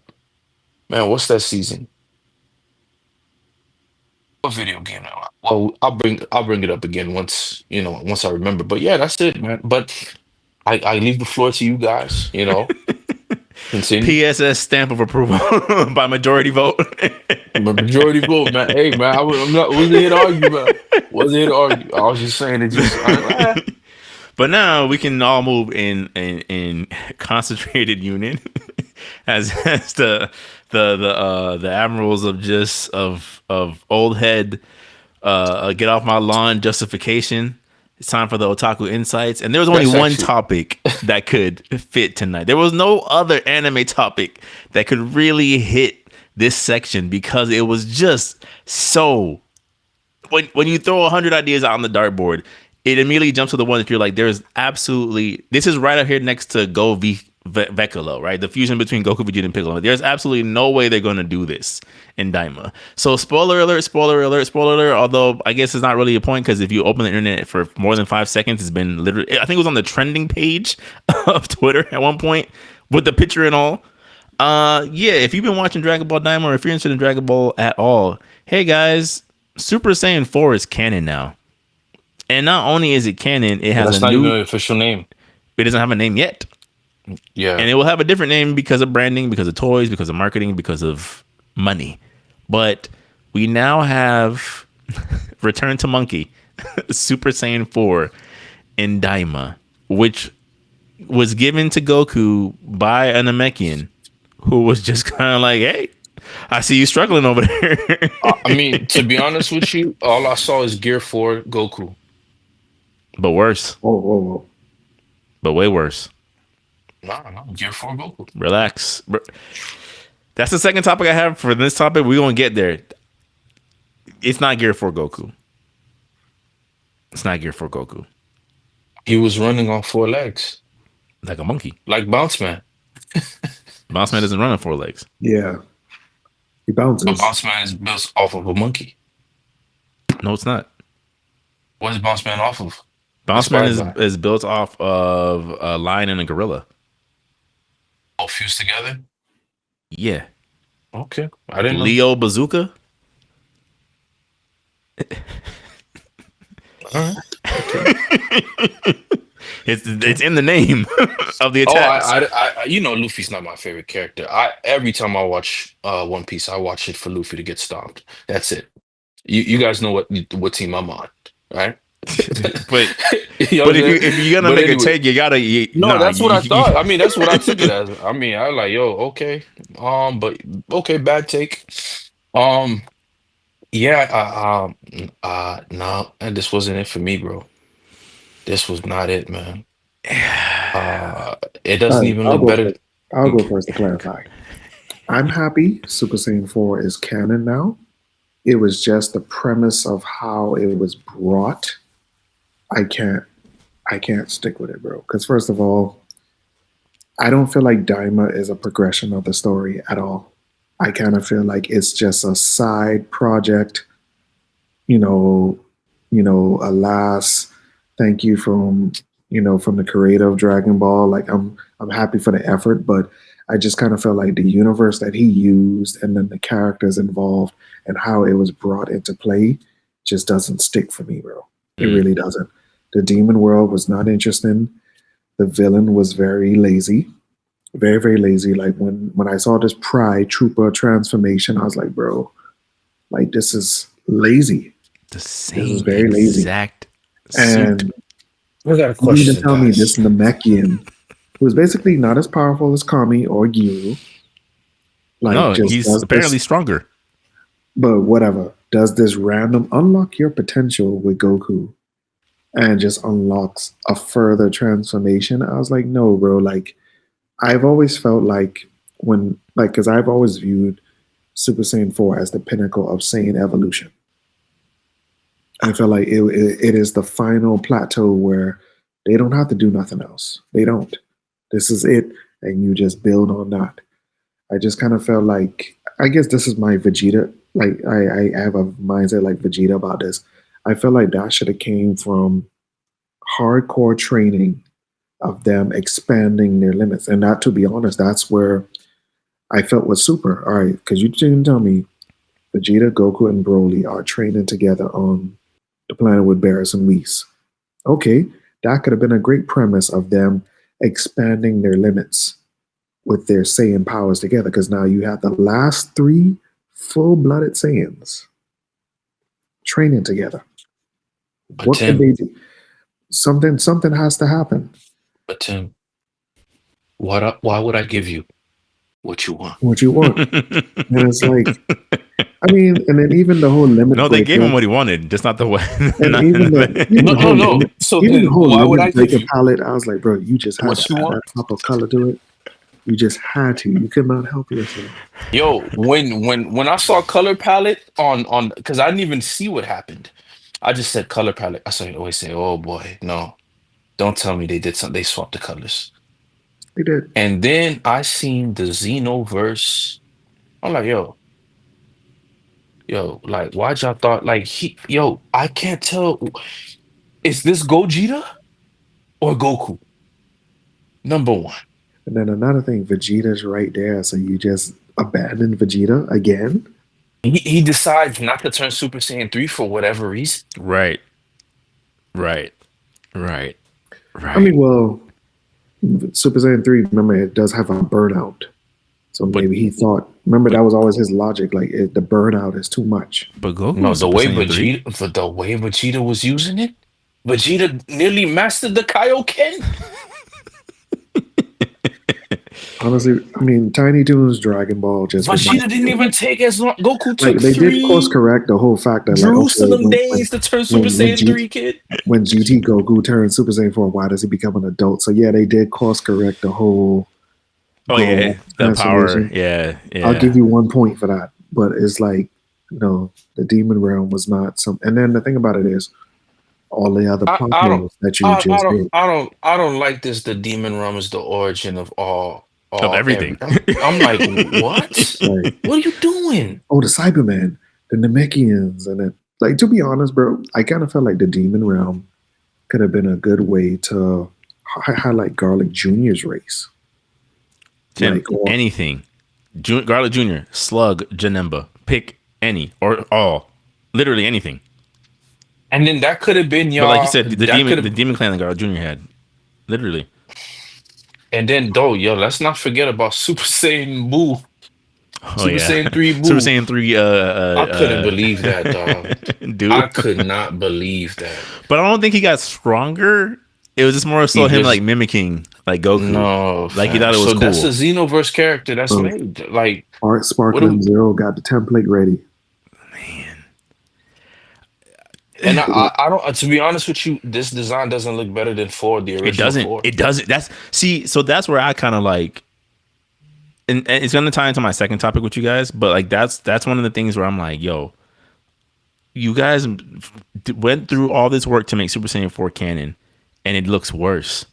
man, what's that season? What video game now? Well, I'll bring it up again once I remember. But yeah, that's it, man. But I leave the floor to you guys. Continue. PSS stamp of approval by majority vote. Majority vote, man. Hey, man, I'm not wasn't here to argue, man. Wasn't here to argue. I was just saying it. But now we can all move in concentrated union as the admirals of old head get off my lawn justification. It's time for the Otaku Insights. And there was only one topic that could fit tonight. There was no other anime topic that could really hit this section because it was just so... When you throw 100 ideas out on the dartboard, it immediately jumps to the one that you're like, there's absolutely... This is right up here next to Go v Vecolo, right? The fusion between Goku, Vegeta, and Piccolo. There's absolutely no way they're going to do this in Daima. So spoiler alert, spoiler alert, spoiler alert. Although I guess it's not really a point because if you open the internet for more than 5 seconds, it's been literally, I think it was on the trending page of Twitter at one point with the picture and all. Yeah, if you've been watching Dragon Ball Daima or if you're interested in Dragon Ball at all, hey guys, Super Saiyan 4 is canon now. And not only is it canon, it has That's not even an official name. It doesn't have a name yet. Yeah. And it will have a different name because of branding, because of toys, because of marketing, because of money. But we now have Return to Monkey, Super Saiyan 4 in Daima, which was given to Goku by a Namekian who was just kind of like, hey, I see you struggling over there. I mean, to be honest with you, all I saw is Gear 4 Goku. But worse. Whoa. But way worse. No, Gear 4 Goku. Relax. That's the second topic I have for this topic. We're going to get there. It's not Gear 4 Goku. It's not Gear 4 Goku. He was running on 4 legs. Like a monkey. Like Bounce Man. Bounce Man doesn't run on 4 legs. Yeah. He bounces. But Bounce Man is built off of a monkey. No, it's not. What is Bounce Man off of? Bounce Man is built off of a lion and a gorilla. All fused together? Yeah. Okay. I didn't know. Leo Bazooka? All right. Okay. It's in the name of the attack. I Luffy's not my favorite character. Every time I watch One Piece, I watch it for Luffy to get stomped. That's it. You guys know what team I'm on, right? but if you're gonna make a take, you gotta. That's what I thought. I mean, that's what I took it as. I mean, I was like, yo, okay, but okay, bad take. Yeah, no, and this wasn't it for me, bro. This was not it, man. It doesn't even look better. I'll go first to clarify. I'm happy Super Saiyan 4 is canon now. It was just the premise of how it was brought. I can't stick with it, bro. Because first of all, I don't feel like Daima is a progression of the story at all. I kind of feel like it's just a side project. Alas, thank you from the creator of Dragon Ball. Like I'm happy for the effort, but I just kind of felt like the universe that he used and then the characters involved and how it was brought into play just doesn't stick for me, bro. It really doesn't. The demon world was not interesting. The villain was very lazy. Very, very lazy. Like when I saw this Pride Trooper transformation, I was like, bro, like this is lazy. The same very lazy. Exact and suit. I got a question. You to tell me this Namekian, who is basically not as powerful as Kami or Gyu. Like, no, he's apparently stronger. But whatever. Does this random unlock your potential with Goku and just unlocks a further transformation? I was like, no, bro. Like, I've always felt like because I've always viewed Super Saiyan 4 as the pinnacle of Saiyan evolution. I feel like it is the final plateau where they don't have to do nothing else. They don't. This is it, and you just build on that. I just kind of felt like, I guess this is my Vegeta. Like I have a mindset like Vegeta about this. I feel like that should have came from hardcore training of them expanding their limits. And that, to be honest, that's where I felt was Super. All right, because you didn't tell me Vegeta, Goku, and Broly are training together on the planet with Beerus and Whis. Okay, that could have been a great premise of them expanding their limits with their Saiyan powers together, because now you have the last three full-blooded Saiyans training together. But What could Tim, they do? Something has to happen. but Tim, why would I give you what you want? What you want? And it's like, I mean, and then even the whole limit No, they gave him breaker, what he wanted, just not the way. and not- even No, the whole no, no. limit, So even the then whole why would I limit give breaker you palette, I was like, bro, you just had to what you add want? that pop of color to it. You just had to. You could not help yourself. Yo, when I saw color palette on because I didn't even see what happened. I just said color palette. I said always say, oh boy, no, don't tell me they did something. They swapped the colors. They did. And then I seen the Xenoverse. I'm like, yo, like why'd y'all thought like I can't tell. Is this Gogeta or Goku? Number one. And then another thing, Vegeta's right there. So you just abandon Vegeta again? He decides not to turn Super Saiyan 3 for whatever reason. right. Right. I mean, well, Super Saiyan 3, remember, it does have a burnout. So But- maybe he thought, remember, that was always his logic. Like, the burnout is too much. But Goku No, was the Super way Saiyan 3. Vegeta was using it, Vegeta nearly mastered the Kaioken. Honestly, I mean, Tiny Toons Dragon Ball just Vegeta didn't even take as long. Goku took like they did three course correct the whole fact that like Jerusalem okay, days to turn Super Saiyan 3, kid. when GT Goku turns Super Saiyan 4, why does he become an adult? So yeah, they did course correct the whole. Oh yeah, the power. transformation. Yeah. I'll give you 1 point for that, but it's like no, the demon realm was not some. And then the thing about it is, all the other plot I don't, holes that you I just don't, did. I don't like this. The demon realm is the origin of Of everything. I'm like, what? Like, What are you doing? oh, the Cybermen, the Namekians, and then like to be honest, bro, I kind of felt like the demon realm could have been a good way to highlight Garlic Jr.'s race. Tim, Like, or- anything. Garlic Jr., Slug, Janemba. Pick any or all. Literally anything. And then that could have been y'all. But like you said, the that demon clan that Garlic Jr. had. Literally. And then, though, let's not forget about Super Saiyan Buu. Oh, Super yeah. Saiyan 3 Buu. Super Saiyan 3 I couldn't believe that, dog. dude. I could not believe that. But I don't think he got stronger. It was just more so He him just- like mimicking like Goku. No, Like you fam. thought it was so cool. that's a Xenoverse character that's Oh. made. Like, Art Sparkling What Zero got the template ready. and I don't. To be honest with you, this design doesn't look better than the original It doesn't. 4. It doesn't. So that's where I kind of like, and it's gonna tie into my second topic with you guys. But like that's one of the things where I'm like, yo, you guys went through all this work to make Super Saiyan 4 canon, and it looks worse.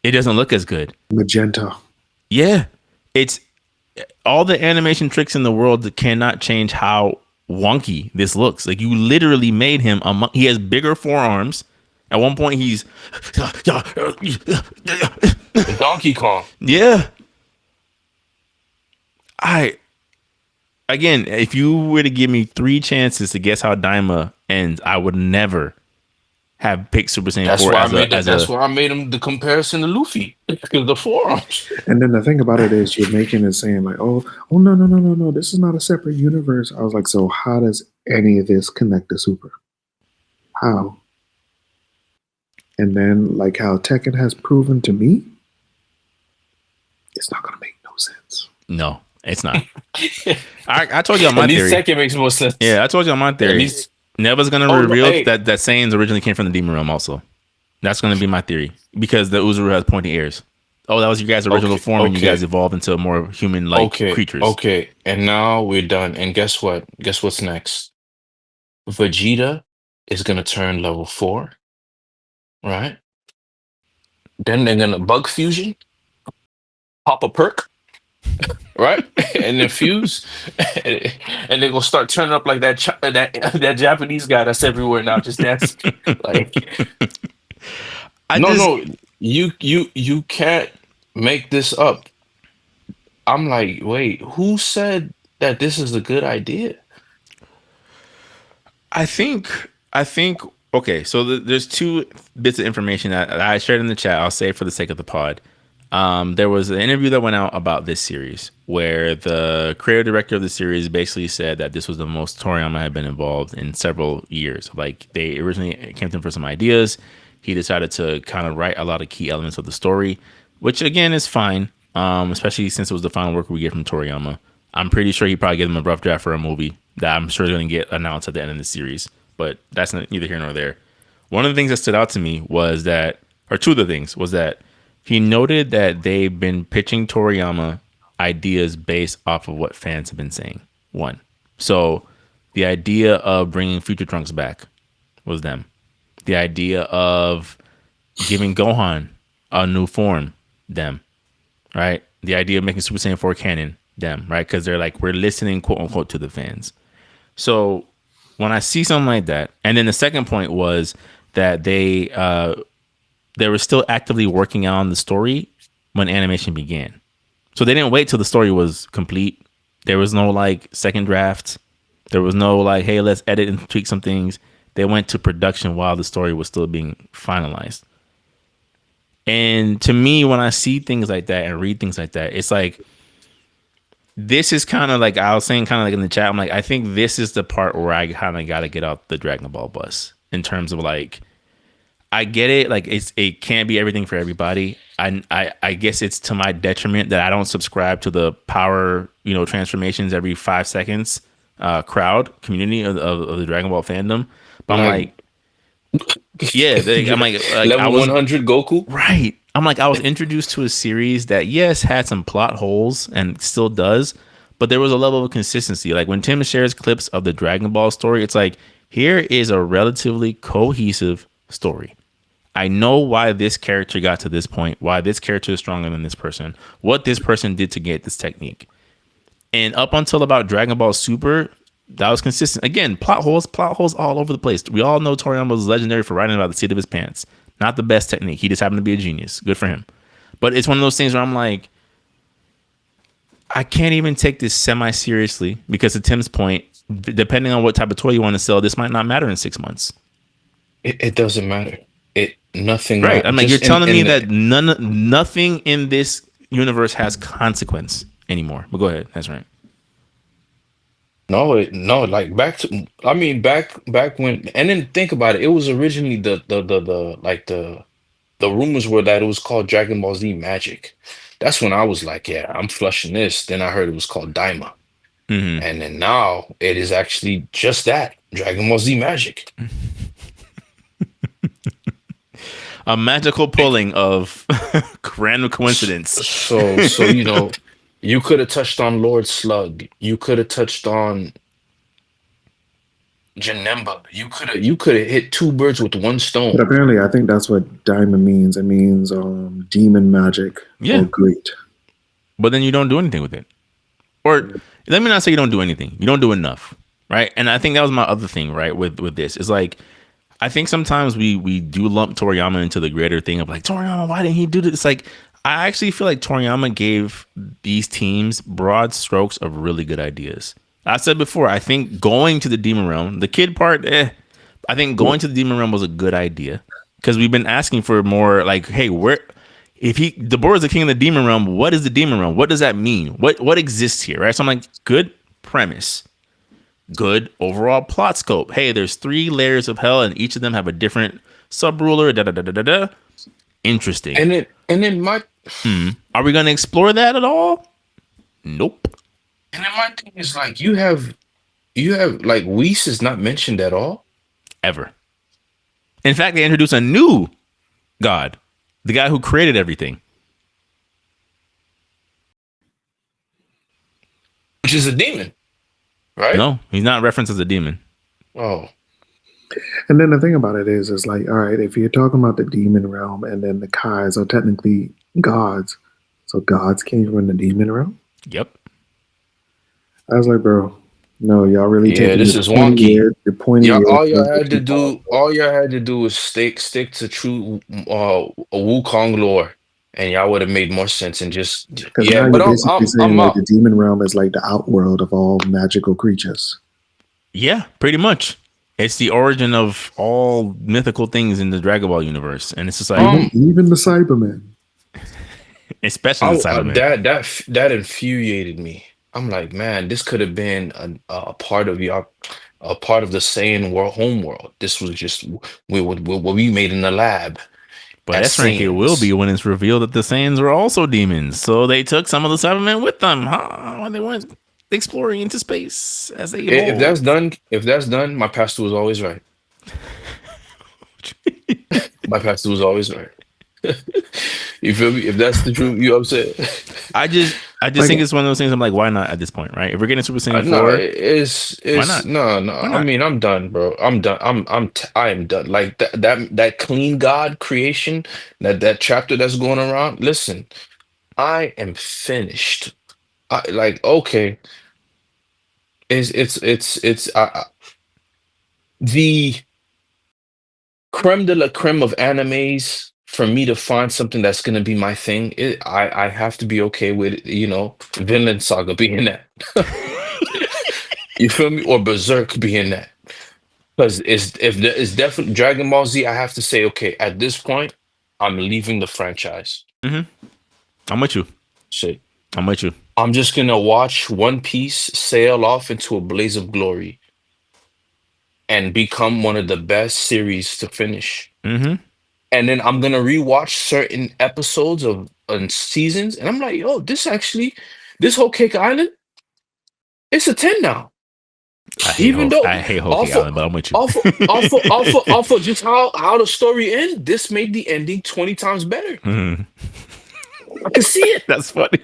It doesn't look as good. Magenta. Yeah, it's all the animation tricks in the world that cannot change how wonky this looks. Like you literally made him he has bigger forearms. At one point he's Donkey Kong. yeah. Again, if you were to give me 3 chances to guess how Daima ends, I would never have picked Super Saiyan That's 4 why as why I made him the comparison to Luffy because the forearms. And then the thing about it is you're making it saying like, oh no, this is not a separate universe. I was like, so how does any of this connect to Super? How? And then like how Tekken has proven to me, it's not gonna make no sense. No, it's not. I told you on my At least theory. second makes more sense. Yeah, I told you on my At theory. least Neva's gonna Oh, no, reveal hey. that Saiyans originally came from the demon realm. Also, that's gonna be my theory because the Uzuru has pointy ears. Oh, that was your guys' original Okay, form, and you okay. guys evolved into more human-like creatures. Okay, and now we're done. And guess what? Guess what's next? Vegeta is gonna turn level 4, right? Then they're gonna bug fusion, pop a perk, right? And then fuse, and they're gonna start turning up like that Japanese guy that's everywhere now, just dancing. Like, no, you can't make this up. I'm like, wait, who said that this is a good idea. I think okay, so there's two bits of information that I shared in the chat. I'll say it for the sake of the pod. There was an interview that went out about this series where the creative director of the series basically said that this was the most Toriyama had been involved in several years. Like they originally came to him for some ideas. He decided to kind of write a lot of key elements of the story, which again is fine, especially since it was the final work we get from Toriyama. I'm pretty sure he probably gave him a rough draft for a movie that I'm sure is going to get announced at the end of the series, but that's neither here nor there. One of the things that stood out to me was that, or two of the things, was that he noted that they've been pitching Toriyama ideas based off of what fans have been saying. One. So the idea of bringing Future Trunks back was them. The idea of giving Gohan a new form, them. Right? The idea of making Super Saiyan 4 canon, them. Right? Because they're like, we're listening, quote unquote, to the fans. So when I see something like that, and then the second point was that they were still actively working on the story when animation began. So they didn't wait till the story was complete. There was no like second draft. There was no like, hey, let's edit and tweak some things. They went to production while the story was still being finalized. And to me, when I see things like that and read things like that, it's like, this is kind of like I was saying, kind of like in the chat. I'm like, I think this is the part where I kind of got to get out the Dragon Ball bus in terms of like, I get it. Like it can't be everything for everybody. I guess it's to my detriment that I don't subscribe to the power, transformations every 5 seconds crowd community of the Dragon Ball fandom. But I'm like, yeah, I'm like level 100 Goku. Right. I'm like, I was introduced to a series that, yes, had some plot holes and still does, but there was a level of consistency. Like when Tim shares clips of the Dragon Ball story, it's like, here is a relatively cohesive story. I know why this character got to this point, why this character is stronger than this person, what this person did to get this technique. And up until about Dragon Ball Super, that was consistent. Again, plot holes all over the place. We all know Toriyama was legendary for writing about the seat of his pants. Not the best technique. He just happened to be a genius. Good for him. But it's one of those things where I'm like, I can't even take this semi-seriously because to Tim's point, depending on what type of toy you want to sell, this might not matter in 6 months. It doesn't matter. Nothing. Right. I'm like, you're telling me that nothing in this universe has consequence anymore. But go ahead. That's right. No, like back when, and then think about it. It was originally the rumors were that it was called Dragon Ball Z Magic. That's when I was like, yeah, I'm flushing this. Then I heard it was called Daima. Mm-hmm. And then now it is actually just that, Dragon Ball Z Magic. A magical pulling of random coincidence. So you could have touched on Lord Slug. You could have touched on Janemba. You could have hit two birds with one stone. But apparently, I think that's what Daima means. It means demon magic or great. But then you don't do anything with it. Or let me not say you don't do anything. You don't do enough, right? And I think that was my other thing, right, with this. It's like, I think sometimes we do lump Toriyama into the greater thing of like, Toriyama, why didn't he do this? It's like, I actually feel like Toriyama gave these teams broad strokes of really good ideas. I said before, I think going to the Demon Realm, the kid part, I think going to the Demon Realm was a good idea because we've been asking for more like, hey, Deborah's the king of the Demon Realm, what is the Demon Realm? What does that mean? What exists here, right? So I'm like, good premise. Good overall plot scope. Hey, there's 3 layers of hell, and each of them have a different sub-ruler. Interesting. And then my are we going to explore that at all? Nope. And then my thing is like, you have like Whis is not mentioned at all ever. In fact, they introduce a new god, the guy who created everything, which is a demon. Right? No, he's not referenced as a demon. Oh. And then the thing about it is like, all right, if you're talking about the demon realm and then the Kais are technically gods, so gods came from the demon realm? Yep. I was like, bro, no, y'all really this is wonky. You're pointing all y'all had to do was stick to true Wukong lore and y'all would have made more sense and just Because yeah. now But you're basically saying I'm like out. the demon realm is like the outworld of all magical creatures. Yeah, pretty much. It's the origin of all mythical things in the Dragon Ball universe, and it's just like, Even Um, even the Cybermen. especially the Cybermen. that infuriated me. I'm like, man, this could have been a part of your a part of the Saiyan world, home world. This was just what we made in the lab But as S rank it will be Saiyans. when it's revealed that the Saiyans were also demons. So they took some of the Cybermen with them, huh? When they went exploring into space as they If that's evolved. done, my pastor was always right. My pastor was always right. You feel me? If that's the truth, you upset. I just Like think it's one of those things. I'm like, why not at this point, right? If we're getting Super Saiyan No, 4, why it's not? no, no. Why I not? mean, I'm done, bro. I'm done. I am done. Like that clean God creation, that chapter that's going around. Listen, I am finished. Like okay, the creme de la creme of animes. For me to find something that's gonna be my thing, I have to be okay with Vinland Saga being that. You feel me? Or Berserk being that. Because it's definitely Dragon Ball Z, I have to say, okay, at this point, I'm leaving the franchise. Hmm. I'm with you. Shit. I'm with you. I'm just gonna watch One Piece sail off into a blaze of glory and become one of the best series to finish. Hmm. And then I'm gonna rewatch certain episodes of and seasons, and I'm like, yo, this whole Cake Island, it's a 10 now. Even though I hate Hoki off of Island, but I'm with you. off of just how the story ends, this made the ending 20 times better. Mhm. I can see it. That's funny.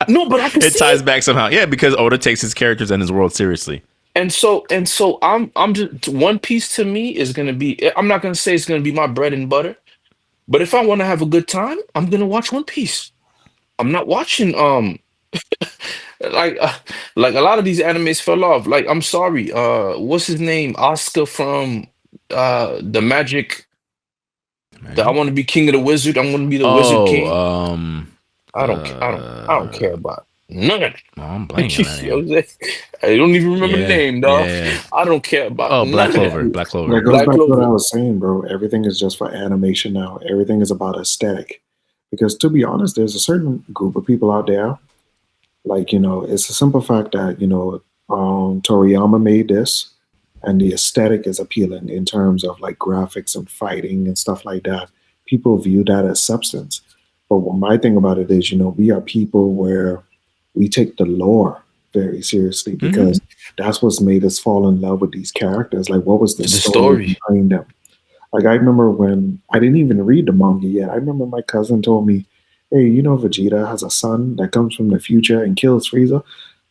No, but I can It see ties it. back somehow. Yeah, because Oda takes his characters and his world seriously. And so I'm just One Piece to me is gonna be. I'm not gonna say it's gonna be my bread and butter, but if I want to have a good time, I'm gonna watch One Piece. I'm not watching like like a lot of these animes fell off. Like I'm sorry, what's his name? Oscar from the Magic. I Magic. want to be king of the wizard. I want to be the wizard Oh, king. I don't care about none of oh, I'm that. blanking You on that see what name. I'm saying? I don't even remember the Yeah, name, dog. yeah. I don't care about Oh, Black none of that. Clover. Black That Clover. goes Black back to what I Clover. was saying, bro. Everything is just for animation now. Everything is about aesthetic. Because to be honest, there's a certain group of people out there, like, it's a simple fact that, Toriyama made this and the aesthetic is appealing in terms of like graphics and fighting and stuff like that. People view that as substance. But what my thing about it is, we are people where we take the lore very seriously Hmm. because that's what's made us fall in love with these characters. Like, what was the The story story. behind them? Like, I remember when I didn't even read the manga yet. I remember my cousin told me, "Hey, Vegeta has a son that comes from the future and kills Frieza."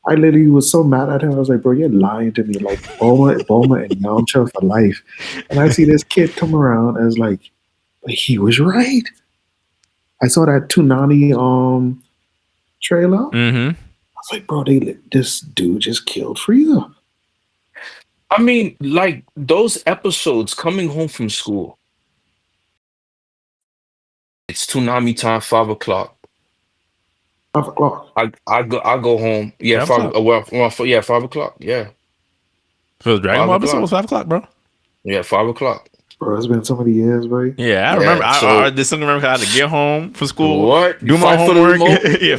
I literally was so mad at him. I was like, "Bro, you're lying to me. Like, Bulma, and Yamcha for life." And I see this kid come around as like he was right. I saw that Toonami trailer. I Hmm. was like, "Bro, this dude just killed Frieza." I mean, like those episodes coming home from school. It's Toonami time, 5 o'clock. 5 o'clock. I go home. Yeah, 5. 5 o'clock. Yeah, 5 o'clock. Yeah, For the Dragon five Ball episode o'clock. was 5 o'clock, bro. Yeah, 5 o'clock. Bro, it's been so many years, bro. Yeah, I remember. Yeah. I So distinctly remember how to get home from school, what? You do my fight for the homework. remote. Yeah.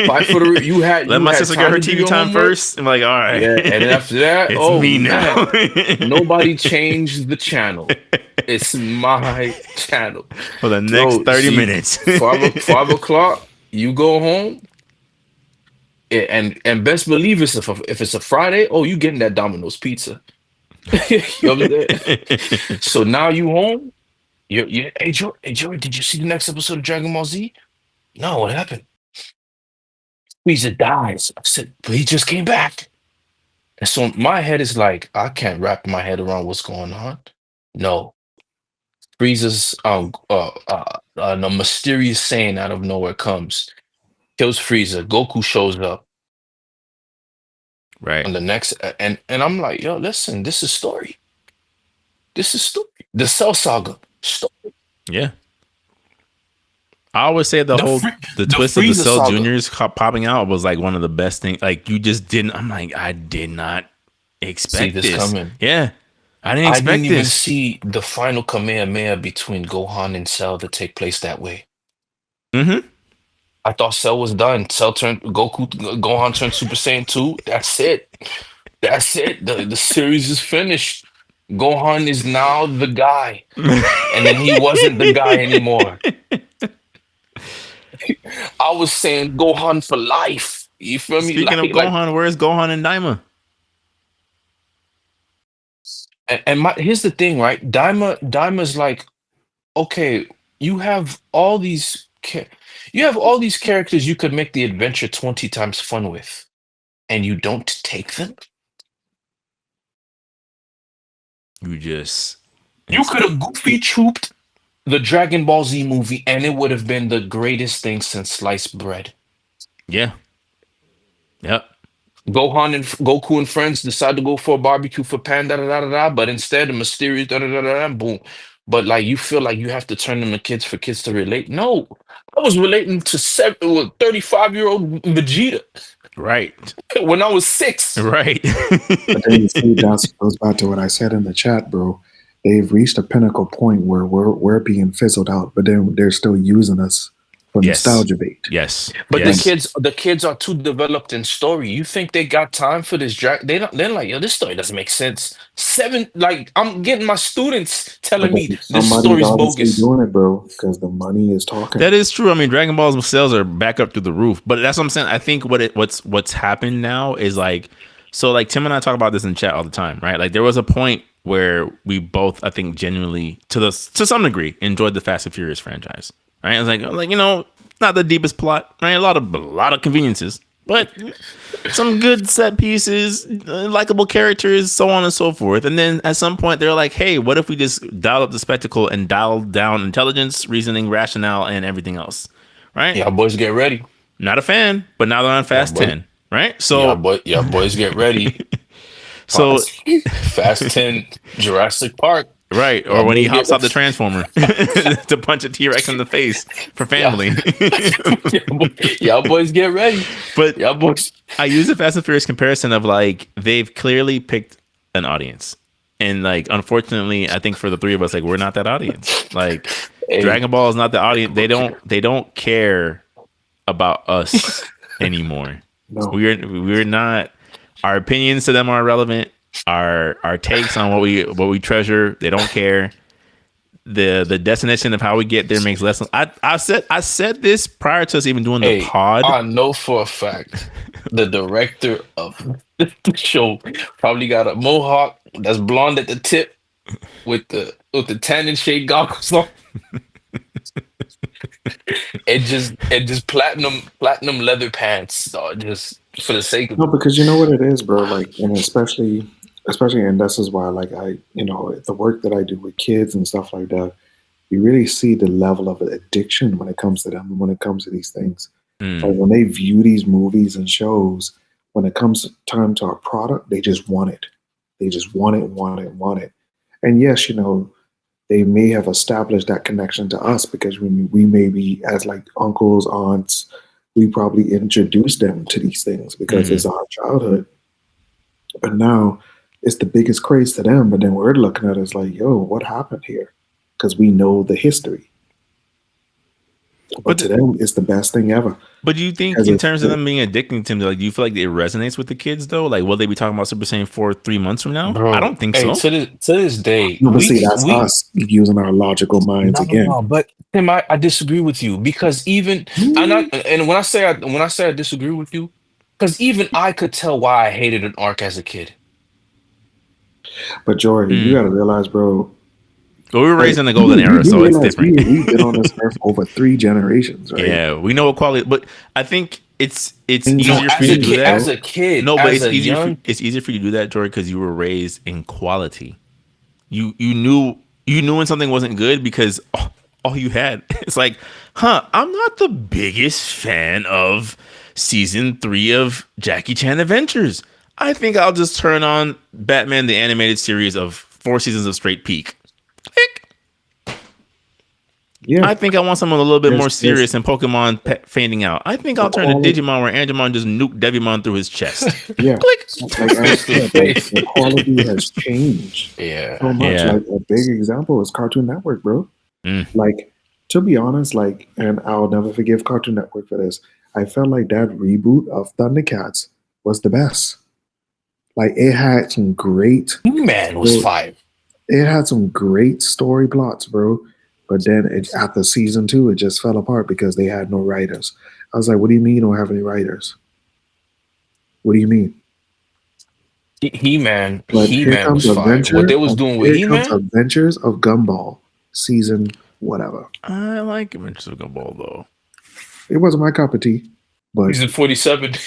Fight for the. You had Let you my had sister get time her to do TV your time homework. first. I'm like, all right, Yeah, and then after that, it's oh me man, now. nobody changed the channel. It's my channel. For the next Yo, 30 see, minutes. 5 o'clock, you go home, and best believe it's if it's a Friday, oh, you getting that Domino's pizza. You know what I'm saying? So now you home. Hey Joy, did you see the next episode of Dragon Ball Z? No, what happened? Frieza dies. I said, but he just came back. And so my head is like, I can't wrap my head around what's going on. No, Frieza's a mysterious saying out of nowhere comes, kills Frieza. Goku shows up Right. on the next, and I'm like, yo, listen, this is story. This is story. The Cell Saga story. Yeah. I always say the The twist of the Frieza Cell saga. Juniors popping out was like one of the best things. Like you just didn't. I'm like, I did not See expect this this. coming. Yeah, I didn't I expect didn't even this. see the final Kamehameha between Gohan and Cell to take place that way. Mm-hmm. I thought Cell was done. Gohan turned Super Saiyan 2. That's it. That's it. The series is finished. Gohan is now the guy. And then he wasn't the guy anymore. I was saying Gohan for life. You feel me? Speaking of Gohan, where's Gohan and Daima? Here's the thing, right? Daima's like, okay, you have all these characters you could make the adventure 20 times fun with, and you don't take them? You could have goofy trooped the Dragon Ball Z movie, and it would have been the greatest thing since sliced bread. Yeah. Yep. Goku and friends decide to go for a barbecue for Pan, da da da da da, but instead a mysterious da da da da da, boom. But like you feel like you have to turn them to kids for kids to relate. No, I was relating to 35-year-old Vegeta. Right. When I was 6. Right. But then you see, that goes back to what I said in the chat, bro. They've reached a pinnacle point where we're being fizzled out, but then they're still using us for nostalgia bait. Yes. But yes. the kids are too developed in story. You think they got time for this They're like, yo, this story doesn't make sense. I'm getting my students telling me this story's bogus. Doing it, bro, because the money is talking. That is true. I mean, Dragon Ball's sales are back up through the roof. But that's what I'm saying. I think what's happened now is like, so like Tim and I talk about this in chat all the time, right? Like there was a point where we both, I think, genuinely to some degree enjoyed the Fast and Furious franchise. Right? It's like not the deepest plot, right? A lot of conveniences, but some good set pieces, likable characters, so on and so forth. And then at some point they're like, hey, what if we just dial up the spectacle and dial down intelligence, reasoning, rationale, and everything else? Right? Yeah, boys, get ready. Not a fan, but now they're on Fast 10, right? So yeah, boys, get ready. So Fast 10, Jurassic Park. Right, or when he hops out the Transformer to punch a T-Rex in the face for family. Y'all boys get ready. But y'all boys. I use the Fast and Furious comparison of like they've clearly picked an audience, and like unfortunately, I think for the three of us, like we're not that audience. Like Dragon Ball is not the audience. They don't care about us anymore. No. We're not. Our opinions to them are irrelevant. Our takes on what we treasure, they don't care. The destination of how we get there makes less. I said this prior to us even doing the pod. I know for a fact the director of the show probably got a mohawk that's blonde at the tip with the tannin shade goggles on. and just platinum leather pants, just for the sake of because you know what it is, bro. Like, and especially, and this is why, like, the work that I do with kids and stuff like that, you really see the level of addiction when it comes to them, when it comes to these things. Like when they view these movies and shows, when it comes time to our product, they just want it. They just want it. And yes, they may have established that connection to us because we may be as like uncles, aunts, we probably introduced them to these things because it's our childhood. But now it's the biggest craze to them. But then we're looking at it as like, yo, what happened here? Because we know the history. But to them, it's the best thing ever. But do you think, in terms of them being addicting to them, like, do you feel like it resonates with the kids though? Like, will they be talking about Super Saiyan 4 3 months from now? Bro, I don't think so. To this day, that's us using our logical minds again. No, but Tim, I disagree with you because even and when I say I disagree with you, because even I could tell why I hated an arc as a kid. But Jordan, you got to realize, bro. Well, we were raised in the golden era, so it's different. We've been on this earth over 3 generations, right? Yeah, we know what quality, but I think it's easier for you to do that as a kid. No, but it's easier for you to do that, Jordan, because you were raised in quality. You knew when something wasn't good because all you had. It's like, I'm not the biggest fan of season 3 of Jackie Chan Adventures. I think I'll just turn on Batman the Animated Series of 4 seasons of straight peak. Yeah, I think I want something a little bit more there's serious than Pokemon fading out. I think I'll turn to quality. Digimon where Angemon just nuked Devimon through his chest. Yeah, Click. like I Face to said, like face. the quality has changed Yeah. so much. Yeah. Like a big example is Cartoon Network, bro. Mm. Like to be honest, like, and I'll never forgive Cartoon Network for this. I felt like that reboot of Thundercats was the best. Like it had some great, Man was fire. it had some great story plots, bro. But then after season 2, it just fell apart because they had no writers. I was like, what do you mean you don't have any writers? What do you mean? He-Man. But here He-Man comes was fire. What they was doing with He-Man? Adventures of Gumball season whatever. I like Adventures of Gumball though. It wasn't my cup of tea, but Season 47. but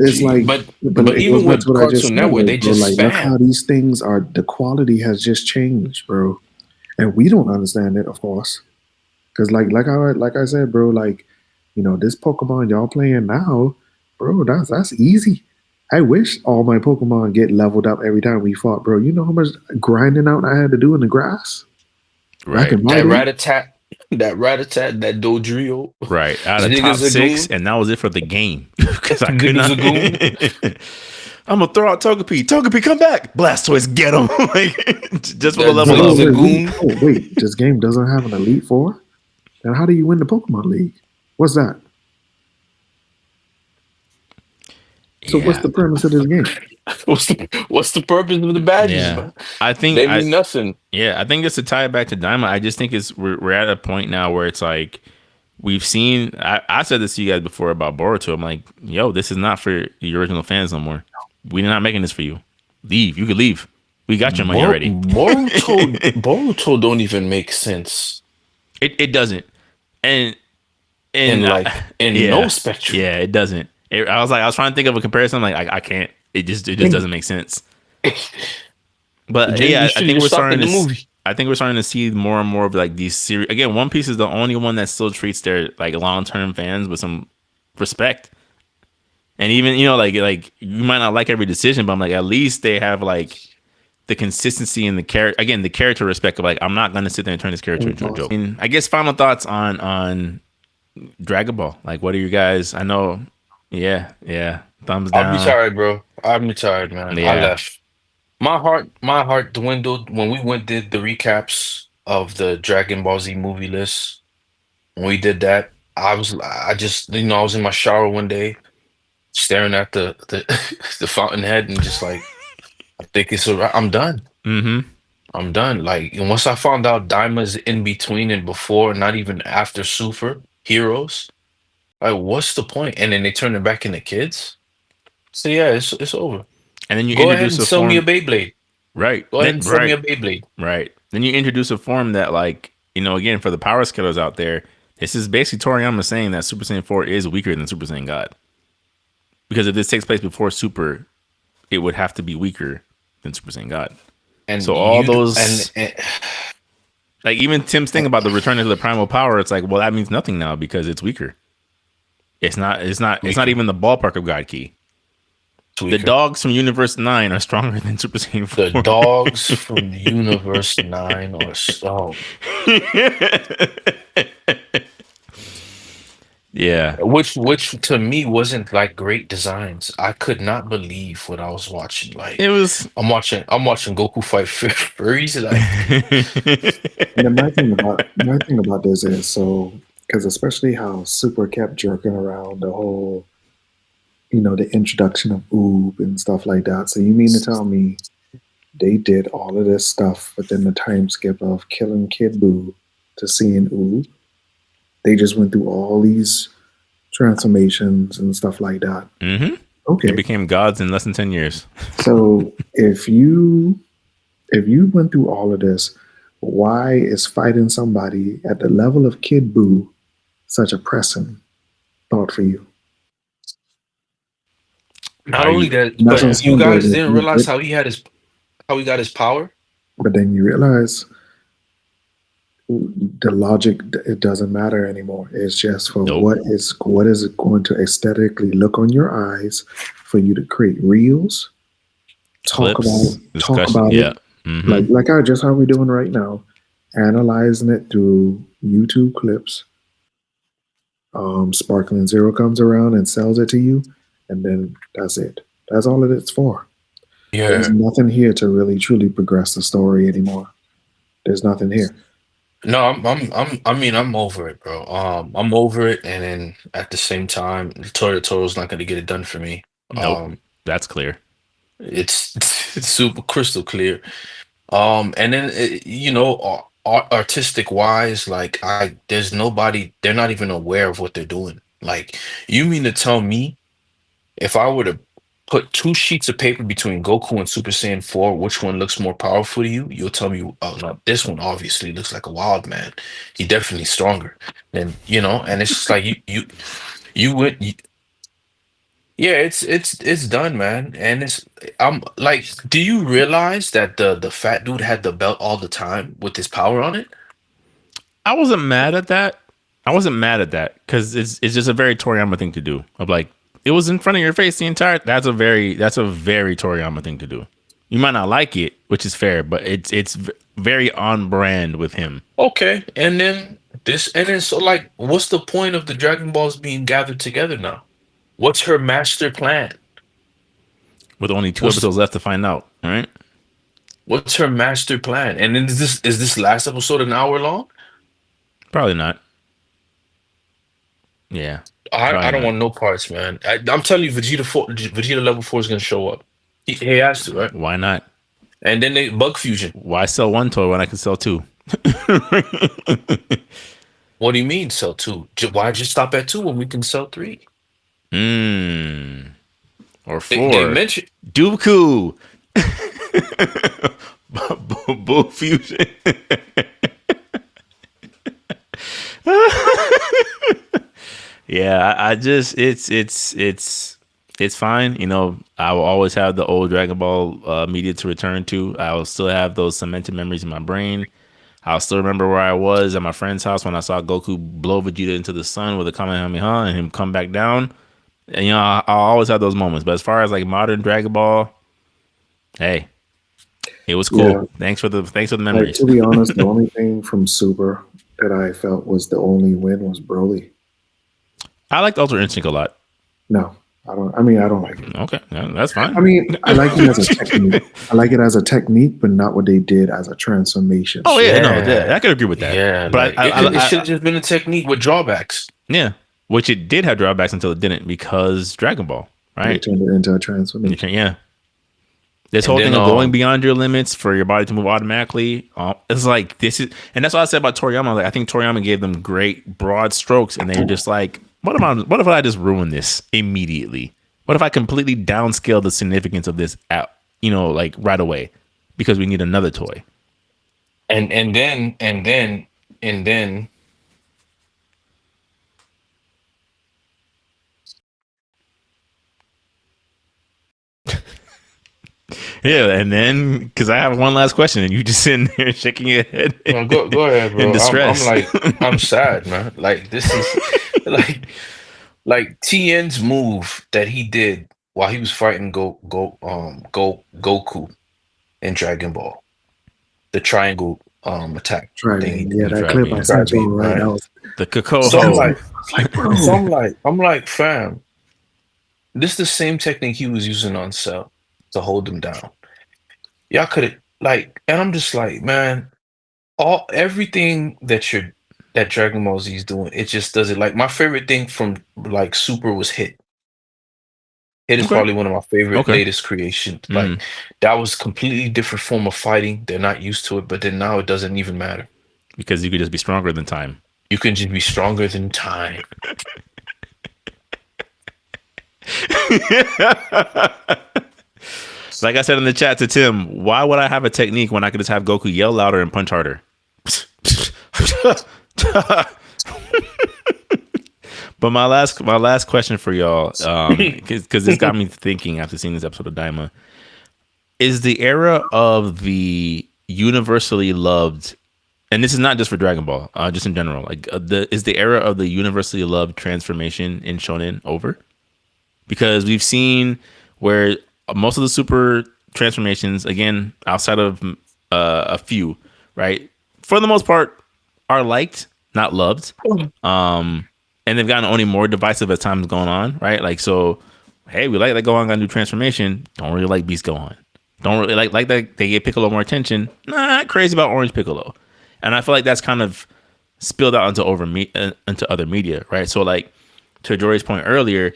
it's like But it even goes back to with what I just Cartoon said, Network, like, they bro, just like look how spam. these things are. The quality has just changed, bro, and we don't understand it, of course, because like I said, bro, like this Pokemon y'all playing now, bro, that's easy. I wish all my Pokemon get leveled up every time we fought, bro. You know how much grinding out I had to do in the grass back Right. in my That day. Rat-a-tat, that Dodrio. Right. Out of top Niggas a 6, goon. and that was it for the game. Because I could Niggas not. a goon. I'm gonna throw out Togepi. Togepi, come back! Blastoise, get him! Like, just for the That level nigga's up. a goon. Wait, this game doesn't have an Elite Four? Then how do you win the Pokemon League? What's that? So what's Yeah. the premise of this game? What's the purpose of the badges, Yeah. man? I think They mean nothing. I think just to tie it back to Daima, I just think we're at a point now where it's like we've seen. I said this to you guys before about Boruto. I'm like, yo, this is not for the original fans no more. We're not making this for you. Leave. You could leave. We got your money already. Boruto don't even make sense It doesn't. And in no spectrum. Yeah, it doesn't. I was trying to think of a comparison. Like I can't. It just doesn't make sense. But You yeah, I should think just we're stop starting in to. the movie. I think we're starting to see more and more of like these series. Again, One Piece is the only one that still treats their like long term fans with some respect. And even like you might not like every decision, but I'm like at least they have like the consistency and the character. Again, the character respect of like I'm not gonna sit there and turn this character into a joke. And I guess final thoughts on Dragon Ball. Like, what are you guys? I know. Yeah. Thumbs down. I'll be tired, bro. I'm tired, man. Yeah. I left. My heart dwindled when we did the recaps of the Dragon Ball Z movie list. When we did that, I just I was in my shower one day, staring at the the fountainhead and just like I think it's I'm done. Mm-hmm. I'm done. Like, and once I found out Daima's in between and before, not even after Super Heroes, like, what's the point? And then they turn it back into kids. So yeah, it's over. And then you Go ahead introduce and a sell me a form. Beyblade. Right. Go ahead and sell me a Beyblade. Right. Then you introduce a form that, like, again, for the power skillers out there, this is basically Toriyama saying that Super Saiyan 4 is weaker than Super Saiyan God. Because if this takes place before Super, it would have to be weaker than Super Saiyan God. And so all those and like even Tim's thing about the return of the primal power, it's like, well, that means nothing now because it's weaker. It's not even the ballpark of God Key. The dogs from Universe 9 are stronger than Super Saiyan 4. The dogs from Universe 9 are so. Yeah. Which to me wasn't like great designs. I could not believe what I was watching. Like It was. I'm watching Goku fight furries. Like, And my thing about this is so because especially how Super kept jerking around the whole, the introduction of Oob and stuff like that. So you mean to tell me they did all of this stuff within the time skip of killing Kid Buu to seeing Oob? They just went through all these transformations and stuff like that. Mm-hmm. Okay. They became gods in less than 10 years. So if you went through all of this, why is fighting somebody at the level of Kid Buu such a pressing thought for you? not only that, That's but what you I'm guys saying, didn't realize how he got his power. But then you realize the logic, it doesn't matter anymore. It's just for Nope. what is it going to aesthetically look on your eyes for you to create reels, talk Clips, about discussion. Yeah. it, like how we're doing right now. analyzing it through YouTube clips. Sparkling Zero comes around and sells it to you, and then that's it. That's all it is for. There's Yeah. nothing here to really truly progress the story anymore. There's nothing here. No, I mean, I'm over it, bro. I'm over it, and then at the same time, Toro's not gonna get it done for me. Nope, Um, that's clear. it's it's super crystal clear. And then artistic wise, like there's nobody. They're not even aware of what they're doing. Like, you mean to tell me if I were to put two sheets of paper between Goku and Super Saiyan 4, which one looks more powerful to you? You'll tell me, oh, no, this one obviously looks like a wild man. He definitely stronger. And it's just like you would yeah, it's done, man. And I'm like, do you realize that the fat dude had the belt all the time with his power on it? I wasn't mad at that. I wasn't mad at that because it's just a very Toriyama thing to do. Of like, it was in front of your face the entire. That's a very Toriyama thing to do. You might not like it, which is fair, but it's very on brand with him. Okay, and then so, like, what's the point of the Dragon Balls being gathered together now? What's her master plan? With only two What's episodes left to find out. All right, what's her master plan? And then is this last episode an hour long? probably not. Yeah, I probably don't not. want no parts, man. I'm telling you, Vegeta level 4 is gonna show up. He has to, right? Why not? And then they bug fusion. Why sell one toy when I can sell two? What do you mean sell two? Why just stop at two when we can sell three? Mm. Or They four. mentioned Dooku. Bull fusion. Yeah, I just it's fine. You know, I will always have the old Dragon Ball media to return to. I will still have those cemented memories in my brain. I'll still remember where I was at my friend's house when I saw Goku blow Vegeta into the sun with a Kamehameha and him come back down. And you know, I'll always have those moments. But as far as like modern Dragon Ball, hey, it was cool. Yeah. Thanks for the Like, memories. to be honest, the only thing from Super that I felt was the only win was Broly. I liked Ultra Instinct a lot. No, I don't. I mean, I don't like it. Okay, yeah, that's fine. I mean, I like it as a technique. I like it as a technique, but not what they did as a transformation. Oh yeah, no, Yeah. I could agree with that. Yeah, but like, it should have just been a technique with drawbacks. yeah, which it did have drawbacks until it didn't because Dragon Ball, They right? turned it into a You transformation. can, yeah. This And whole then, thing of going beyond your limits for your body to move automatically, it's like this is, and that's what I said about Toriyama. Like, I think Toriyama gave them great broad strokes, and they're just like, what if I just ruin this immediately? What if I completely downscale the significance of this out, like right away, because we need another toy? And then Yeah, and then because I have one last question, and you just sitting there shaking your head no, go ahead, bro. in I'm distress. like, I'm sad, man. Like, this is like TN's move that he did while he was fighting Goku in Dragon Ball. The triangle attack Try thing he it. did. Yeah, that clip I Tried sent to you, me, right? right? That was The Coco. So I'm like, bro. I'm like, fam, this is the same technique he was using on Cell to hold him down. Y'all could have, like, and I'm just like, man, everything that Dragon Ball Z is doing, it just does it. Like, my favorite thing from like Super was Hit. Hit is Okay. probably one of my favorite Okay. latest creations. Mhm. Like, that was completely different form of fighting. They're not used to it, but then now it doesn't even matter. Because you could just be stronger than time. You can just be stronger than time. Like I said in the chat to Tim, why would I have a technique when I could just have Goku yell louder and punch harder? But my last question for y'all, because this got me thinking after seeing this episode of Daima, is the era of the universally loved, and this is not just for Dragon Ball, just in general, like is the era of the universally loved transformation in Shonen over? Because we've seen where most of the super transformations, again, outside of a few, right? for the most part, are liked, not loved. And they've gotten only more divisive as time's going on, right? Like, so, hey, we like that Gohan got a new transformation. Don't really like Beast Gohan. Don't really like that they gave Piccolo more attention. Not crazy about Orange Piccolo. And I feel like that's kind of spilled out into other media, right? So, like, to Jory's point earlier,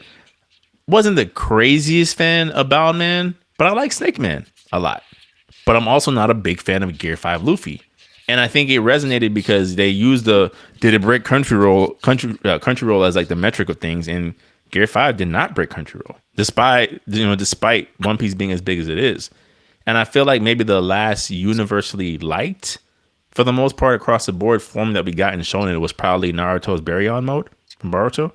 wasn't the craziest fan of Bowman, but I like Snake Man a lot. But I'm also not a big fan of Gear 5 Luffy. And I think it resonated because they used did it break Crunchyroll as like the metric of things, and Gear 5 did not break Crunchyroll, despite One Piece being as big as it is. And I feel like maybe the last universally liked, for the most part across the board, form that we got in Shonen was probably Naruto's Baryon mode from Boruto.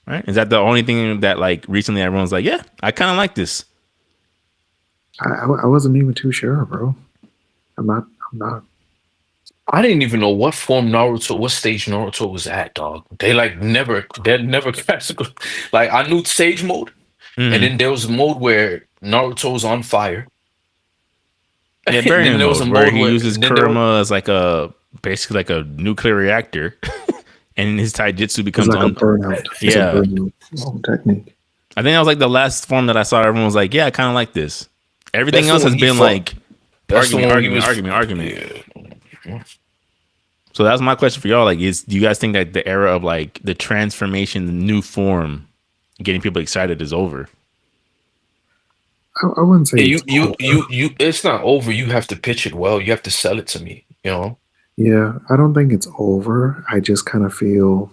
Right? Is that the only thing that like recently everyone's like, yeah, I kind of like this? I wasn't even too sure, bro. I'm not. I didn't even know what stage Naruto was at, dog. They're never classical. Like, I knew Sage mode, and then there was a mode where Naruto was on fire. Yeah, Baryon mode, there was a where he uses Kurama as basically like a nuclear reactor, and his taijutsu becomes like a burnout. Yeah, burnout technique. I think that was like the last form that I saw. Everyone was like, "Yeah, I kind of like this." Everything else has been like argument. Yeah. So that's my question for y'all. Like, do you guys think that the era of like the transformation, the new form, getting people excited is over? I wouldn't say you. It's not over. You have to pitch it well. You have to sell it to me. You know. Yeah, I don't think it's over. I just kind of feel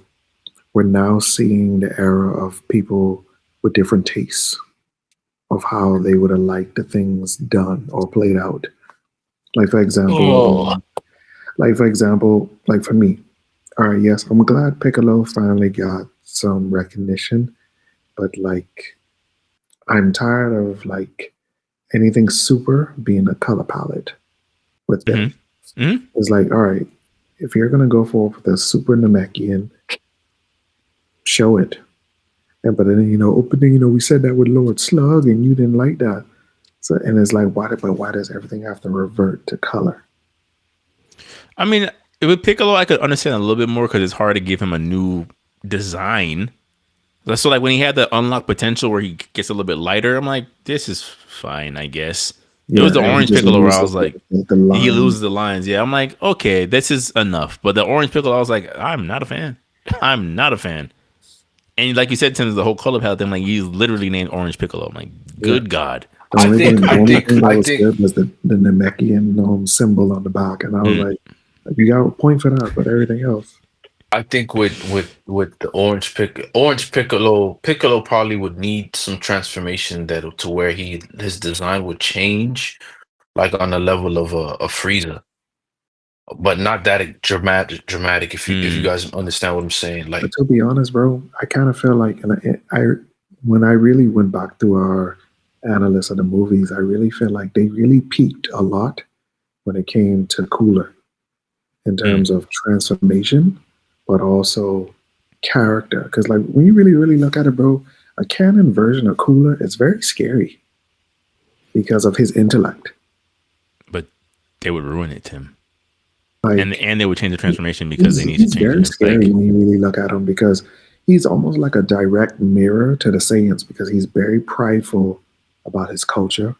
we're now seeing the era of people with different tastes of how they would have liked the things done or played out. Like for example, like for me, all right, yes, I'm glad Piccolo finally got some recognition, but like I'm tired of like anything super being a color palette with them. Mm-hmm. It's like, all right, if you're gonna go for the super Namekian, show it. But then we said that with Lord Slug, and you didn't like that. So, and it's like, why does everything have to revert to color? I mean, with Piccolo, I could understand a little bit more because it's hard to give him a new design. So, like when he had the unlocked potential where he gets a little bit lighter, I'm like, this is fine, I guess. It was the orange Piccolo where I was like, he loses the lines. Yeah, I'm like, okay, this is enough. But the orange Piccolo, I was like, I'm not a fan. I'm not a fan. And like you said, Tim, the whole color palette thing, like you literally named Orange Piccolo. I'm like, good God. The only thing that was good was the Namekian symbol on the back, and I was like, you got a point for that, but everything else. I think with the Orange Piccolo probably would need some transformation to where his design would change, like on the level of a Frieza. But not that dramatic. If you guys understand what I'm saying, like. But to be honest, bro, I kind of feel like, when I really went back to our analysts of the movies, I really feel like they really peaked a lot when it came to Cooler in terms of transformation, but also character. Because like when you really, really look at it, bro, a canon version of Cooler is very scary because of his intellect. But they would ruin it, Tim. Like, and they would change the transformation because they need to change it. He's very scary when you really look at him because he's almost like a direct mirror to the Saiyans because he's very prideful about his culture,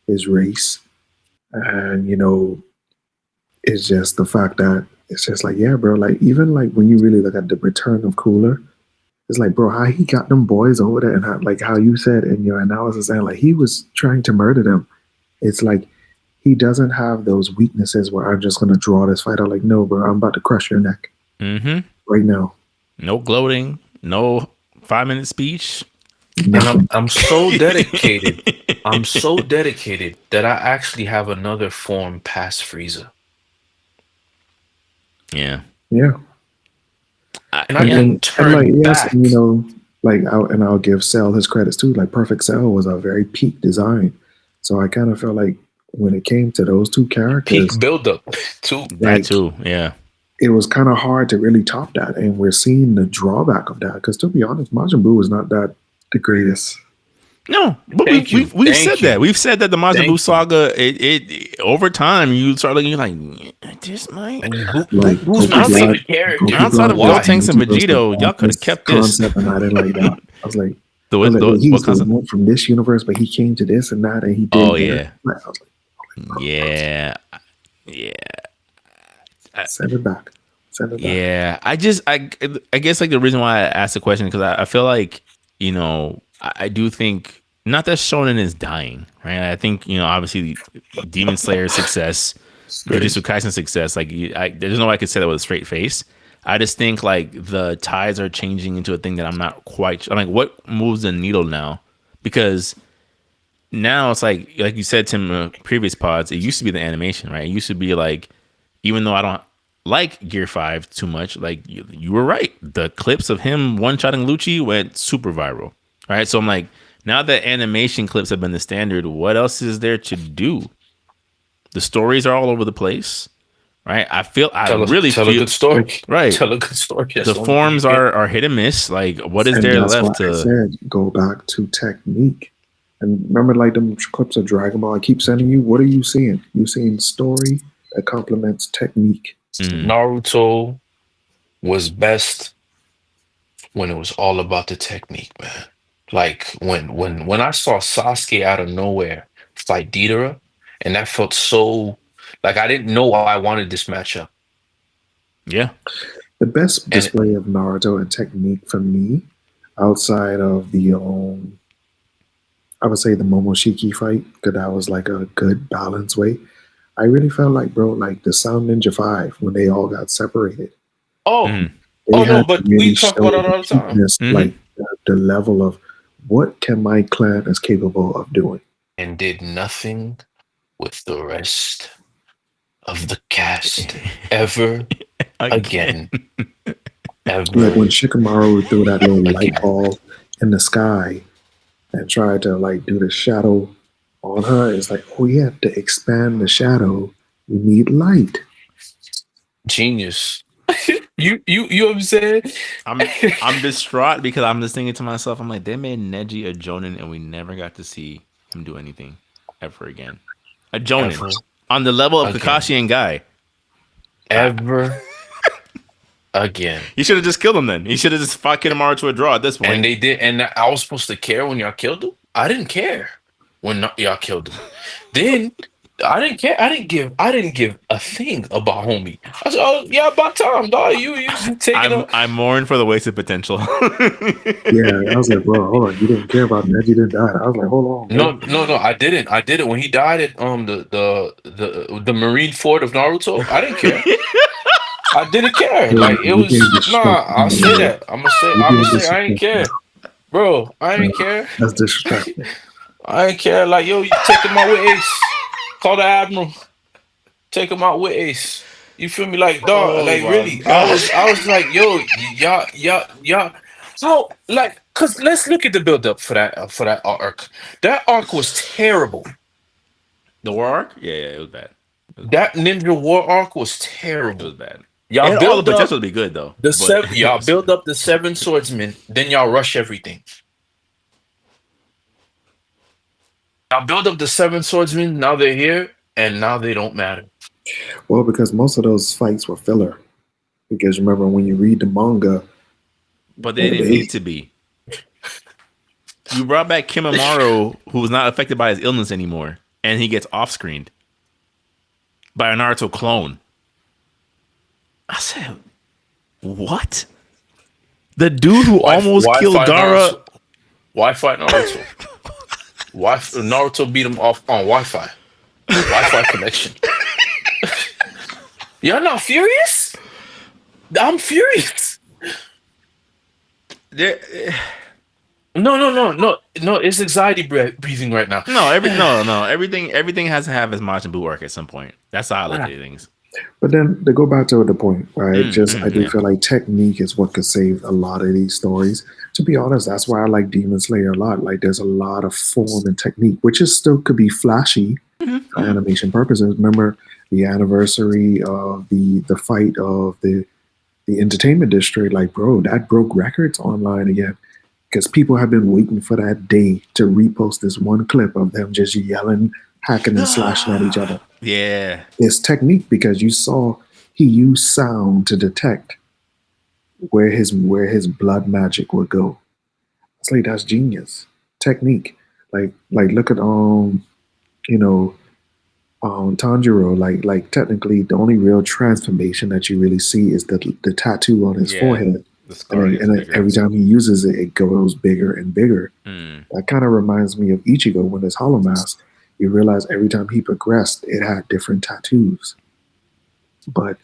his race, and it's just the fact that it's just like, yeah, bro, like even like when you really look at the return of Cooler, it's like, bro, how he got them boys over there and how you said in your analysis, and like he was trying to murder them. It's like he doesn't have those weaknesses where I'm just going to draw this fight out. Like, no, bro, I'm about to crush your neck right now. No gloating, no 5-minute speech. And I'm so dedicated. I'm so dedicated that I actually have another form past Frieza. Yeah. Yeah. And I can turn back. Yes, I'll give Cell his credits too. Like Perfect Cell was a very peak design. So I kind of felt like when it came to those two characters, peak build-up too. That too, yeah. It was kind of hard to really top that, and we're seeing the drawback of that. Because to be honest, Majin Buu was not that the greatest. No, but Thank you. we've Thank said you. that. We've said that the Majin Thank Buu you. saga, it over time you start looking, you're like, this might And Like who's my outside, favorite character? outside of Why? Gotenks and Multiverse was Vegito, y'all could have kept this. concept, and I didn't like that. I was like, The he's what the concept? one from this universe, but he came to this and that, and he did. Oh better. yeah, I was like, yeah, yeah. send it back. Send it back. Yeah, I guess like the reason why I asked the question because I feel like I do think not that Shonen is dying, right? I think obviously Demon Slayer success, Jujutsu Kaisen success, like there's no way I could say that with a straight face. I just think like the tides are changing into a thing that I'm not quite. I'm like, what moves the needle now? Because now it's like you said, Tim, previous pods, it used to be the animation, right? It used to be like, even though I don't like Gear 5 too much, like you were right. The clips of him one-shotting Lucci went super viral, right? So I'm like, now that animation clips have been the standard, what else is there to do? The stories are all over the place, right? Tell a good story. right. Tell a good story. That's The the only forms thing you get. are hit and miss. Like, what is And there that's left why I to? said go back to technique. And remember, like them clips of Dragon Ball I keep sending you. What are you seeing? You seeing story that complements technique. Naruto was best when it was all about the technique, man. Like when I saw Sasuke out of nowhere fight Deidara, and that felt so like I didn't know why I wanted this matchup. Yeah. The best And display of Naruto and technique for me, outside of the I would say the Momoshiki fight, because that was like a good balance way. I really felt like, bro, like the Sound Ninja 5 when they all got separated. oh, Mhm. They oh no, had to but really we talk show about it the all the time. peakness, Mhm. like the level of what can my clan is capable of doing. And did nothing with the rest of the cast ever again. Like Ever when Shikamaru threw that little light again. ball in the sky and tried to like do the shadow on her, it's like, oh yeah, to expand the shadow, you need light. Genius. You know what I'm saying? I'm distraught because I'm just thinking to myself, I'm like, they made Neji a Jonin and we never got to see him do anything ever again. A Jonin Ever on the level of again. Kakashi and Guy. Ever again. He should have just killed him then. He should have just fought Kinemaro to a draw at this point. And they did, and I was supposed to care when y'all killed him. I didn't care when y'all killed him. Then I didn't care. I didn't give a thing about homie. I said, "Oh yeah, about time, dog. You taking him." I mourn for the wasted potential. Yeah, I was like, bro, hold on, you didn't care about Neji didn't die. I was like, hold on, bro. No, I didn't. I didn't. When he died at the Marine Fort of Naruto, I didn't care. I didn't care. Bro, Like it you was being disrespectful, I'll say bro. that. I'm You gonna being say I ain't care. disrespectful. Bro, I ain't care. That's disrespectful. I ain't care. Like, yo, you take him out with Ace. Call the Admiral. Take him out with Ace. You feel me? Like, dog, Oh like my really. God. I was like, yo, y'all. So, like, cause let's look at the build up for that arc. That arc was terrible. The war arc? Yeah, it was bad. That Ninja War arc was It terrible. was bad. Y'all It had all the build up potential to be good though. the but- seven. Y'all build up the seven swordsmen. Then y'all rush everything. Y'all build up the seven swordsmen. Now they're here, and now they don't matter. Well, because most of those fights were filler. Because remember, when you read the manga, But they didn't need to be. You brought back Kimimaro, who was not affected by his illness anymore, and he gets off-screened by a Naruto clone. I said, what? The dude who almost killed fight Gaara. Naruto? Why fight Naruto? Why Naruto beat him off on Wi-Fi? Wi-Fi connection. Y'all not furious? I'm furious. No. It's anxiety breathing right now. No, everything has to have his Majin Buu arc at some point. That's how I look at things. but then to go back to the point, right? I do yeah. feel like technique is what could save a lot of these stories. To be honest, that's why I like Demon Slayer a lot. Like, there's a lot of form and technique, which is still could be flashy for animation purposes. Remember the anniversary of the fight of the entertainment district? Like, bro, that broke records online again. because people have been waiting for that day to repost this one clip of them just yelling, hacking, and slashing at each other. Yeah. It's technique because you saw he used sound to detect where his blood magic would go. It's like that's genius technique. Like look at you know Tanjiro. Like technically the only real transformation that you really see is the tattoo on his Yeah. forehead, The and scar gets bigger. every time he uses it, it goes bigger and bigger. Mm. That kind of reminds me of Ichigo when his Hollow Mask. You realize every time he progressed, it had different tattoos, but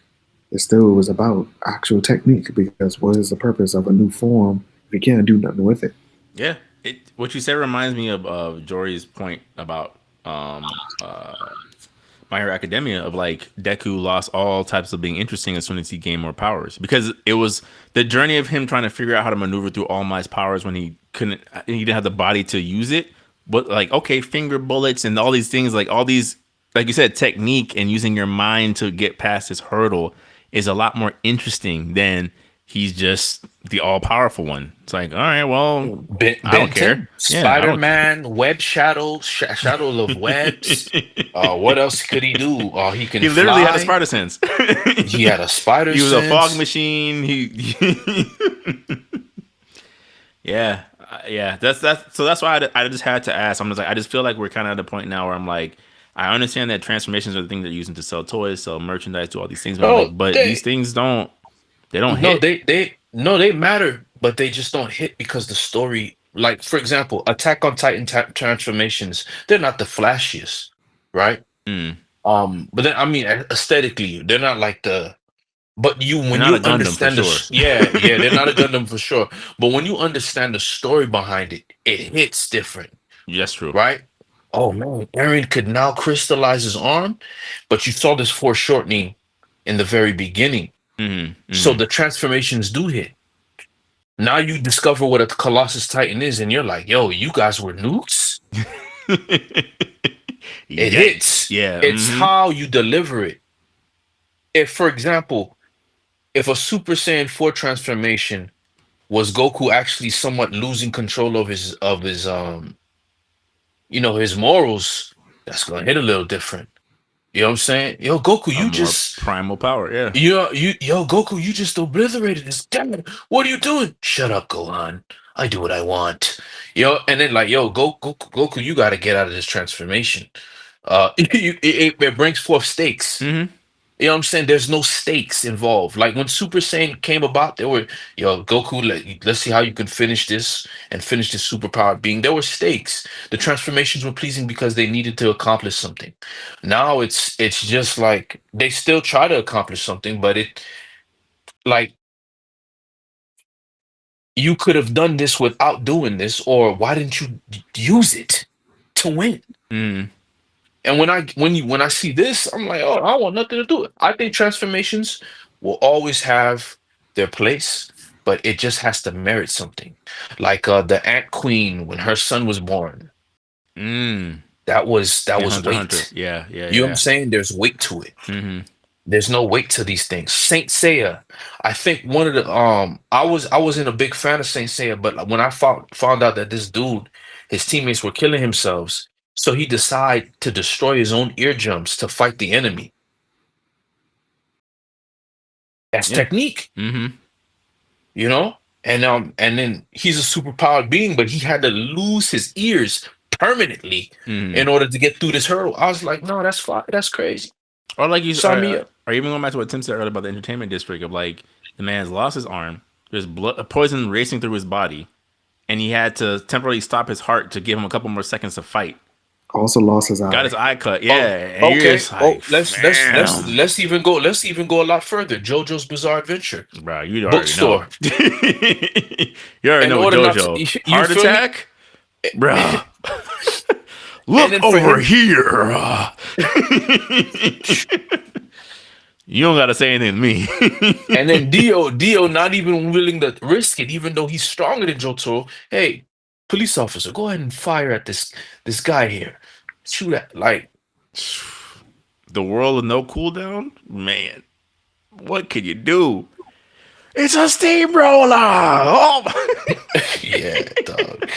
it still was about actual technique because what is the purpose of a new form if you can't do nothing with it? Yeah. What you said reminds me of Jory's point about My Hero Academia of like Deku lost all types of being interesting as soon as he gained more powers because it was the journey of him trying to figure out how to maneuver through All Might's powers when he didn't have the body to use it. But like, okay, finger bullets and all these things, like all these, like you said, technique and using your mind to get past this hurdle is a lot more interesting than he's just the all powerful one. It's like, all right, well, I don't Ben care. 10, Yeah, I don't. Spider-Man, Web Shadow, Shadow of Webs. What else could he do? He can He literally had a fly. spider sense. He had a spider He was a fog sense. machine. Yeah, yeah. That's so. That's why I just had to ask. I'm just like, I just feel like we're kind of at a point now where I'm like, I understand that transformations are the thing they're using to sell toys, sell merchandise, do all these things. But I'm Oh, like, but these things they don't no, hit. they matter, but they just don't hit because the story, like for example, Attack on Titan transformations, they're not the flashiest, right? Mm. But then I mean aesthetically, they're not like the. But They're when not you a Gundam for understand sure. yeah, they're not a Gundam for sure. But when you understand the story behind it, it hits different, That's true. right? Oh man, Aaron could now crystallize his arm, but you saw this foreshortening in the very beginning. Hmm. So Hmm. the transformations do hit. Now you discover what a Colossus Titan is, and you're like, yo, you guys were nukes? It Yikes! hits. Yeah. It's Hmm. how you deliver it. If, for example, if a Super Saiyan 4 transformation was Goku actually somewhat losing control of his morals, that's gonna hit a little different. You know what I'm saying? Yo, Goku, A more primal power. Yeah. yo, Goku, you just obliterated this. Damn it, what are you doing? Shut up, Gohan. I do what I want. And then like, yo, Goku, you got to get out of this transformation. It brings forth stakes. Hmm. You know what I'm saying? There's no stakes involved. Like when Super Saiyan came about, there were, Goku, let's see how you can finish this and finish this superpowered being. There were stakes. The transformations were pleasing because they needed to accomplish something. Now it's just like they still try to accomplish something, but it like you could have done this without doing this, or why didn't you use it to win? Mm. And when I see this, I'm like, oh, I want nothing to do it. I think transformations will always have their place, but it just has to merit something. Like the Ant Queen when her son was born, Mm. that was Hunter x Hunter. weight. Yeah. Yeah. You know what I'm Yeah. saying? There's weight to it. Hmm. There's no weight to these things. Saint Seiya, I think one of the I wasn't a big fan of Saint Seiya, but when I found out that this dude, his teammates were killing themselves, so he decided to destroy his own eardrums to fight the enemy. That's Yeah. technique, Hmm. you know? And then he's a superpowered being, but he had to lose his ears permanently Hmm. in order to get through this hurdle. I was like, no, that's fine. That's crazy. Or like Sign me up. or even going back to what Tim said earlier about the entertainment district of like the man's lost his arm, there's blood, poison racing through his body, and he had to temporarily stop his heart to give him a couple more seconds to fight. Also lost his Got eye. his eye cut, yeah, Oh, and you're okay. just Oh, like, let's fam, let's even go a lot further. JoJo's Bizarre Adventure bro, you already know. bookstore. You already In know with order not to, JoJo. you Heart feel me? attack, bro. And Look then for over him, here. You don't gotta say anything to me. and then Dio not even willing to risk it, even though he's stronger than Jotaro. Hey, police officer, go ahead and fire at this guy here. Shoot at like The world of no cooldown, man. What can you do? It's a steamroller. Oh. Yeah, dog.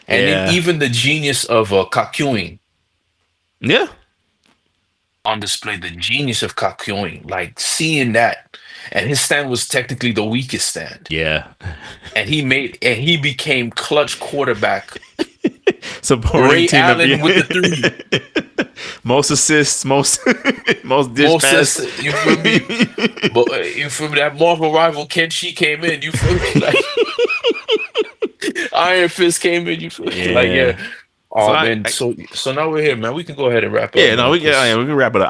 And then Yeah. even the genius of Kakuing Yeah. on display, the genius of Kakuing, like seeing that, and his stand was technically the weakest stand, Yeah. and he became clutch quarterback. Supporting Ray team of Allen with the three. most assists, most most dish Most pass. you feel me? But you feel me? That Marvel rival Kenshi came in. You feel me? Like Iron Fist came in. You feel me? Like yeah. Yeah. So Oh man. So now we're here, man. We can go ahead and wrap up, yeah, no, man. we can wrap it up.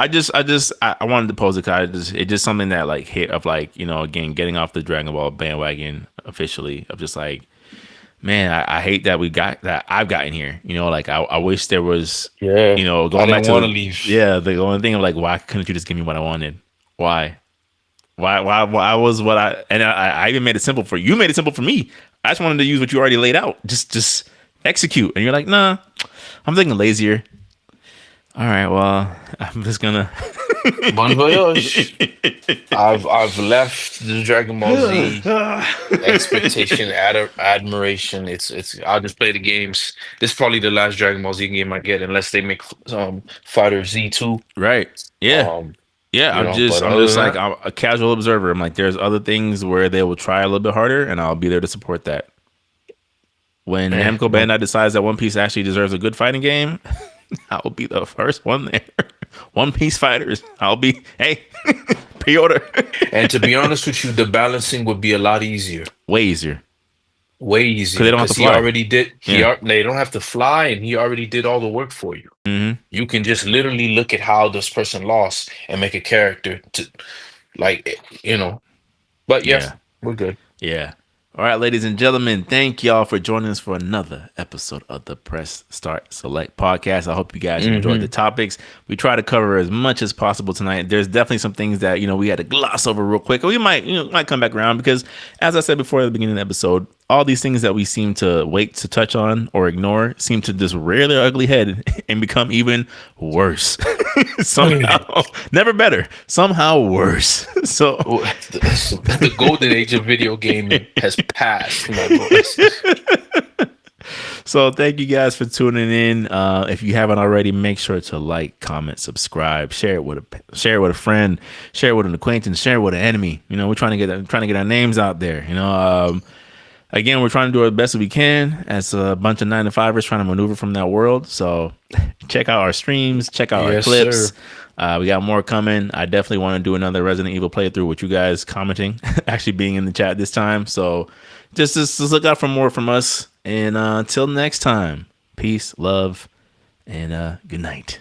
I wanted to pose it because it's just something that like hit of like, you know, again, getting off the Dragon Ball bandwagon officially of just like, man, I hate that I've gotten here. You know, like I wish there was, Yeah. you know, I going back didn't to want to leave. yeah, the only thing of like, why couldn't you just give me what I wanted? Why? Why was what I even made it simple for you. Made it simple for me. I just wanted to use what you already laid out. Just execute. And you're like, nah, I'm thinking lazier. All right, well, I'm just gonna. Bon voyage. I've left the Dragon Ball Z expectation, admiration. It's. I'll just play the games. This is probably the last Dragon Ball Z game I get, unless they make Fighter Z2. Right. Yeah. Um, Yeah. but I'm other just than like that, I'm a casual observer. I'm like, there's other things where they will try a little bit harder, and I'll be there to support that. When Namco no. Bandai decides that One Piece actually deserves a good fighting game, I will be the first one there. One Piece fighters. I'll be, hey, pre-order. And to be honest with you, the balancing would be a lot easier. Way easier. Way Because easier they don't have to because he fly. already did. Yeah. They don't have to fly, and he already did all the work for you. Mm-hmm. You can just literally look at how this person lost and make a character to, like, you know. But yeah, Yeah. we're good. Yeah. All right, ladies and gentlemen, thank y'all for joining us for another episode of the Press Start Select podcast. I hope you guys enjoyed the topics. We try to cover as much as possible tonight. There's definitely some things that, you know, we had to gloss over real quick. We might come back around because, as I said before at the beginning of the episode, all these things that we seem to wait to touch on or ignore seem to just rear their ugly head and become even worse. Somehow, never better, somehow worse. So The golden age of video gaming has passed, my boys. So thank you guys for tuning in. If you haven't already, make sure to like, comment, subscribe, share it with a friend, share it with an acquaintance, share it with an enemy. You know, we're trying to get our names out there. You know, again, we're trying to do our best we can as a bunch of 9-to-5ers trying to maneuver from that world. So check out our streams, check out our Yes, clips. sir. We got more coming. I definitely want to do another Resident Evil playthrough with you guys commenting, actually being in the chat this time. So just look out for more from us. And until next time, peace, love, and good night.